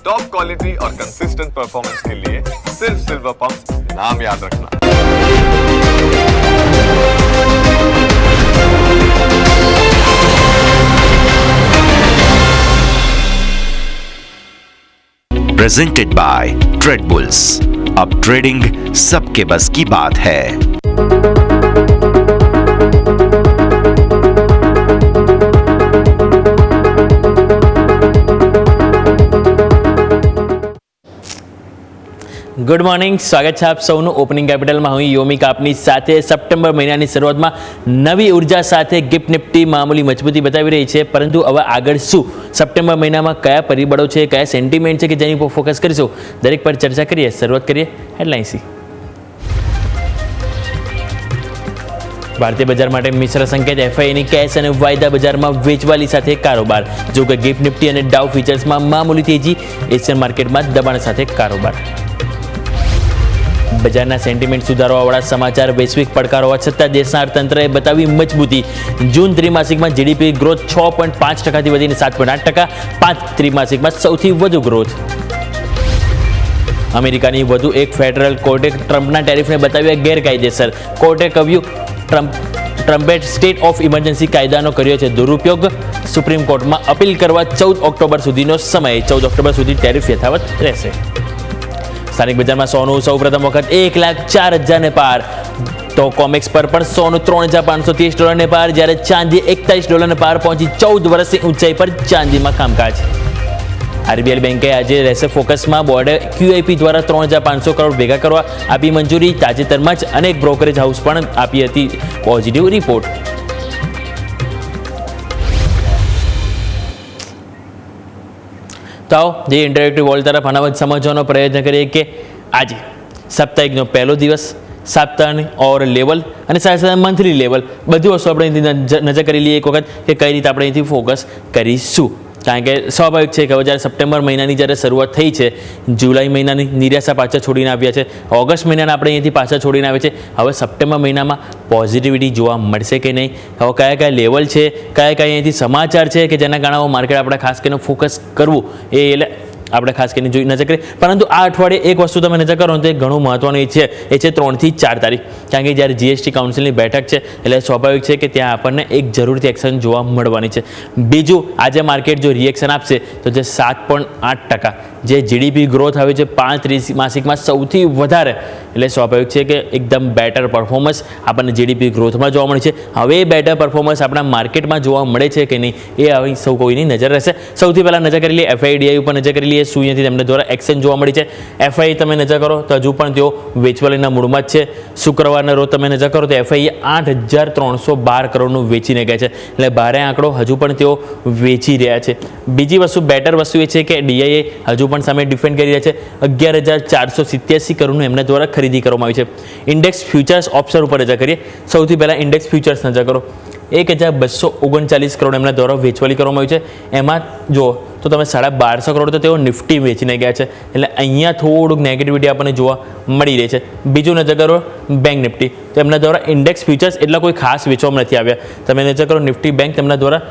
Top quality और consistent performance के लिए सिर्फ सिल्वर पंप, नाम याद रखना। Presented by trade bulls. अब ट्रेडिंग सबके बस की बात है। ગુડ મોર્નિંગ, સ્વાગત છે આપ સૌનું ઓપનિંગ કેપિટલમાં. હું યોમિક આપની સાથે. સપ્ટેમ્બર મહિનાની શરૂઆતમાં નવી ઉર્જા સાથે ગિફ્ટ નિફ્ટી મામૂલી મજબૂતી બતાવી રહી છે, પરંતુ હવે આગળ શું, સપ્ટેમ્બર મહિનામાં કયા પરિબળો છે, કયા સેન્ટિમેન્ટ છે કે જેની પર ફોકસ કરીશું, દરેક પર ચર્ચા કરીએ. શરૂઆત કરીએ હેડલાઇન્સથી. ભારતીય બજાર માટે મિશ્ર સંકેત. એફઆઈની કેશ અને વાયદા બજારમાં વેચવાલી સાથે કારોબાર. જો કે ગિફ્ટ નિફ્ટી અને ડાઉ ફ્યુચર્સમાં મામૂલી તેજી. એશિયન માર્કેટમાં દબાણ સાથે કારોબાર. બજારના સેન્ટિમેન્ટ સુધારવાવાળા સમાચાર. વૈશ્વિક પડકારો હોવા છતાં દેશના અર્થતંત્રએ બતાવી મજબૂતી. જૂન ત્રિમાસિકમાં જીડીપી ગ્રોથ 6.5%થી વધીને 7.8%. 5 ત્રિમાસિકમાં સૌથી વધુ ગ્રોથ. અમેરિકાની વધુ એક ફેડરલ કોર્ટે ટ્રમ્પના ટેરિફને બતાવ્યા ગેરકાયદેસર. કોર્ટે કહ્યું ટ્રમ્પે સ્ટેટ ઓફ ઇમરજન્સી કાયદાનો કર્યો છે દુરુપયોગ. સુપ્રીમ કોર્ટમાં અપીલ કરવા 14 ઓક્ટોબર સુધીનો સમય. 14 ઓક્ટોબર સુધી ટેરિફ યથાવત રહેશે. સ્થાનિક બજારમાં સોનું સૌ પ્રથમ વખત $1,04,000 પાર. તો કોમેક્સ પર પણ સોનું $3,530 પાર, જ્યારે ચાંદી $41 પાર પહોંચી 14 વર્ષની ઊંચાઈ પર ચાંદીમાં કામકાજ. આરબીએલ બેંકે આજે રહેશે ફોકસમાં. બોર્ડે QIP દ્વારા 3,500 કરોડ ભેગા કરવા આપી મંજૂરી. તાજેતરમાં જ અનેક બ્રોકરેજ હાઉસ પણ આપી હતી પોઝિટિવ રિપોર્ટ. તો જે ઇન્ટરેક્ટિવ વર્લ્ડ તરફ અનાવત સમજવાનો પ્રયત્ન કરીએ કે આજે સાપ્તાહિકનો પહેલો દિવસ, સાપ્તાહિક ઓર લેવલ અને સાથે સાથે મંથલી લેવલ બધી વસ્તુ આપણે અહીંથી નજર કરી લઈએ એક વખત કે કઈ રીતે આપણે અહીંથી ફોકસ કરીશું. કારણ કે સ્વાભાવિક છે કે હવે જ્યારે સપ્ટેમ્બર મહિનાની જ્યારે શરૂઆત થઈ છે, જુલાઈ મહિનાની નિરાશા પાછા છોડીને આવ્યા છે, ઓગસ્ટ મહિનાના આપણે અહીંથી પાછા છોડીને આવ્યા છે, હવે સપ્ટેમ્બર મહિનામાં પોઝિટિવિટી જોવા મળશે કે નહીં, હવે કયા કયા લેવલ છે, કયા કયા અહીંથી સમાચાર છે કે જેના કારણે માર્કેટ આપણે ખાસ કરીને ફોકસ કરવું એ એટલે આપણે ખાસ કરીને જોઈ નજર કરીએ. પરંતુ આ અઠવાડિયે એક વસ્તુ તમે નજર કરો તો એ ઘણું મહત્વનું છે, એ છે 3 થી 4 તારીખ. કારણ કે જ્યારે GST કાઉન્સિલની બેઠક છે એટલે સ્વાભાવિક છે કે ત્યાં આપણને એક જરૂરથી એક્શન જોવા મળવાની છે. બીજું, આજે માર્કેટ જો રિએક્શન આપશે તો જે 7.8% જે જીડીપી ગ્રોથ આવે છે 5 ત્રિમાસિકમાં સૌથી વધારે, એટલે સ્વાભાવિક છે કે એકદમ બેટર પરફોર્મન્સ આપણને જીડીપી ગ્રોથમાં જોવા મળે છે. હવે એ બેટર પરફોર્મન્સ આપણા માર્કેટમાં જોવા મળે છે કે નહીં એ હવે સૌ કોઈની નજર રહેશે. સૌથી પહેલાં નજર કરી લઈએ FIDI ઉપર નજર કરી લઈએ. શું અહીંયાથી તેમને દ્વારા એક્શન જોવા મળી છે. FI તમે નજર કરો તો હજુ પણ તેઓ વેચવાલીના મૂડમાં જ છે. શુક્રવારના રોજ તમે નજર કરો તો FI 8,312 કરોડનું વેચીને ગયા છે, એટલે ભારે આંકડો હજુ પણ તેઓ વેચી રહ્યા છે. બીજી વસ્તુ બેટર વસ્તુ એ છે કે DIA હજુ પણ સામે ડિફેન્ડ કરી રહ્યા છે. 11,487 કરોડનું એમના દ્વારા ખરીદી કરવામાં આવી છે. ઇન્ડેક્સ ફ્યુચર્સ ઓપ્શન ઉપર નજર કરીએ. સૌથી પહેલાં ઇન્ડેક્સ ફ્યુચર્સ નજર કરો. 1,239 કરોડ એમના દ્વારા વેચવાલી કરવામાં આવી છે. એમાં જો તો તમે 1,250 કરોડ તો તેઓ નિફ્ટી વેચીને ગયા છે, એટલે અહીંયા થોડુંક નેગેટિવિટી આપણને જોવા મળી રહી છે. બીજું નજર કરો બેંક નિફ્ટી, તો એમના દ્વારા ઇન્ડેક્સ ફ્યુચર્સ એટલા કોઈ ખાસ વેચવામાં નથી આવ્યા. તમે નજર કરો નિફ્ટી બેંક તેમના દ્વારા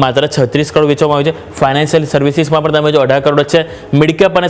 માત્ર 36 કરોડ વેચવામાં આવ્યું છે. ફાઇનાન્શિયલ સર્વિસીસમાં પણ તમે જો 18 કરોડ છે. મિડકેપ અને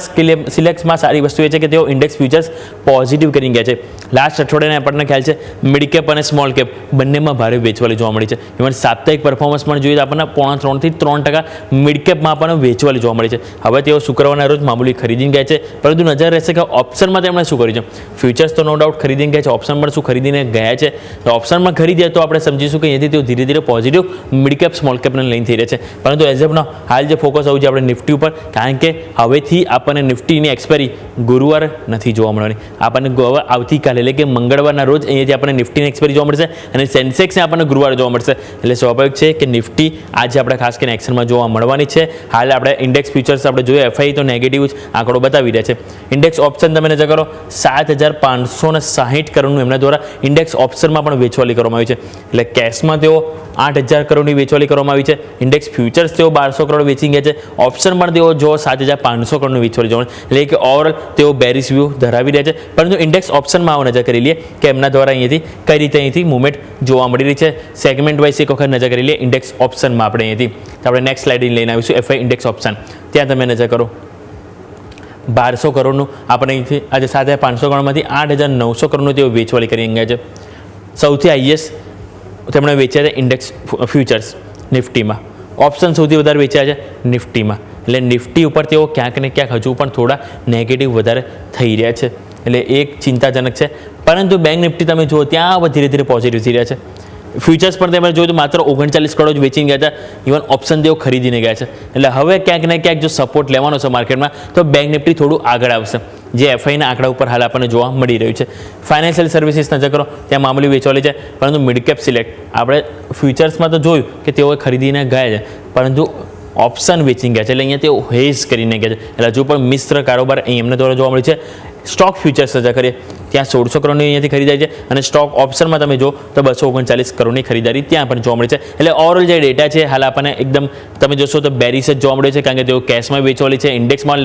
સિલેક્સમાં સારી વસ્તુ એ છે કે તેઓ ઇન્ડેક્સ ફ્યુચર્સ પોઝિટિવ કરી ગયા છે. લાસ્ટ અઠવાડિયાને આપણને ખ્યાલ છે મિડકેપ અને સ્મોલ કેપ બંનેમાં ભારે વેચવાલી જોવા મળી છે. ઇવન સાપ્તાહિક પરફોર્મન્સ પણ જોઈએ તો આપણને 2.5 થી 3% મિડકેપમાં આપણને વેચવાલી જોવા મળી છે. હવે તેઓ શુક્રવારના રોજ મામૂલી ખરીદીને ગયા છે, પરંતુ નજર રહેશે કે ઓપ્શનમાં તેમણે શું કર્યું છે. ફ્યુચર્સ તો નો ડાઉટ ખરીદીને ગયા છે, ઓપ્શન પણ શું ખરીદીને ગયા છે. તો ઓપ્શનમાં ખરીદ્યા તો આપણે સમજીશું કે અહીંયાથી તેઓ ધીરે ધીરે પોઝિટિવ મિડકેપ સ્મોલ કેપને લઈને થઈ રહ્યા છે. પરંતુ એઝ ઓફ નાઉ હાલ જે ફોકસ આવું છે આપણે નિફ્ટી ઉપર, કારણ કે હવેથી આપણને નિફ્ટીની એક્સપાયરી ગુરુવાર નથી જોવા મળવાની. આપણને આવતીકાલે એટલે કે મંગળવારના રોજ અહીંયાથી આપણને નિફ્ટીની એક્સપાયરી જોવા મળશે અને સેન્સેક્સને આપણને ગુરુવારે જોવા મળશે. એટલે સ્વાભાવિક છે કે નિફ્ટી આજે આપણે ખાસ કરીને એક્શનમાં જોવા મળવાની છે. હાલ આપણે ઇન્ડેક્સ ફ્યુચર્સ આપણે જોઈએ FI તો નેગેટિવ જ આંકડો બતાવી રહ્યા છે. ઇન્ડેક્સ ઓપ્શન તમે નજર કરો 7,560 કરોડનું એમના દ્વારા ઇન્ડેક્સ ઓપ્શનમાં પણ વેચવાલી કરવામાં આવી છે. એટલે કેશમાં તેઓ 8,000 કરોડની વેચવાલી કરવામાં આવી છે. ઇન્ડેક્સ ફ્યુચર્સ તેઓ 1,200 કરોડ વેચી ગયા છે. ઓપ્શન પણ તેઓ જો 7,500 કરોડનું વેચવાલી જોવા, એટલે કે ઓવરઓલ તેઓ બેરિશ વ્યૂ ધરાવી રહ્યા છે. પરંતુ ઇન્ડેક્સ ઓપ્શનમાં આવો નજર કરી લઈએ કે એમના દ્વારા અહીંયાથી કઈ રીતે અહીંથી મુવમેન્ટ જોવા મળી રહી છે. સેગમેન્ટ વાઇઝ એક વખત નજર કરી લઈએ ઇન્ડેક્સ ઓપ્શનમાં આપણે અહીંયાથી. તો આપણે નેક્સ્ટ સ્લાઇડ લઈને આવીશું FI ઇન્ડેક્સ ઓપ્શન. ત્યાં તમે નજર કરો 1200 કરોડનું આપણે અહીંથી આજે 7500 કરોડમાંથી 8900 કરોડનું તેઓ વેચવાલી કરી ગયા છે. સૌથી હાઈએસ્ટ તેમણે વેચ્યા છે ઇન્ડેક્સ ફ્યુચર્સ નિફ્ટીમાં. ઓપ્શન સૌથી વધારે વેચ્યા છે નિફ્ટીમાં. એટલે નિફ્ટી ઉપર તેઓ ક્યાંક ને ક્યાંક હજુ પણ થોડા નેગેટિવ વધારે થઈ રહ્યા છે. એટલે એક ચિંતાજનક છે. પરંતુ બેંક નિફ્ટી તમે જુઓ ત્યાં ધીરે ધીરે પોઝિટિવ થઈ રહ્યા છે. ફ્યુચર્સ પણ તમે જોયું તો માત્ર 39 કરોડ જ વેચીને ગયા હતા. ઇવન ઓપ્શન તેઓ ખરીદીને ગયા છે. એટલે હવે ક્યાંક ને ક્યાંક જો સપોર્ટ લેવાનો છે માર્કેટમાં તો બેંક નિફ્ટી થોડું આગળ આવશે, જે એફઆઈના આંકડા ઉપર હાલ આપણને જોવા મળી રહ્યું છે. ફાઇનાન્શિયલ સર્વિસીસ નજર કરો, ત્યાં મામૂલી વેચવાલી છે. પરંતુ મિડ કેપ સિલેક્ટ આપણે ફ્યુચર્સમાં તો જોયું કે તેઓ ખરીદીને ગયા છે, પરંતુ ઓપ્શન વેચી ગયા છે. એટલે અહીંયા તેઓ હેઝ કરીને ગયા છે. એટલે હજુ પણ મિશ્ર કારોબાર અહીં એમને દ્વારા જોવા મળે છે. સ્ટોક ફ્યુચર્સ નજર કરીએ, ત્યાં 1600 કરોડની અહીંયાથી ખરીદારી છે. અને સ્ટોક ઓપ્શનમાં તમે જો તો 239 કરોડની ખરીદારી ત્યાં પણ જોવા મળે છે. એટલે ઓવરઓલ જે ડેટા છે હાલ આપણને એકદમ તમે જોશો તો બેરીસ જ જોવા મળે છે, કારણ કે તેઓ કેશમાં વેચવાલી છે, ઇન્ડેક્સમાં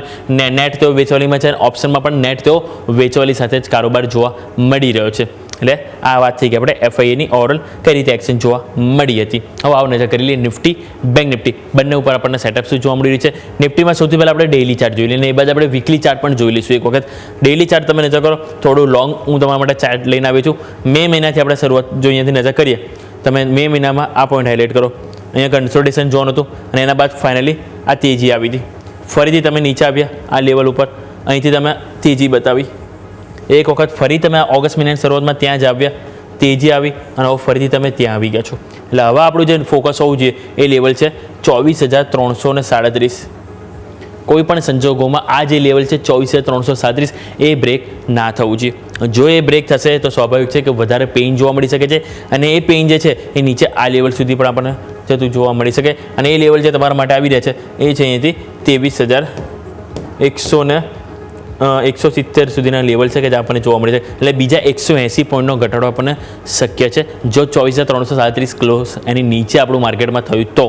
નેટ તેઓ વેચવાલીમાં છે, ઓપ્શનમાં પણ નેટ તેઓ વેચવાલી સાથે જ કારોબાર જોવા મળી રહ્યો છે. એટલે આ વાત થઈ ગઈ આપણે એફઆઈએની ઓવરઓલ કઈ રીતે એક્શન જોવા મળી હતી. હવે આવો નજર કરી લઈએ નિફ્ટી બેંક નિફ્ટી બંને ઉપર આપણને સેટઅપ શું જોવા મળી રહ્યું છે. નિફ્ટીમાં સૌથી પહેલાં આપણે ડેઇલી ચાર્ટ જોઈ લઈએ અને એ બાદ આપણે વીકલી ચાર્ટ પણ જોઈ લઈશું એક વખત. ડેઇલી ચાર્ટ તમે નજર કરો, થોડું લોંગ હું તમારા માટે ચાર્ટ લઈને આવી છું. મે મહિનાથી આપણે શરૂઆત જો અહીંયાથી નજર કરીએ, તમે મે મહિનામાં આ પોઈન્ટ હાઇલાઇટ કરો. અહીંયા કન્સોલિડેશન ઝોન હતું અને એના બાદ ફાઇનલી આ તેજી આવી હતી. ફરીથી તમે નીચે આવ્યા આ લેવલ ઉપર, અહીંથી તમે તેજી બતાવી. એક વખત ફરી તમે ઓગસ્ટ મહિનાની શરૂઆતમાં ત્યાં જ આવ્યા, તેજી આવી અને હવે ફરીથી તમે ત્યાં આવી ગયા છો. એટલે હવે આપણું જે ફોકસ હોવું જોઈએ એ લેવલ છે 24,337. કોઈ પણ સંજોગોમાં આ જે લેવલ છે 24,337 એ બ્રેક ના થવું જોઈએ. જો એ બ્રેક થશે તો સ્વાભાવિક છે કે વધારે પેઇન જોવા મળી શકે છે અને એ પેઇન જે છે એ નીચે આ લેવલ સુધી પણ આપણને જતું જોવા મળી શકે. અને એ લેવલ જે તમારા માટે આવી રહ્યા છે એ છે અહીંયાથી 23,170 સુધીના લેવલ છે કે જે આપણને જોવા મળે છે. એટલે બીજા 180 પોઈન્ટનો ઘટાડો આપણને શક્ય છે જો 24,337 ક્લોઝ એની નીચે આપણું માર્કેટમાં થયું તો.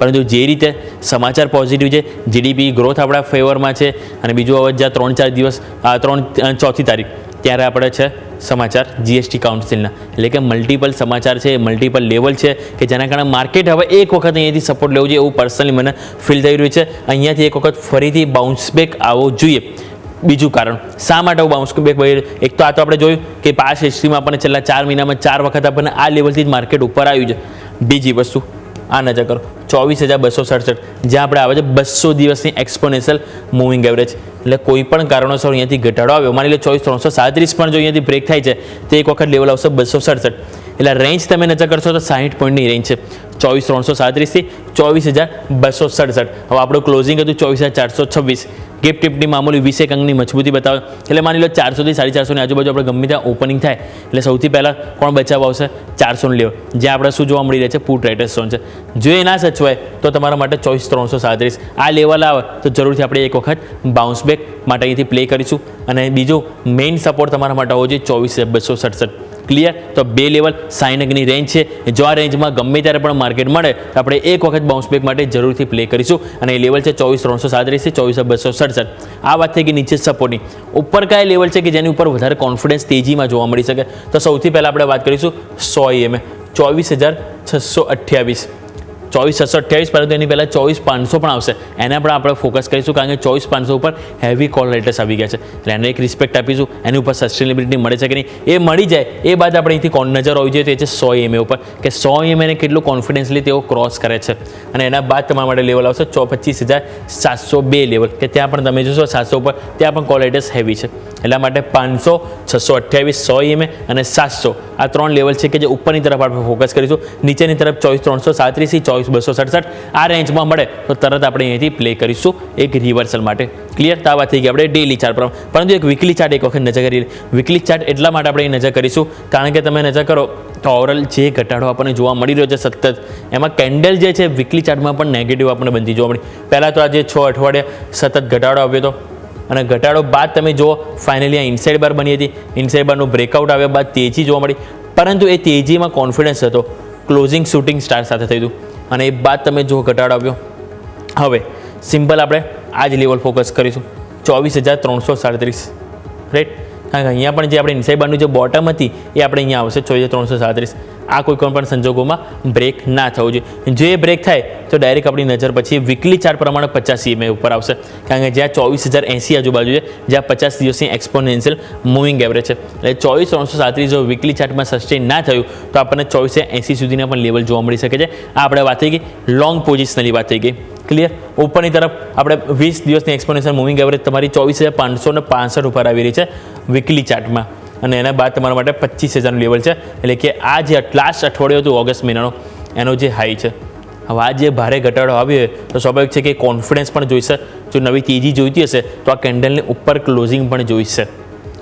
પરંતુ જે રીતે સમાચાર પોઝિટિવ છે, જીડીપી ગ્રોથ આપણા ફેવરમાં છે અને બીજું હવે જ્યાં 3-4 દિવસ 4મી તારીખ ત્યારે આપણે છે સમાચાર જીએસટી કાઉન્સિલના. એટલે કે મલ્ટિપલ સમાચાર છે, મલ્ટિપલ લેવલ છે કે જેના કારણે માર્કેટ હવે એક વખત અહીંયાથી સપોર્ટ લેવું જોઈએ એવું પર્સનલી મને ફીલ થઈ રહ્યું છે. અહીંયાથી એક વખત ફરીથી બાઉન્સ બેક આવવો જોઈએ. બીજું કારણ શા માટે બાઉન્સ બેક? એક તો આ તો આપણે જોયું કે પાસ્ટ હિસ્ટ્રીમાં આપણને છેલ્લા 4 મહિનામાં 4 વખત આપણને આ લેવલથી જ માર્કેટ ઉપર આવ્યું છે. બીજી વસ્તુ આ નજર કરો 24,267, જ્યાં આપણે આવે છે 200 દિવસની એક્સપોનેન્શિયલ મૂવિંગ એવરેજ. એટલે કોઈ પણ કારણોસર અહીંયાથી ઘટાડો આવ્યો, માની લો 24,337 પણ જો અહીંયાથી બ્રેક થાય છે તો એક વખત લેવલ આવશે 267. એટલે રેન્જ તમે નજર કરશો તો 60 પોઈન્ટની રેન્જ છે 24,337 થી 24,267. હવે આપણું ક્લોઝિંગ હતું 24,426. ગિફ્ટ ટિપ્પની મામૂલી 20 અંકની મજબૂતી બતાવે. એટલે માની લો 400 થી 450 ની આજુબાજુ આપણે ગમે ત્યાં ઓપનિંગ થાય એટલે સૌથી પહેલાં કોણ બચાવ આવશે? 400 લેવલ, જ્યાં આપણે શું જોવા મળી રહ્યા છે? પુટ રાઇટર્સ ઝોન છે. જો એ ના સચવાય તો તમારા માટે 24,337 આ લેવલ આવે તો જરૂરથી આપણે એક વખત બાઉન્સ બેક માટે અહીંથી પ્લે કરીશું. અને બીજું મેઇન સપોર્ટ તમારા માટે હોવો જોઈએ 24,267. ક્લિયર? તો બે લેવલ 60 અંકની રેન્જ છે. જો આ રેન્જમાં ગમે ત્યારે પણ માર્કેટ મળે તો આપણે એક વખત બાઉન્સ બેક માટે જરૂરથી પ્લે કરીશું. અને એ લેવલ છે 24,337 થી 24,267. આ વાત થઈ ગઈ નીચે સપોર્ટની. ઉપર કયા લેવલ છે કે જેની ઉપર વધારે કોન્ફિડન્સ તેજીમાં જોવા મળી શકે? તો સૌથી પહેલાં આપણે વાત કરીશું 100 EMA 24,628. 24,628, પરંતુ એની પહેલાં 24,500 પણ આવશે. એના પણ આપણે ફોકસ કરીશું કારણ કે 24,500 ઉપર હેવી કોલ રાઇટર્સ આવી ગયા છે. એટલે એને એક રિસ્પેક્ટ આપીશું. એની ઉપર સસ્ટેનેબિલિટી મળે છે કે નહીં એ મળી જાય એ બાદ આપણે અહીંથી નજર હોવી જોઈએ તો એ છે 100 EMA ઉપર કે 100 EMA ને કેટલું કોન્ફિડન્સલી તેઓ ક્રોસ કરે છે. અને એના બાદ તમારા માટે લેવલ આવશે 25,702 લેવલ કે ત્યાં પણ તમે જોશો 700 ઉપર ત્યાં પણ કોલ રાઇટર્સ હેવી છે. એટલા માટે 500, 628, 100 EMA અને 700 આ 3 લેવલ છે કે જે ઉપરની તરફ આપણે ફોકસ કરીશું. નીચેની તરફ 24,337 થી 24,267 આ રેન્જમાં મળે તો તરત આપણે અહીંથી પ્લે કરીશું એક રિવર્સલ માટે. ક્લિયર? તો આ વાત થઈ ગઈ આપણે ડેઇલી ચાર્ટ પર. પરંતુ એક વીકલી ચાર્ટ એક વખત નજર કરીએ. વીકલી ચાર્ટ એટલા માટે આપણે નજર કરીશું કારણ કે તમે નજર કરો તો ઓવરઓલ જે ઘટાડો આપણને જોવા મળી રહ્યો છે સતત, એમાં કેન્ડલ જે છે વીકલી ચાર્ટમાં પણ નેગેટિવ આપણને બનતી જોવા મળી. પહેલાં તો આજે 6 અઠવાડિયા સતત ઘટાડો આવ્યો હતો અને ઘટાડો બાદ તમે જુઓ ફાઇનલી આ ઇનસાઇડ બાર બની હતી. ઇનસાઇડ બારનું બ્રેકઆઉટ આવ્યા બાદ તેજી જોવા મળી, પરંતુ એ તેજીમાં કોન્ફિડન્સ હતો. ક્લોઝિંગ શૂટિંગ સ્ટાર સાથે થયું હતું અને એ બાદ તમે જો ઘટાડો આવ્યો. હવે સિમ્પલ આપણે આ જ લેવલ ફોકસ કરીશું 24,337. રાઈટ? કારણ કે અહીંયા પણ જે આપણે ઇનસાઇડ બારની જે બોટમ હતી એ આપણે અહીંયા આવશે 24,337. આ કોઈ પણ સંજોગોમાં બ્રેક ના થવું જોઈએ. જો એ બ્રેક થાય તો ડાયરેક્ટ આપણી નજર પછી વીકલી ચાર્ટ પ્રમાણે 50 EMA ઉપર આવશે, કારણ કે જ્યાં 24,080 આજુબાજુ છે, જ્યાં 50 દિવસની એક્સપોનેન્શિયલ મૂવિંગ એવરેજ છે. એટલે 24,337 જો વીકલી ચાર્ટમાં સસ્ટેન ના થયું તો આપણને 24,80 સુધીના પણ લેવલ જોવા મળી શકે છે. આ આપણે વાત થઈ ગઈ લોંગ પોઝિશનલી વાત થઈ ગઈ. ક્લિયર. ઉપરની તરફ આપણે 20 દિવસની એક્સપોનેન્શિયલ મૂવિંગ એવરેજ તમારી 24,565 ઉપર આવી રહી છે વીકલી ચાર્ટમાં, અને એના બાદ તમારા માટે 25,000નું લેવલ છે. એટલે કે આ જે લાસ્ટ અઠવાડિયું હતું ઓગસ્ટ મહિનાનો એનો જે હાઈ છે. હવે આ જે ભારે ઘટાડો આવ્યો તો સ્વાભાવિક છે કે કોન્ફિડન્સ પણ જોઈશે. જો નવી તેજી જોઈતી હશે તો આ કેન્ડલની ઉપર ક્લોઝિંગ પણ જોઈશે.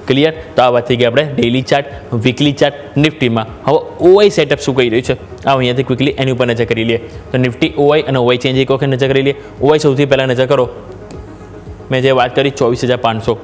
ક્લિયર. તો આ વાત થઈ ગઈ આપણે ડેઇલી ચાર્ટ, વીકલી ચાર્ટ, નિફ્ટીમાં. હવે ઓઆઈ સેટઅપ શું કહી રહ્યું છે આ અહીંયાથી ક્વિકલી એની ઉપર નજર કરી લઈએ. તો નિફ્ટી ઓઆઈ અને ઓઆઈ ચેન્જ એક વખત નજર કરી લઈએ. ઓઆઈ સૌથી પહેલાં નજર કરો, મેં જે વાત કરી 24,500,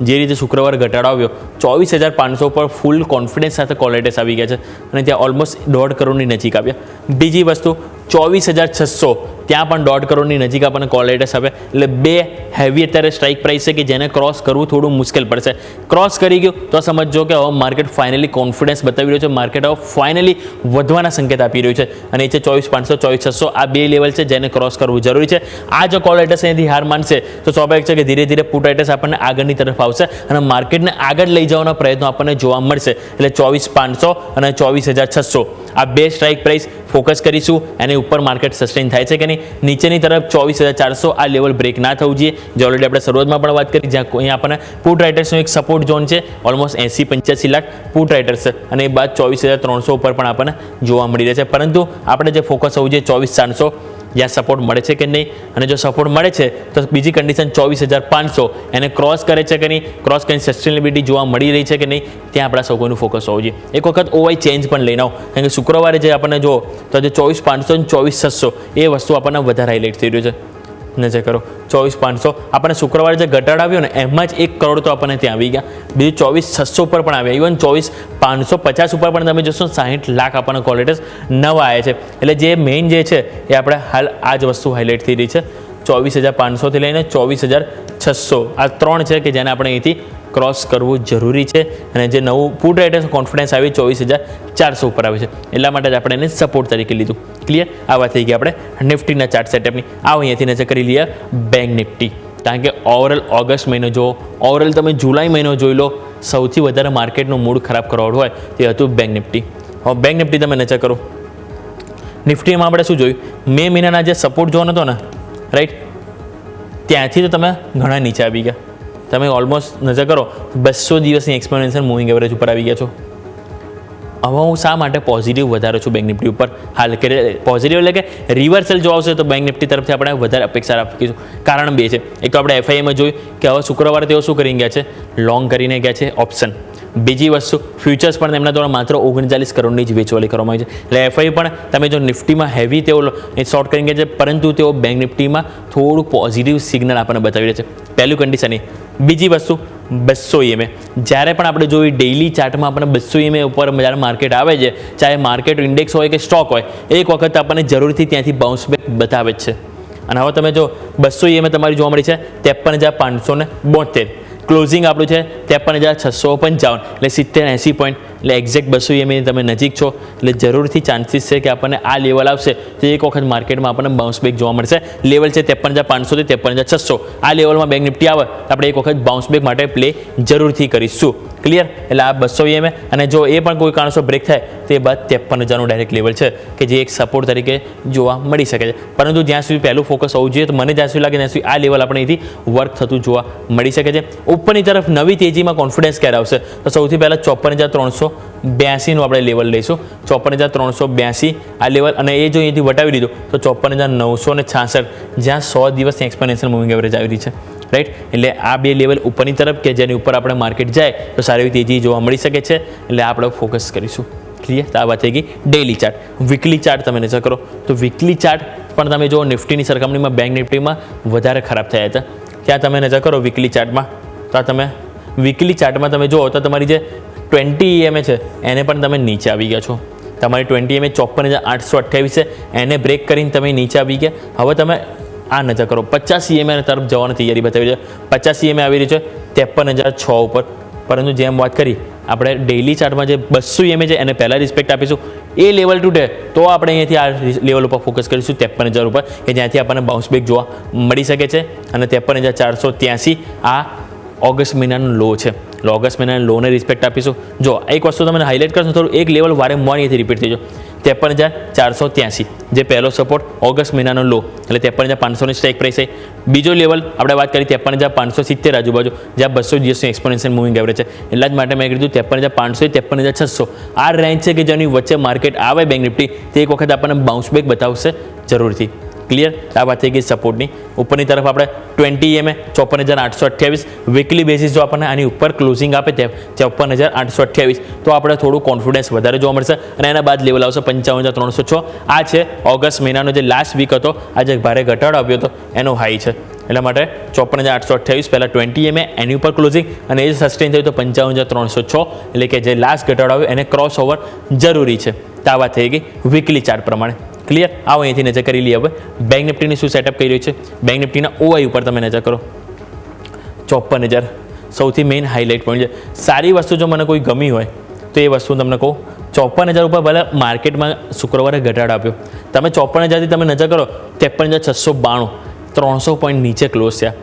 જે રીતે શુક્રવાર ઘટાડો આવ્યો 24,500 પર ફૂલ કોન્ફિડન્સ સાથે કોલેટેસ આવી ગયા છે અને ત્યાં ઓલમોસ્ટ 1.5 કરોડની નજીક આવ્યા. બીજી વસ્તુ 24,600, ત્યાં પણ 1.5 કરોડની નજીક આપણને કોલેટેસ આવે. એટલે બે હેવી અત્યારે સ્ટ્રાઇક પ્રાઇસ છે કે જેને ક્રોસ કરવું થોડું મુશ્કેલ પડશે. ક્રોસ કરી ગયું તો સમજો કે હવે માર્કેટ ફાઇનલી કોન્ફિડન્સ બતાવી રહ્યું છે, માર્કેટ હવે ફાઇનલી વધવાના સંકેત આપી રહ્યું છે, અને એ છે 24,500, 24,600. આ બે લેવલ છે જેને ક્રોસ કરવું જરૂરી છે. આ જો કોલેટેસ અહીંથી હાર માનશે તો સ્વાભાવિક છે કે ધીરે ધીરે પુટ રાઇટર્સ આપણને આગળની તરફ આવશે અને માર્કેટને આગળ લઈ જવાના પ્રયત્નો આપણને જોવા મળશે. એટલે 24,500 અને 24,600 આ બે સ્ટ્રાઇક પ્રાઇસ ફોકસ કરીશું. એની ઉપર માર્કેટ સસ્ટેન થાય છે કે નહીં. નીચેની તરફ 24,400 આ લેવલ બ્રેક ના થવું જોઈએ, જે ઓલરેડી આપણે શરૂઆતમાં પણ વાત કરી, જ્યાં અહીંયા આપણને પુટ રાઇટર્સનો એક સપોર્ટ ઝોન છે ઓલમોસ્ટ 80-85 લાખ પુટ રાઇટર્સ છે, અને એ બાદ 24,300 ઉપર પણ આપણને જોવા મળી રહે છે. પરંતુ આપણે જે ફોકસ હોવું જોઈએ 24,400, જ્યાં સપોર્ટ મળે છે કે નહીં, અને જો સપોર્ટ મળે છે તો બીજી કન્ડિશન 24,500 એને ક્રોસ કરે છે કે નહીં, ક્રોસ કરીને સસ્ટેનેબિલિટી જોવા મળી રહી છે કે નહીં, ત્યાં આપણા સૌ કોઈનું ફોકસ હોવું જોઈએ. એક વખત ઓવાઈ ચેન્જ પણ લઈને આવો, કારણ કે શુક્રવારે જે આપણને જો તો જે 24,500 અને 24,600 એ વસ્તુ આપણને વધારે હાઇલાઇટ થઈ રહ્યું છે. નજર કરો 24,500 આપણને શુક્રવારે જે ઘટાડો આવ્યો ને એમાં જ 1 કરોડ તો આપણને ત્યાં આવી ગયા. બીજું 24,600 ઉપર પણ આવ્યા. ઇવન 24,550 ઉપર પણ તમે જોશો 60 લાખ આપણને કોલેટેસ નવા આવ્યા છે. એટલે જે મેઇન જે છે એ આપણે હાલ આ જ વસ્તુ હાઇલાઇટ થઈ રહી છે. 24,500 થી લઈને 24,600 આ ત્રણ છે કે જેને આપણે અહીંથી ક્રોસ કરવું જરૂરી છે. અને જે નવું પુટ રાઇટર્સ કોન્ફિડન્સ આવી 24,400 ઉપર આવે છે, એટલા માટે જ આપણે એને સપોર્ટ તરીકે લીધું. ક્લિયર. આ વાત થઈ ગઈ આપણે નિફ્ટીના ચાર્ટ સેટઅપની. આ અહીંયાથી નજર કરી લઈએ બેંક નિફ્ટી, કારણ કે ઓવરઓલ ઓગસ્ટ મહિનો જો ઓવરઓલ તમે જુલાઈ મહિનો જોઈ લો, સૌથી વધારે માર્કેટનું મૂડ ખરાબ કરવાનું હોય તે હતું બેંક નિફ્ટી. હવે બેંક નિફ્ટી તમે નજર કરો, નિફ્ટીમાં આપણે શું જોયું, મે મહિનાના જે સપોર્ટ ઝોન હતો ને રાઈટ, ત્યાંથી તો તમે ઘણા નીચે આવી ગયા. તમે ઓલમોસ્ટ નજર કરો 200 દિવસની એક્સપોનેન્શિયલ મૂવિંગ એવરેજ ઉપર આવી ગયા છો. હવે હું શા માટે પોઝિટિવ વધારો છું બેંક નિફ્ટી ઉપર હાલ કે પોઝિટિવ એટલે કે રિવર્સલ જો આવશે તો બેંક નિફ્ટી તરફથી આપણે વધારે અપેક્ષા રાખીશું. કારણ બે છે. એક તો આપણે એફઆઈમાં જોયું કે હવે શુક્રવારે તેઓ શું કરી ગયા છે, લોંગ કરીને ગયા છે ઓપ્શન. બીજી વસ્તુ ફ્યુચર્સ પણ તેમના દ્વારા માત્ર 39 કરોડની જ વેચવાલી કરવામાં આવી છે. એટલે એફઆઈ પણ તમે જો નિફ્ટીમાં હેવી તેઓ શોર્ટ કરી ગયા છે, પરંતુ તેઓ બેંક નિફ્ટીમાં થોડું પોઝિટિવ સિગ્નલ આપણને બતાવી રહ્યા છે. પહેલું કન્ડિશન એ. બીજી વસ્તુ 200 EMA, જ્યારે પણ આપણે જોઈએ ડેઇલી ચાર્ટમાં આપણને 200 EMA ઉપર જ્યારે માર્કેટ આવે છે, ચાહે માર્કેટ ઇન્ડેક્સ હોય કે સ્ટોક હોય, એક વખત આપણને જરૂરથી ત્યાંથી બાઉન્સ બેક બતાવે જ છે. અને હવે તમે જો 200 EMA તમારી જોવા મળી છે 53,572, ક્લોઝિંગ આપણું છે 53,655, એટલે 70-80 પોઈન્ટ, એટલે એક્ઝેક્ટ 200 EMA તમે નજીક છો. એટલે જરૂરથી ચાન્સીસ છે કે આપણને આ લેવલ આવશે તો એક વખત માર્કેટમાં આપણને બાઉન્સ બેક જોવા મળશે. લેવલ છે 53,500 થી 53,600. આ લેવલમાં બેંક નિફ્ટી આવે તો આપણે એક વખત બાઉન્સ બેક માટે પ્લે જરૂરથી કરીશું. ક્લિયર. એટલે આ 200 EMA, અને જો એ પણ કોઈ કારણસર બ્રેક થાય તો એ બાદ 53,000નું ડાયરેક્ટ લેવલ છે કે જે એક સપોર્ટ તરીકે જોવા મળી શકે છે. પરંતુ જ્યાં સુધી પહેલું ફોકસ હોવું જોઈએ, તો મને જ્યાં સુધી લાગે ત્યાં સુધી આ લેવલ આપણે અહીંથી વર્ક થતું જોવા મળી શકે છે. ઉપરની તરફ નવી તેજીમાં કોન્ફિડન્સ ક્યારે આવશે, તો સૌથી પહેલાં 54,382નું આપણે લેવલ લઈશું. 54,382 આ લેવલ, અને એ જો અહીંથી વટાવી દીધું તો 54,966, જ્યાં 100 દિવસની એક્સપોનેન્શિયલ મૂવિંગ એવરેજ આવી રહી છે. રાઈટ. એટલે આ બે લેવલ ઉપરની તરફ કે જેની ઉપર આપણે માર્કેટ જાય તો સારી એવી તેજી જોવા મળી શકે છે. એટલે આપણે ફોકસ કરીશું. ક્લિયર. તો આ વાત થઈ ગઈ ડેઇલી ચાર્ટ. વીકલી ચાર્ટ તમે નજર કરો તો વીકલી ચાર્ટ પણ તમે જો નિફ્ટીની સરખામણીમાં બેંક નિફ્ટીમાં વધારે ખરાબ થયા હતા. ત્યાં તમે નજર કરો વીકલી ચાર્ટમાં, તો આ તમે વીકલી ચાર્ટમાં તમે જુઓ તો તમારી જે 20 EMA છે એને પણ તમે નીચે આવી ગયા છો. તમારી 20 EMA 54,828 છે, એને બ્રેક કરીને તમે નીચે આવી ગયા. હવે તમે આ નજર કરો 50 EMA તરફ જવાની તૈયારી બતાવી છે. 50 EMA આવી રહી છે 53,006 ઉપર. પરંતુ જેમ વાત કરી આપણે ડેઇલી ચાર્ટમાં જે 200 EMA છે એને પહેલાં રિસ્પેક્ટ આપીશું. એ લેવલ તૂટે તો આપણે અહીંયાથી આ લેવલ ઉપર ફોકસ કરીશું 53,000 ઉપર, કે જ્યાંથી આપણને બાઉન્સ બેક જોવા મળી શકે છે. અને 53,483 આ ઓગસ્ટ મહિનાનો લો છે. એટલે ઓગસ્ટ મહિનાના લોને રિસ્પેક્ટ આપીશું. જો એક વસ્તુ તમને હાઇલાઇટ કરશું, થોડું એક લેવલ વારંવાર અહીંયાથી રિપીટ થઈ જાય. 53,483 જે પહેલો સપોર્ટ ઓગસ્ટ મહિનાનો લો, એટલે 53,500ની સ્ટ્રાઇક પ્રાઇસ છે. બીજો લેવલ આપણે વાત કરી 53,570 આજુબાજુ, જ્યાં 200 દિવસનું એક્સપોનેન્શિયલ મૂવિંગ એવરેજ છે. એટલા જ માટે મેં કીધું 53,500 53,600 આ રેન્જ છે કે જેની વચ્ચે માર્કેટ આવે બેંક નિફ્ટી, તે એક વખત આપણને બાઉન્સ બેક બતાવશે જરૂરથી. ક્લિયર? આ વાત થઈ ગઈ સપોર્ટની. ઉપરની તરફ આપણે 20 EMA 54,828, વીકલી બેસિસ જો આપણને આની ઉપર ક્લોઝિંગ આપે 54,828 તો આપણે થોડું કોન્ફિડન્સ વધારે જોવા મળશે. અને એના બાદ લેવલ આવશે 55,306. આ છે ઓગસ્ટ મહિનાનો જે લાસ્ટ વીક હતો, આજે ભારે ઘટાડો આવ્યો હતો એનો હાઈ છે. એટલા માટે 54,828 પહેલાં 20 EMA એની ઉપર ક્લોઝિંગ, અને એ જ સસ્ટેન થયું તો 55,306, એટલે કે જે લાસ્ટ ઘટાડો આવ્યો એને ક્રોસ ઓવર જરૂરી છે. તો આ વાત થઈ ગઈ વીકલી ચાર્ટ પ્રમાણે. ક્લિયર? આવો અહીંથી નજર કરી લઈએ. હવે બેંક નિફ્ટીની શું સેટઅપ કરી રહ્યું છે. બેંક નિફ્ટીના OI ઉપર તમે નજર કરો, 54,000 સૌથી મેઇન હાઇલાઇટ પોઈન્ટ છે. સારી વસ્તુ જો મને કોઈ ગમી હોય તો એ વસ્તુ તમને કહું, 54,000 ઉપર ભલે માર્કેટમાં શુક્રવારે ઘટાડો આપ્યો, તમે 54,000થી તમે નજર કરો 53,692 300 પોઈન્ટ નીચે ક્લોઝ થયા.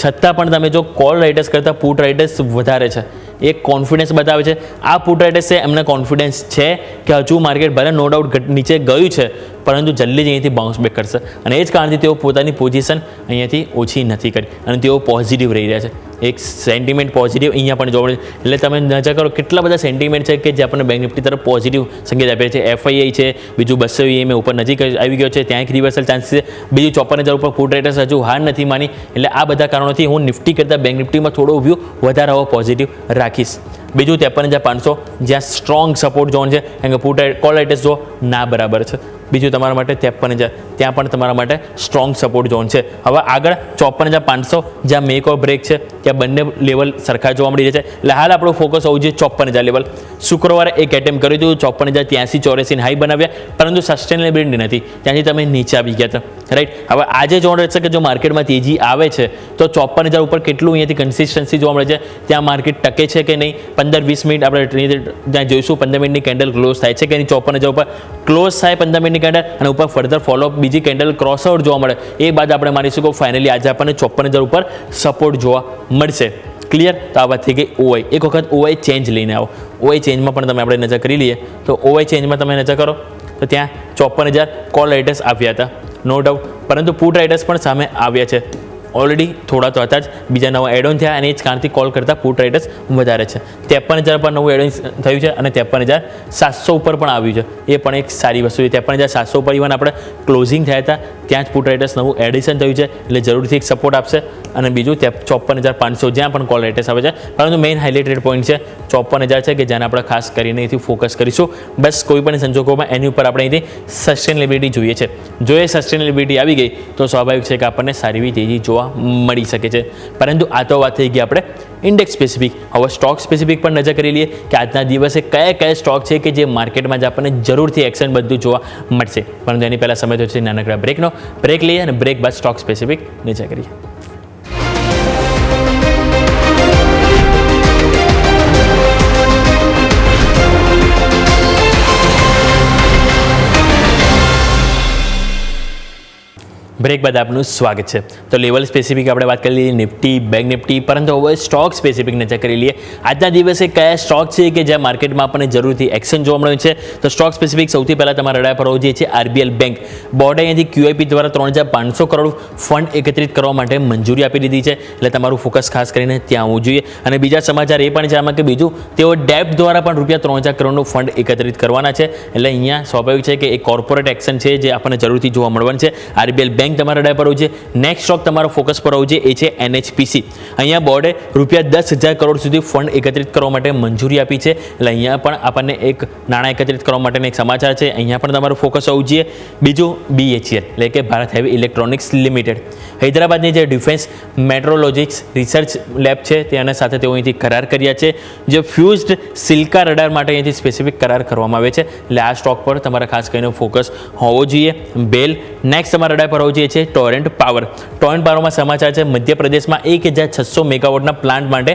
છતાં પણ તમે જો કોલ રાઇટર્સ કરતાં પુટ રાઇટર્સ વધારે છે, એક કોન્ફિડન્સ બતાવે છે. આ પુટ રાઇટર્સ છે એમને કોન્ફિડન્સ છે કે હજુ માર્કેટ ભલે નો ડાઉટ નીચે ગયું છે, પરંતુ જલ્દી જ અહીંયાથી બાઉન્સ બેક કરશે. અને એ જ કારણથી તેઓ પોતાની પોઝિશન અહીંયાથી ઓછી નથી કરી અને તેઓ પોઝિટિવ રહી રહ્યા છે. એક સેન્ટિમેન્ટ પોઝિટિવ અહીંયા પણ જોવા મળે છે. એટલે તમે નજર કરો કેટલા બધા સેન્ટિમેન્ટ છે કે જે આપણને બેંક નિફ્ટી તરફ પોઝિટિવ સંકેત આપે છે. FII છે, બીજું 200 EMA ઉપર નજીક આવી ગયો છે, ત્યાં એક રિવર્સલ ચાન્સીસ છે. બીજું 54,000 ઉપર પુટ રાઇટર્સ હજુ હાર નથી માની. એટલે આ બધા કારણોથી હું નિફ્ટી કરતાં બેંક નિફ્ટીમાં થોડો વ્યૂ વધારે આવો પોઝિટિવ રાખીશ. બીજું 53,500 જ્યાં સ્ટ્રોંગ સપોર્ટ ઝોન છે, કારણ કે પુટ કોલ રાઇટર્સ જો ના બરાબર છે. બીજું તમારા માટે 53,000 ત્યાં પણ તમારા માટે સ્ટ્રોંગ સપોર્ટ ઝોન છે. હવે આગળ 54,500 જ્યાં મેક ઓર બ્રેક છે, ત્યાં બંને લેવલ સરખા જોવા મળી રહ્યા છે. એટલે હાલ આપણો ફોકસ હોવું જોઈએ 54,000 લેવલ. શુક્રવારે એક એટેમ્પ કર્યું હતું 54,083-84 હાઈ બનાવ્યા, પરંતુ સસ્ટેનેબિલિટી નથી, ત્યાંથી તમે નીચે આવી ગયા હતા. રાઈટ? હવે આજે જોવા મળે છે કે જો માર્કેટમાં તેજી આવે છે તો 54,000 ઉપર કેટલું અહીંયાથી કન્સિસ્ટન્સી જોવા મળે છે, ત્યાં માર્કેટ ટકે છે કે નહીં. 15-20 મિનિટ આપણે ત્યાં જોઈશું, 15 મિનિટની કેન્ડલ ક્લોઝ થાય છે કે નહીં 54,000 ઉપર ક્લોઝ થાય 15 મિનિટની કેન્ડલ, અને ઉપર ફર્ધર ફોલોઅપ બીજી કેન્ડલ ક્રોસઓવર જોવા મળે, એ બાદ આપણે માનીશું કે ફાઇનલી આજે આપણને 54,000 ઉપર સપોર્ટ જોવા મળશે. ક્લિયર? તો આ વાત થઈ ગઈ OI. એક વખત OI ચેન્જ લઈને આવો. OI ચેન્જમાં પણ તમે આપણે નજર કરી લઈએ તો OI ચેન્જમાં તમે નજર કરો તો ત્યાં 54,000 કોલ રાઇટર્સ આવ્યા હતા, નો ડાઉટ, પરંતુ પુટ રાઇટર્સ પણ સામે આવ્યા છે. ઓલરેડી થોડા તો હતા જ, બીજા નવા એડ ઓન થયા, અને એ જ કારણથી કોલ કરતાં પુટ રાઇટર્સ વધારે છે. 53,000 પર નવું એડ ઓન થયું છે અને 53,700 ઉપર પણ આવ્યું છે. એ પણ એક સારી વસ્તુ છે. 53,700 ઉપર ઇવન આપણે ક્લોઝિંગ થયા હતા, ત્યાં જ પુટ રાઇટર્સ નવું એડિશન થયું છે, એટલે જરૂરથી એક સપોર્ટ આપશે. અને બીજું 54,500 જ્યાં પણ કોલ રાઇટર્સ આવે છે, પરંતુ મેઇન હાઇલાઇટેડ પોઈન્ટ છે 54,000 છે કે જેને આપણે ખાસ કરીને અહીંથી ફોકસ કરીશું. બસ કોઈ પણ સંજોગોમાં એની ઉપર આપણે અહીંથી સસ્ટેનેબિલિટી જોઈએ છે. જો એ સસ્ટેનેબિલિટી આવી ગઈ તો સ્વાભાવિક છે કે આપણને સારી એવી તેજી જોવા મળી શકે છે. પરંતુ આ તો વાત થઈ ગઈ આપણે ઇન્ડેક્સ સ્પેસિફિક. હવે સ્ટોક સ્પેસિફિક પર નજર કરી લઈએ કે આજના દિવસે કયા કયા સ્ટોક છે કે જે માર્કેટમાં જ આપણને જરૂરથી એક્શન બધું જોવા મળશે. પરંતુ એની પહેલાં સમય તો છે નાનકડા બ્રેકનો. બ્રેક લઈએ અને બ્રેક બાદ સ્ટોક સ્પેસિફિક નજર કરીએ. બ્રેક બાદ આપનું સ્વાગત છે. તો લેવલ સ્પેસિફિક આપણે વાત કરી લઈએ નિફ્ટી, બેંક નિફ્ટી, પરંતુ હવે સ્ટોક સ્પેસિફિક નજર કરી લઈએ. આજના દિવસે કયા સ્ટોક છે કે જ્યાં માર્કેટમાં આપણને જરૂરથી એક્શન જોવા મળ્યું છે. તો સ્ટોક સ્પેસિફિક સૌથી પહેલાં તમારા રડાર પર હોવું જોઈએ છે RBL બેંક. બોર્ડે અહીંયાથી QIP દ્વારા 3,500 કરોડ ફંડ એકત્રિત કરવા માટે મંજૂરી આપી દીધી છે, એટલે તમારું ફોકસ ખાસ કરીને ત્યાં આવવું જોઈએ. અને બીજા સમાચાર એ પણ છે આમાં કે બીજું તેઓ ડેપ્ટ દ્વારા પણ ₹3,000 કરોડનું ફંડ એકત્રિત કરવાના છે. એટલે અહીંયા સ્વાભાવિક છે કે એક કોર્પોરેટ એક્શન છે જે આપણને જરૂરથી જોવા મળવાનું છે. RBL બેંક તમારા રડાર પર હોવું જોઈએ. નેક્સ્ટ સ્ટોક તમારો ફોકસ પર હોવું જોઈએ એ છે NHPC. અહીંયા બોર્ડે ₹10,000 કરોડ સુધી ફંડ એકત્રિત કરવા માટે મંજૂરી આપી છે. એટલે અહીંયા પણ આપણને એક નાણાં એકત્રિત કરવા માટેનો એક સમાચાર છે, અહીંયા પણ તમારું ફોકસ હોવું જોઈએ. બીજું BHEL એટલે કે ભારત હેવી ઇલેક્ટ્રોનિક્સ લિમિટેડ, હૈદરાબાદની જે ડિફેન્સ મેટ્રોલોજિક્સ રિસર્ચ લેબ છે તેના સાથે તેઓ અહીંથી કરાર કર્યા છે, જે ફ્યુઝડ સિલ્કા રડાર માટે અહીંથી સ્પેસિફિક કરાર કરવામાં આવે છે. એટલે આ સ્ટોક પર તમારે ખાસ કરીને ફોકસ હોવો જોઈએ. બેલ. નેક્સ્ટ તમારા રડાર પર હોવું જોઈએ છે ટોરેન્ટ પાવર. ટોરેન્ટ પાવરમાં સમાચાર છે મધ્યપ્રદેશમાં 1,600 મેગાવોટના પ્લાન્ટ માટે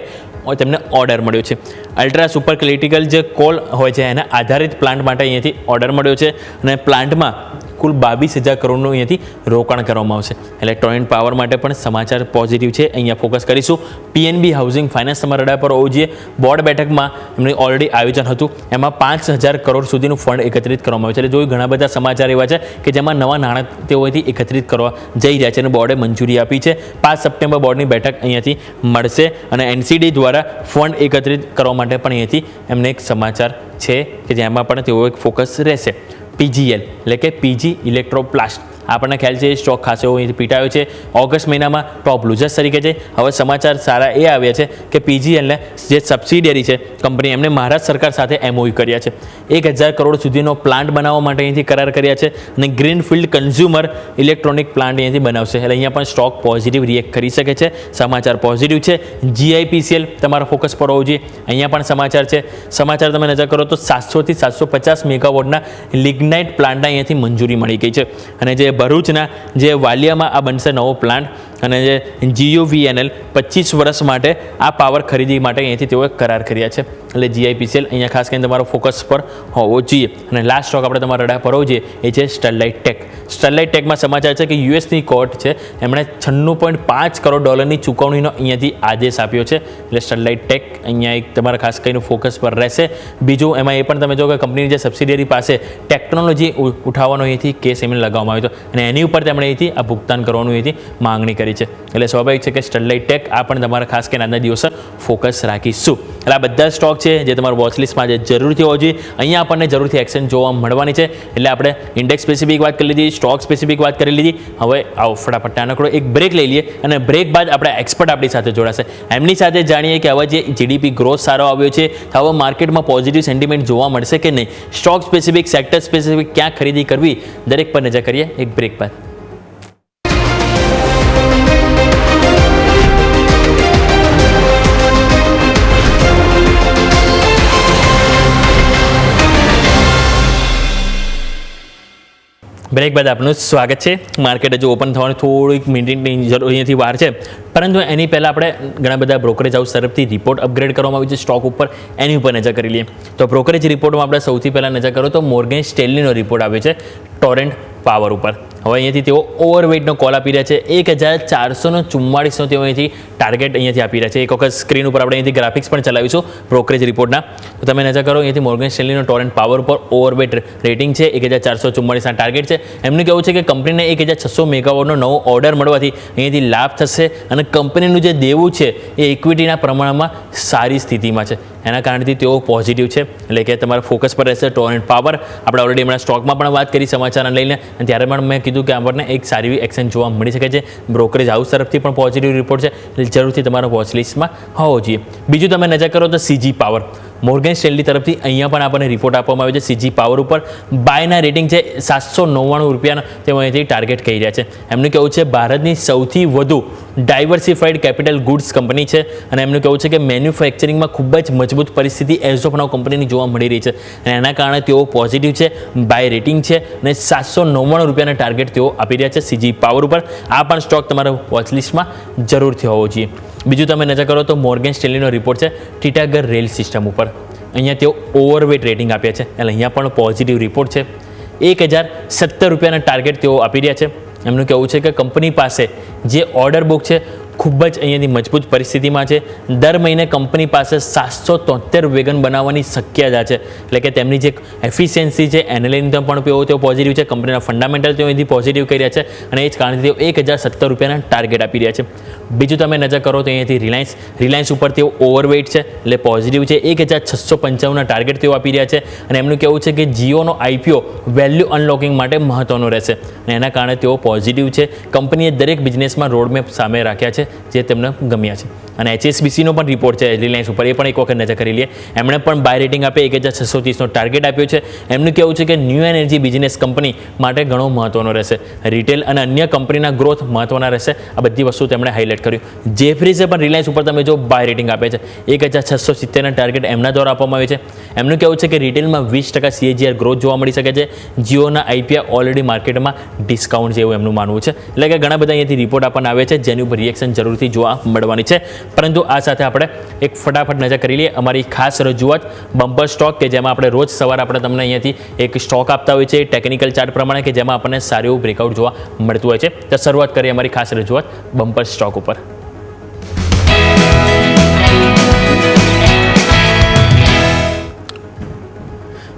તેમને ઓર્ડર મળ્યો છે. અલ્ટ્રા સુપર ક્રિટિકલ જે કોલ હોય છે એના આધારિત પ્લાન્ટ માટે અહીંયાથી ઓર્ડર મળ્યો છે અને પ્લાન્ટમાં કુલ 22,000 કરોડનું અહીંયાથી રોકાણ કરવામાં આવશે. એટલે ટોરેન્ટ પાવર માટે પણ સમાચાર પોઝિટિવ છે. અહીંયા ફોકસ કરીશું. પીએનબી હાઉસિંગ ફાઇનાન્સ તમારા રડાર પર હોવું જોઈએ. બોર્ડ બેઠકમાં એમનું ઓલરેડી આયોજન હતું, એમાં 5,000 કરોડ સુધીનું ફંડ એકત્રિત કરવામાં આવ્યું છે. એટલે જોયું ઘણા બધા સમાચાર એવા છે કે જેમાં નવા નાણાં તેઓથી એકત્રિત કરવા જઈ રહ્યા છે અને બોર્ડે મંજૂરી આપી છે. 5 સપ્ટેમ્બર બોર્ડની બેઠક અહીંયાથી મળશે અને એનસીડી દ્વારા ફંડ એકત્રિત કરવા માટે પણ અહીંયાથી એમને એક સમાચાર છે કે જેમાં પણ તેઓ એક ફોકસ રહેશે. પીજીએલ એટલે કે પીજી ઇલેક્ટ્રોપ્લાસ્ટ આપણને ખ્યાલ છે એ સ્ટોક ખાસો અહીંથી પીટાયો છે. ઓગસ્ટ મહિનામાં ટોપ લૂઝર્સ તરીકે છે. હવે સમાચાર સારા એ આવ્યા છે કે પીજીએલને જે સબસિડિયરી છે કંપની એમને મહારાષ્ટ્ર સરકાર સાથે એમઓયુ કર્યા છે. 1,000 કરોડ સુધીનો પ્લાન્ટ બનાવવા માટે અહીંથી કરાર કર્યા છે અને ગ્રીનફિલ્ડ કન્ઝ્યુમર ઇલેક્ટ્રોનિક પ્લાન્ટ અહીંયાથી બનાવશે. એટલે અહીંયા પણ સ્ટોક પોઝિટિવ રિએક્ટ કરી શકે છે. સમાચાર પોઝિટિવ છે. જીઆઈપીસીએલ તમારા ફોકસ પર હોવું જોઈએ. અહીંયા પણ સમાચાર છે. સમાચાર તમે નજર કરો તો 700 થી 750 મેગાવોટના લિગ્નાઇટ પ્લાન્ટના અહીંયાથી મંજૂરી મળી ગઈ છે અને જે ભરૂચના જે વાલિયામાં આ બનશે નવો પ્લાન્ટ અને જે GUVNL 25 વર્ષ માટે આ પાવર ખરીદી માટે અહીંયાથી તેઓએ કરાર કર્યા છે. એટલે જીઆઈપીસીએલ અહીંયા ખાસ કરીને તમારો ફોકસ પર હોવો જોઈએ. અને લાસ્ટ સ્ટોક આપણે તમારા રડાર પર હોવો જોઈએ એ છે સ્ટરલાઇટ ટેક. સ્ટરલાઇટ ટેકમાં સમાચાર છે કે યુએસની કોર્ટ છે એમણે $96.5 કરોડ ચૂકવણીનો અહીંયાથી આદેશ આપ્યો છે. એટલે સ્ટરલાઇટ ટેક અહીંયા એક તમારા ખાસ કરીને ફોકસ પર રહેશે. બીજું એમાં એ પણ તમે જો કે કંપનીની જે સબસિડિયરી પાસે ટેકનોલોજી ઉઠાવવાનો અહીંથી કેસ એમને લગાવવામાં આવ્યો હતો અને એની ઉપર તેમણે અહીંથી આ ભુગતાન કરવાનું અહીંથી માંગણી કરી છે. એટલે સ્વાભાવિક છે કે સ્ટરલાઇટ ટેક આ પણ તમારા ખાસ કરીને આજના દિવસે ફોકસ રાખીશું. એટલે આ બધા સ્ટોક છે જે તમારા વોચ લિસ્ટમાં આજે જરૂરથી હોવો જોઈએ. અહીંયા આપણને જરૂરથી એક્શન જોવા મળવાની છે. એટલે આપણે ઇન્ડેક્સ સ્પેસિફિક વાત કરી લીધી, સ્ટોક સ્પેસિફિક વાત કરી લીધી. હવે આવો ફટાફટ નાનકડો એક બ્રેક લઈ લઈએ અને બ્રેક બાદ આપણે એક્સપર્ટ આપણી સાથે જોડાશે. એમની સાથે જાણીએ કે હવે જે જીડીપી ગ્રોથ સારો આવ્યો છે, હવે માર્કેટમાં પોઝિટિવ સેન્ટિમેન્ટ જોવા મળશે કે નહીં, સ્ટોક સ્પેસિફિક, સેક્ટર સ્પેસિફિક ક્યાં ખરીદી કરવી, દરેક પર નજર કરીએ એક બ્રેક બાદ. બ્રેક બાદ આપનું સ્વાગત છે. માર્કેટ હજુ ઓપન થવાની થોડીક મિનિટની અહીંયાથી વાર છે, પરંતુ એની પહેલાં આપણે ઘણા બધા બ્રોકરેજ હાઉસ તરફથી રિપોર્ટ અપગ્રેડ કરવામાં આવ્યું છે સ્ટોક ઉપર, એની ઉપર નજર કરી લઈએ. તો બ્રોકરેજ રિપોર્ટમાં આપણે સૌથી પહેલાં નજર કરો તો મોર્ગન સ્ટેનલીનો રિપોર્ટ આવ્યો છે ટોરેન્ટ પાવર ઉપર. હવે અહીંયાથી તેઓ ઓવરવેટનો કોલ આપી રહ્યા છે. 1,444નો તેઓ અહીંથી ટાર્ગેટ અહીંયાથી આપી રહ્યા છે. એક વખત સ્ક્રીન ઉપર આપણે અહીંથી ગ્રાફિક્સ પણ ચલાવીશું બ્રોકરેજ રિપોર્ટના. તો તમે નજર કરો અહીંયાથી મોર્ગન સ્ટેનલીનો ટોરેન્ટ પાવર ઉપર ઓવરવેટ રેટિંગ છે. 1,444ના ટાર્ગેટ છે. એમનું કહેવું છે કે કંપનીને 1,600 મેગાવોટનો નવો ઓર્ડર મળવાથી અહીંયાથી લાભ થશે અને કંપનીનું જે દેવું છે એ ઇક્વિટીના પ્રમાણમાં સારી સ્થિતિમાં છે. એના કારણથી તેઓ પોઝિટિવ છે. એટલે કે તમારા ફોકસ પર રહેશે ટોરેન્ટ પાવર. આપણે ઓલરેડી હમણાં સ્ટોકમાં પણ વાત કરી સમાચારને લઈને અને ત્યારે પણ મેં કીધું કે આપણને એક સારી એક્શન જોવા મળી શકે છે. બ્રોકરેજ હાઉસ તરફથી પણ પોઝિટિવ રિપોર્ટ છે, એટલે જરૂરથી તમારા વોચ લિસ્ટમાં હોવો જોઈએ. બીજું તમે નજર કરો તો સીજી પાવર. મોર્ગન સ્ટેનલી તરફથી અહીંયા પણ આપણને રિપોર્ટ આપવામાં આવ્યો છે. સીજી પાવર ઉપર બાયના રેટિંગ છે 799 રૂપિયાનો તેઓ અહીંથી ટાર્ગેટ કહી રહ્યા છે. એમનું કહેવું છે ભારતની સૌથી વધુ ડાયવર્સિફાઈડ કેપિટલ ગુડ્સ કંપની છે અને એમનું કહેવું છે કે મેન્યુફેક્ચરિંગમાં ખૂબ જ મજબૂત પરિસ્થિતિ એઝ ઓફ નાઉ કંપનીની જોવા મળી રહી છે અને એના કારણે તેઓ પોઝિટિવ છે, બાય રેટિંગ છે અને 799 રૂપિયાના ટાર્ગેટ તેઓ આપી રહ્યા છે સીજી પાવર ઉપર. આ પણ સ્ટોક તમારા વોચ લિસ્ટમાં જરૂરથી હોવો જોઈએ. બીજું તમે નજર કરો તો મોર્ગન સ્ટેનલીનો રિપોર્ટ છે ટીટાગર રેલ સિસ્ટમ ઉપર. અહીંયા તેઓ ઓવરવેટ રેટિંગ આપ્યા છે, એટલે અહીંયા પણ પોઝિટિવ રિપોર્ટ છે. 1,070 રૂપિયાના ટાર્ગેટ તેઓ આપી રહ્યા છે. એમનું કહેવું છે કે કંપની પાસે જે ઓર્ડર બુક છે ખૂબ જ અહીંયાથી મજબૂત પરિસ્થિતિમાં છે. દર મહિને કંપની પાસે 773 વેગન બનાવવાની શક્યતા છે. એટલે કે તેમની જે એફિશિયન્સી છે એને લઈને પણ તેઓ પોઝિટિવ છે. કંપનીના ફંડામેન્ટલ તેઓ અહીંથી પોઝિટિવ કરી રહ્યા છે અને એ જ કારણથી તેઓ 1,070 રૂપિયાના ટાર્ગેટ આપી રહ્યા છે. બીજું તમે નજર કરો તો અહીંયાથી રિલાયન્સ ઉપર તેઓ ઓવરવેટ છે એટલે પોઝિટિવ છે. 1,695ના ટાર્ગેટ તેઓ આપી રહ્યા છે અને એમનું કહેવું છે કે જીઓનો IPO વેલ્યુ અનલોકિંગ માટે મહત્વનો રહેશે અને એના કારણે તેઓ પોઝિટિવ છે. કંપનીએ દરેક બિઝનેસમાં રોડમેપ સામે રાખ્યા છે જે તેમને ગમ્યા છે. અને HSBCનો પણ રિપોર્ટ છે રિલાયન્સ ઉપર, એ પણ એક વખત નજર કરી લઈએ. એમણે પણ બાય રેટિંગ આપે 1,630નો ટાર્ગેટ આપ્યો છે. એમનું કહેવું છે કે ન્યૂ એનર્જી બિઝનેસ કંપની માટે ઘણો મહત્વનો રહેશે. રિટેલ અને અન્ય કંપનીના ગ્રોથ મહત્વના રહેશે. આ બધી વસ્તુ તેમણે હાઇલાઇટ કર્યું. જેફરીઝે પણ રિલાયન્સ ઉપર તમે જો બાય રેટિંગ આપે છે. 1,670ના ટાર્ગેટ એમના દ્વારા આપવામાં આવ્યું છે. એમનું કહેવું છે કે રિટેલમાં 20% CAGR ગ્રોથ જોવા મળી શકે છે. જીઓના IPO ઓલરેડી માર્કેટમાં ડિસ્કાઉન્ટ છે એવું એમનું માનવું છે. એટલે કે ઘણા બધા અહીંયાથી રિપોર્ટ આપણને આવે છે જેની ઉપર રિએક્શન કન્સ્ટ્રક્શન જરૂરથી જોવા મળવાની છે. પરંતુ આ સાથે આપણે એક ફટાફટ નજર કરી લઈએ અમારી ખાસ રજૂઆત બમ્પર સ્ટોક, કે જેમાં આપણે રોજ સવારે આપણે તમને અહીંયાથી એક સ્ટોક આપતા હોય છે ટેકનિકલ ચાર્ટ પ્રમાણે, કે જેમાં આપણને સારું એવું બ્રેકઆઉટ જોવા મળતું હોય છે. તો શરૂઆત કરીએ અમારી ખાસ રજૂઆત બમ્પર સ્ટોક ઉપર.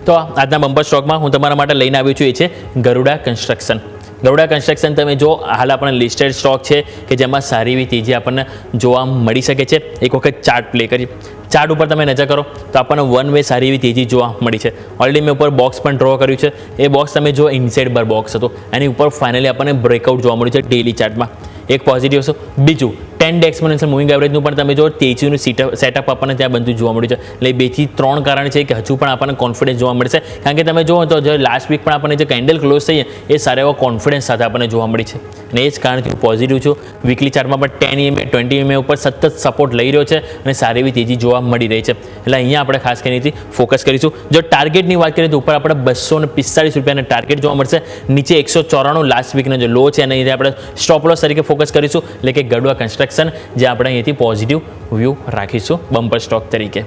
તો આજના બમ્પર સ્ટોકમાં હું તમારા માટે લઈને આવ્યો છું એ છે ગરુડા કન્સ્ટ્રક્શન. ગરુડા કન્સ્ટ્રક્શન તમે જો હાલ આપણને લિસ્ટેડ સ્ટોક છે કે જેમાં સારી એવી તેજી આપણને જોવા મળી શકે છે. એક વખત ચાર્ટ પ્લે કરી, ચાર્ટ ઉપર તમે નજર કરો તો આપણને વન વે સારી એવી તેજી જોવા મળી છે. ઓલરેડી મેં ઉપર બોક્સ પણ ડ્રો કર્યું છે. એ બોક્સ તમે જો ઇનસાઇડ બાર બોક્સ હતો, એની ઉપર ફાઇનલી આપણને બ્રેકઆઉટ જોવા મળ્યું છે ડેલી ચાર્ટમાં. એક પોઝિટિવ હશે. બીજું 10 ડે એક્સપોનેન્શિયલ મૂવિંગ એવરેજનું પણ તમે જો તેજીનું સેટઅપ આપણને ત્યાં બધું જોવા મળ્યું છે. એટલે 2 થી 3 કારણ છે કે હજુ પણ આપણને કોન્ફિડન્સ જોવા મળશે. કારણ કે તમે જુઓ તો જે લાસ્ટ વીક પણ આપણને જે કેન્ડલ ક્લોઝ થઈ એ સારા એવા કોન્ફિડન્સ સાથે આપણને જોવા મળી છે. અને એ જ કારણથી હું પોઝિટિવ છું. વીકલી ચાર્ટમાં પણ 10 EMA 20 EMA ઉપર સતત સપોર્ટ લઈ રહ્યો છે અને સારી એવી તેજી જોવા મળી રહી છે. એટલે અહીંયા આપણે ખાસ કરીને ફોકસ કરીશું. જો ટાર્ગેટની વાત કરીએ તો ઉપર આપણે 245 રૂપિયાના ટાર્ગેટ જોવા મળશે. નીચે 194 લાસ્ટ વીકનો જે લો છે અને અહીંથી આપણે સ્ટોપ લોસ તરીકે ફોકસ કરીશું. એટલે કે ગરુડા કન્સ્ટ્રક્શન, જે આપણે અહીંયાથી પોઝિટિવ વ્યૂ રાખીશું બમ્પર સ્ટોક તરીકે.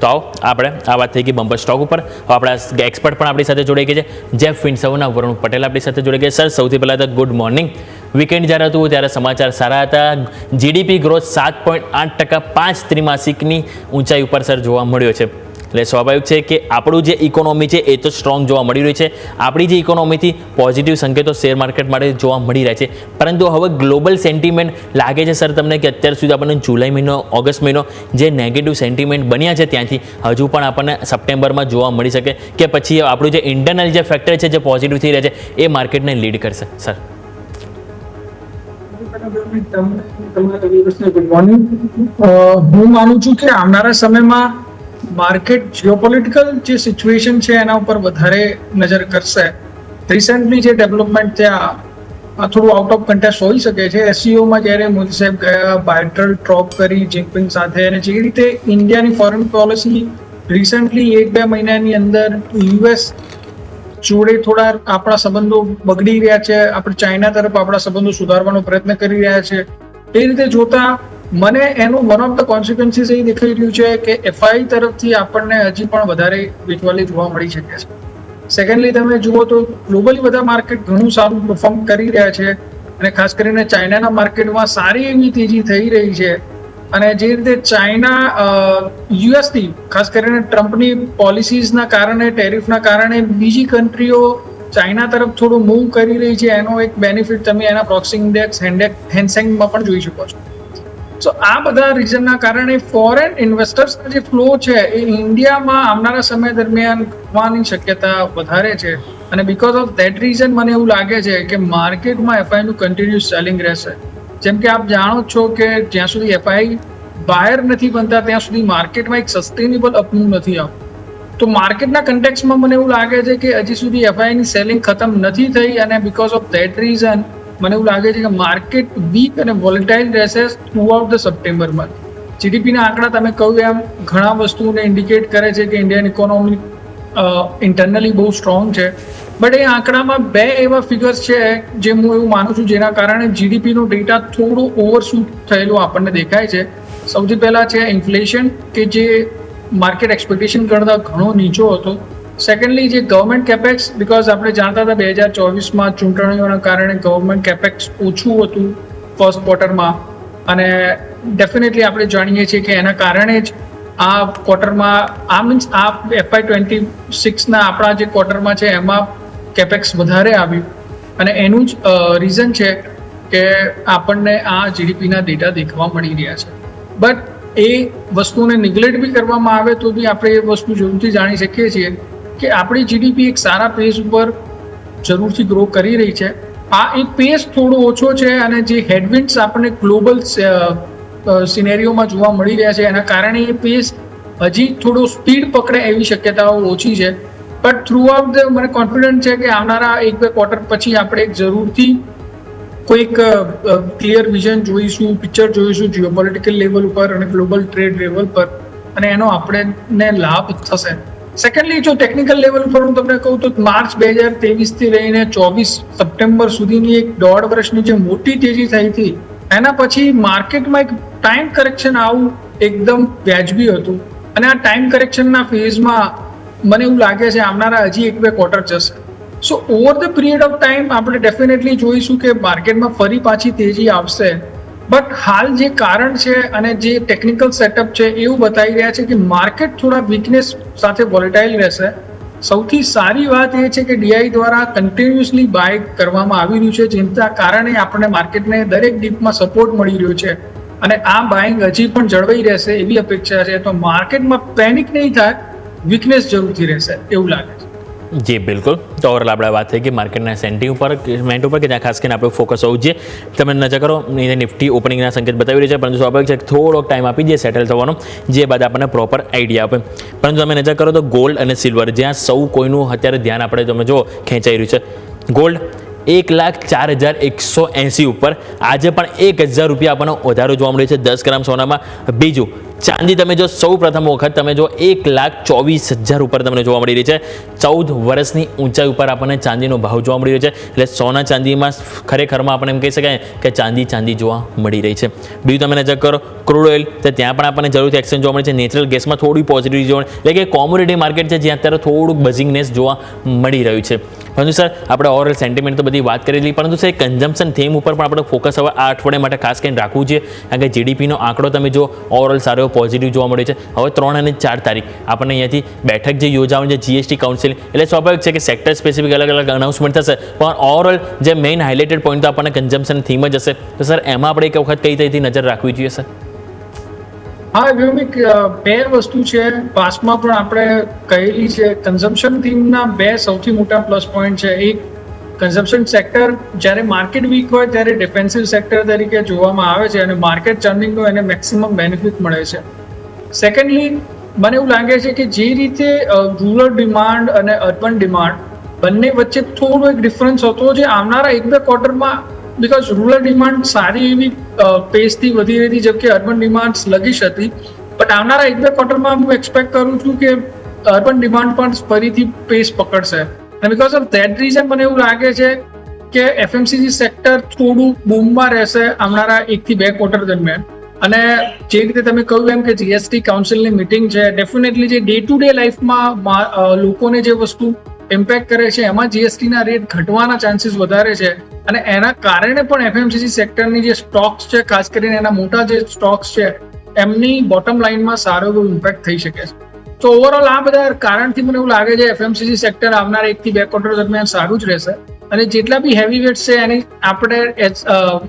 તો આવો આપણે આ વાત થઈ ગઈ બમ્પર સ્ટોક ઉપર. આપણા એક્સપર્ટ પણ આપણી સાથે જોડાઈ ગયા છે. જેફ ફિનસર્વના વરુણ પટેલ આપણી સાથે જોડાઈ ગયા. સર, સૌથી પહેલાં તો ગુડ મોર્નિંગ. વીકેન્ડ જ્યારે હતું ત્યારે સમાચાર સારા હતા. જીડીપી ગ્રોથ 7.8%, 5 ત્રિમાસિકની ઊંચાઈ ઉપર સર જોવા મળ્યો છે. એટલે સ્વાભાવિક છે કે આપણું જે ઇકોનોમી છે એ તો સ્ટ્રોંગ જોવા મળી રહ્યું છે. આપણી જે ઇકોનોમીથી પોઝિટિવ સંકેતો શેર માર્કેટ માટે જોવા મળી રહ્યા છે. પરંતુ હવે ગ્લોબલ સેન્ટિમેન્ટ લાગે છે સર તમને કે અત્યાર સુધી આપણને જુલાઈ મહિનો, ઓગસ્ટ મહિનો જે નેગેટિવ સેન્ટિમેન્ટ બન્યા છે ત્યાંથી હજુ પણ આપણને સપ્ટેમ્બરમાં જોવા મળી શકે, કે પછી આપણું જે ઇન્ટરનલ જે ફેક્ટર છે જે પોઝિટિવ થઈ રહ્યા છે એ માર્કેટને લીડ કરશે સર? Good morning. હું માનું છું કે આવનારા સમયમાં માર્કેટ જીઓપોલિટિકલ જે સિચ્યુએશન છે એના ઉપર વધારે નજર કરશે. રિસેન્ટલી જે ડેવલપમેન્ટ ત્યાં થોડું આઉટ ઓફ કન્ટેક્સ્ટ હોઈ શકે છે. એસસીઓમાં જ્યારે મોદી સાહેબ ગયા, બાયટ્રલ ડ્રોપ કરી જિનપિંગ સાથે, અને જે રીતે ઇન્ડિયાની ફોરેન પોલિસી રિસેન્ટલી 1-2 મહિનાની અંદર યુએસ જોડે થોડા આપણા સંબંધો બગડી રહ્યા છે, આપણે ચાઇના તરફ આપણા સંબંધો સુધારવાનો પ્રયત્ન કરી રહ્યા છે. એ રીતે જોતા મને એનું વન ઓફ ધ કોન્સિક્વન્સીસ એ દેખાઈ રહ્યું છે કે એફઆઈ તરફથી આપણને હજી પણ વધારે વેચવાલી જોવા મળી શકે છે. સેકન્ડલી તમે જુઓ તો ગ્લોબલી બધા માર્કેટ ઘણું સારું પરફોર્મ કરી રહ્યા છે, અને ખાસ કરીને ચાઇનાના માર્કેટમાં સારી એવી તેજી થઈ રહી છે. અને જે રીતે ચાઇના યુએસથી ખાસ કરીને ટ્રમ્પની પોલિસીસના કારણે, ટેરિફના કારણે બીજી કન્ટ્રીઓ ચાઇના તરફ થોડું મૂવ કરી રહી છે, એનો એક બેનિફિટ તમે એના પ્રોક્સી ઇન્ડેક્સ હેન્સેંગમાં પણ જોઈ શકો છો. સો આ બધા રીઝનના કારણે ફોરેન ઇન્વેસ્ટર્સના જે ફ્લો છે એ ઇન્ડિયામાં આવનારા સમય દરમિયાન થવાની શક્યતા વધારે છે. અને બીકોઝ ઓફ ધેટ રીઝન મને એવું લાગે છે કે માર્કેટમાં એફઆઈનું કન્ટિન્યુઅસ સેલિંગ રહેશે. જેમ કે આપ જાણો છો કે જ્યાં સુધી એફઆઈ બાયર નથી બનતા ત્યાં સુધી માર્કેટમાં એક સસ્ટેનેબલ અપમૂવ નથી આવતું. તો માર્કેટના કન્ટેક્સમાં મને એવું લાગે છે કે હજી સુધી એફઆઈની સેલિંગ ખતમ નથી થઈ, અને બીકોઝ ઓફ ધેટ રીઝન મને એવું લાગે છે કે માર્કેટ વીક અને વોલેટાઇલ રહેશે throughout the September month. જીડીપીના આંકડા તમે કહ્યું એમ ઘણા વસ્તુને ઇન્ડિકેટ કરે છે કે ઇન્ડિયન ઇકોનોમી ઇન્ટરનલી બહુ સ્ટ્રોંગ છે. બટ એ આંકડામાં 2 એવા ફિગર્સ છે જે હું એવું માનું છું જેના કારણે જીડીપીનો ડેટા થોડું ઓવરશૂટ થયેલો આપણને દેખાય છે. સૌથી પહેલાં છે ઇન્ફ્લેશન, કે જે માર્કેટ એક્સપેક્ટેશન કરતાં ઘણો નીચો હતો. સેકન્ડલી જે ગવર્મેન્ટ કેપેક્સ, બિકોઝ આપણે જાણતા હતા 2024માં ચૂંટણીઓના કારણે ગવર્મેન્ટ કેપેક્સ ઓછું હતું ફર્સ્ટ ક્વાર્ટરમાં, અને ડેફિનેટલી આપણે જાણીએ છીએ કે એના કારણે જ આ ક્વાર્ટરમાં આ FY26ના આપણા જે ક્વાર્ટરમાં છે એમાં કેપેક્સ વધારે આવ્યું, અને એનું જ રીઝન છે કે આપણને આ જીડીપીના ડેટા દેખવા મળી રહ્યા છે. બટ એ વસ્તુને નિગ્લેક્ટ બી કરવામાં આવે તો બી આપણે એ વસ્તુ જરૂરથી જાણી શકીએ છીએ કે આપણી જીડીપી એક સારા પેસ ઉપર જરૂરથી ગ્રો કરી રહી છે. આ એક પેસ થોડો ઓછો છે, અને જે હેડવિન્ડ્સ આપણને ગ્લોબલ સિનેરીઓમાં જોવા મળી રહ્યા છે એના કારણે એ પેસ હજી થોડો સ્પીડ પકડે એવી શક્યતાઓ ઓછી છે. બટ થ્રુ આઉટ ધ મને કોન્ફિડન્ટ છે કે આવનારા 1-2 ક્વાર્ટર પછી આપણે જરૂરથી કોઈક ક્લિયર વિઝન જોઈશું, પિક્ચર જોઈશું જીઓપોલિટિકલ લેવલ ઉપર અને ગ્લોબલ ટ્રેડ લેવલ પર, અને એનો આપણને લાભ થશે. સેકન્ડલી જો ટેકનિકલ લેવલ ઉપર હું તમને કહું તો માર્ચ 2023થી લઈને 24 સપ્ટેમ્બર સુધીની એક 1.5 વર્ષની જે મોટી તેજી થઈ હતી એના પછી માર્કેટમાં એક ટાઈમ કરેક્શન આવું એકદમ વ્યાજબી હતું અને આ ટાઈમ કરેક્શનના ફેઝમાં મને એવું લાગે છે આવનારા હજી 1-2 ક્વાર્ટર જશે. So over the period of time આપણે ડેફિનેટલી જોઈશું કે માર્કેટમાં ફરી પાછી તેજી આવશે. બટ હાલ જે કારણ છે અને જે ટેકનિકલ સેટઅપ છે એવું બતાવી રહ્યા છે કે માર્કેટ થોડા વીકનેસ સાથે વોલેટાઇલ રહેશે. સૌથી સારી વાત એ છે કે ડીઆઈ દ્વારા કન્ટિન્યુઅસલી બાય કરવામાં આવી રહ્યું છે, જેના કારણે આપણને માર્કેટને દરેક ડીપમાં સપોર્ટ મળી રહ્યો છે અને આ બાઇંગ હજી પણ જળવાઈ રહેશે એવી અપેક્ષા છે. તો માર્કેટમાં પેનિક નહીં થાય, વીકનેસ જરૂરથી રહેશે એવું લાગે છે. જી બિલકુલ. તો ઓવરઓલ આપણે વાત થઈ કે માર્કેટના સેન્ટિમેન્ટ ઉપર કે જ્યાં ખાસ કરીને આપણે ફોકસ હોવું જોઈએ. તમે નજર કરો નિફ્ટી ઓપનિંગના સંકેત બતાવી રહી છે, પરંતુ સ્વાભાવિક છે થોડોક ટાઈમ આપી દઈએ સેટલ થવાનો, જે બાદ આપણને પ્રોપર આઈડિયા આપે. પરંતુ તમે નજર કરો તો ગોલ્ડ અને સિલ્વર, જ્યાં સૌ કોઈનું અત્યારે ધ્યાન આપણે તમે જો ખેંચાઈ રહ્યું છે. ગોલ્ડ 1,04,180 ઉપર, આજે પણ 1,000 રૂપિયા આપણને વધારો જોવા મળ્યો છે 10 ગ્રામ સોનામાં. બીજું ચાંદી તમે જો સૌ પ્રથમ વખત તમે જો 1,24,000 ઉપર તમને જોવા મળી રહી છે. 14 વર્ષની ઊંચાઈ ઉપર આપણને ચાંદીનો ભાવ જોવા મળી રહ્યો છે. એટલે સોના ચાંદીમાં ખરેખરમાં આપણે એમ કહી શકાય કે ચાંદી જોવા મળી રહી છે. બીજું તમે નજર કરો ક્રૂડ ઓઇલ, તો ત્યાં પણ આપણને જરૂરથી એક્સચેન્જ જોવા મળે છે. નેચરલ ગેસમાં થોડી પોઝિટિવ જોવા, એટલે કે કોમોડિટી માર્કેટ છે જ્યાં અત્યારે થોડુંક બઝિંગનેસ જોવા મળી રહ્યું છે. પરંતુ સર આપણે ઓવરઓલ સેન્ટિમેન્ટ તો બધી વાત કરી લીધી, પરંતુ સર કન્ઝમ્પશન થીમ ઉપર પણ આપણે ફોકસ હવે આ અઠવાડિયા માટે ખાસ કરીને રાખવું છે. કારણ કે જીડીપીનો આંકડો તમે જો ઓવરઓલ સારો પોઝિટિવ જોવા મળ્યો છે. હવે 3 અને 4 તારીખ આપણને અહીંયાથી બેઠક જે યોજાવાની છે જીએસટી કાઉન્સિલ, એટલે સ્વાભાવિક છે કે સેક્ટર સ્પેસિફિક અલગ અલગ અનાઉન્સમેન્ટ થશે, પણ ઓવરઓલ જે મેઇન હાઇલાઇટેડ પોઈન્ટ તો આપણને કન્ઝમ્પશન થીમ જ હશે. તો સર એમાં આપણે એક વખત કઈ રીતે નજર રાખવી જોઈએ સર? હા વ્યોમિક, 2 વસ્તુ છે. પાસમાં પણ આપણે કહેલી છે કન્ઝમ્પશન થીમના 2 સૌથી મોટા પ્લસ પોઈન્ટ છે. એક, કન્ઝમ્પશન સેક્ટર જ્યારે માર્કેટ વીક હોય ત્યારે ડિફેન્સિવ સેક્ટર તરીકે જોવામાં આવે છે અને માર્કેટ ટર્નિંગનો એને મેક્સિમમ બેનિફિટ મળે છે. સેકન્ડલી, મને એવું લાગે છે કે જે રીતે રૂરલ ડિમાન્ડ અને અર્બન ડિમાન્ડ બંને વચ્ચે થોડો એક ડિફરન્સ હતો, જે આવનારા 1-2 ક્વાર્ટરમાં, બિકોઝ રૂરલ ડિમાન્ડ સારી એવી પેસથી વધી રહી હતી, જબકે અર્બન ડિમાન્ડ સ્લગિશ હતી. બટ આવનારા 1-2 ક્વાર્ટરમાં હું એક્સપેક્ટ કરું છું કે અર્બન ડિમાન્ડ પણ ફરીથી પેસ પકડશે. અને બિકોઝ ઓફ ધેટ રીઝન મને એવું લાગે છે કે એફએમસીજી સેક્ટર થોડું બૂમમાં રહેશે આવનારા 1 થી 2 ક્વાર્ટર દરમિયાન. અને જે રીતે તમે કહ્યું એમ કે જીએસટી કાઉન્સિલની મિટિંગ છે, ડેફિનેટલી જે ડે ટુ ડે લાઈફમાં લોકોને જે વસ્તુ ઇમ્પેક્ટ કરે છે એમાં જીએસટીના રેટ ઘટવાના ચાન્સીસ વધારે છે અને એના કારણે પણ એફએમસીજી સેક્ટરની જે સ્ટોક્સ છે, ખાસ કરીને એના મોટા જે સ્ટોક્સ છે, એમની બોટમ લાઇનમાં સારો એવો ઇમ્પેક્ટ થઈ શકે છે. તો ઓવરઓલ આ બધા કારણથી મને એવું લાગે છે એફએમસીજી સેક્ટર આવનારા 1 થી 2 ક્વાર્ટર દરમિયાન સારું જ રહેશે. અને જેટલા બી હેવી વેટ્સ છે એની આપણે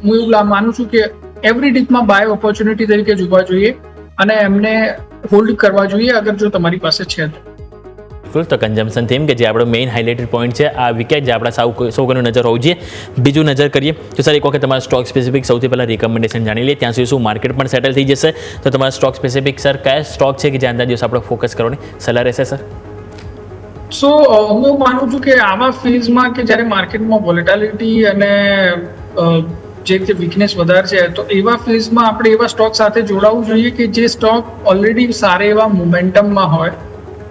હું એવું માનું છું કે એવરી ડીપમાં બાય ઓપોર્ચ્યુનિટી તરીકે જોવા જોઈએ અને એમને હોલ્ડ કરવા જોઈએ અગર જો તમારી પાસે છે તો. બિલકુલ. તો કન્ઝમ્પશન થીમ કે જે આપણો મેઇન હાઇલાઇટેડ પોઈન્ટ છે આ વીકેન્ડ, જે આપણા સૌ કોઈનું નજર હોવું જોઈએ. બીજું નજર કરીએ તો સર એક વખત તમારા સ્ટોક સ્પેસિફિક સૌથી પહેલાં રિકમેન્ડેશન જાણી લઈએ. ત્યાં સુધી શું માર્કેટ પણ સેટલ થઈ જશે? તો તમારા સ્ટોક સ્પેસિફિક સર કયા સ્ટોક છે કે જે અંદાજ દિવસ આપણે ફોકસ કરવાની સલાહ રહેશે સર? સો હું માનું છું કે આવા ફેઝમાં કે જ્યારે માર્કેટમાં વોલેટાલિટી અને જે રીતે વીકનેસ વધારે છે, તો એવા ફેઝમાં આપણે એવા સ્ટોક સાથે જોડાવવું જોઈએ કે જે સ્ટોક ઓલરેડી સારા એવા મોમેન્ટમમાં હોય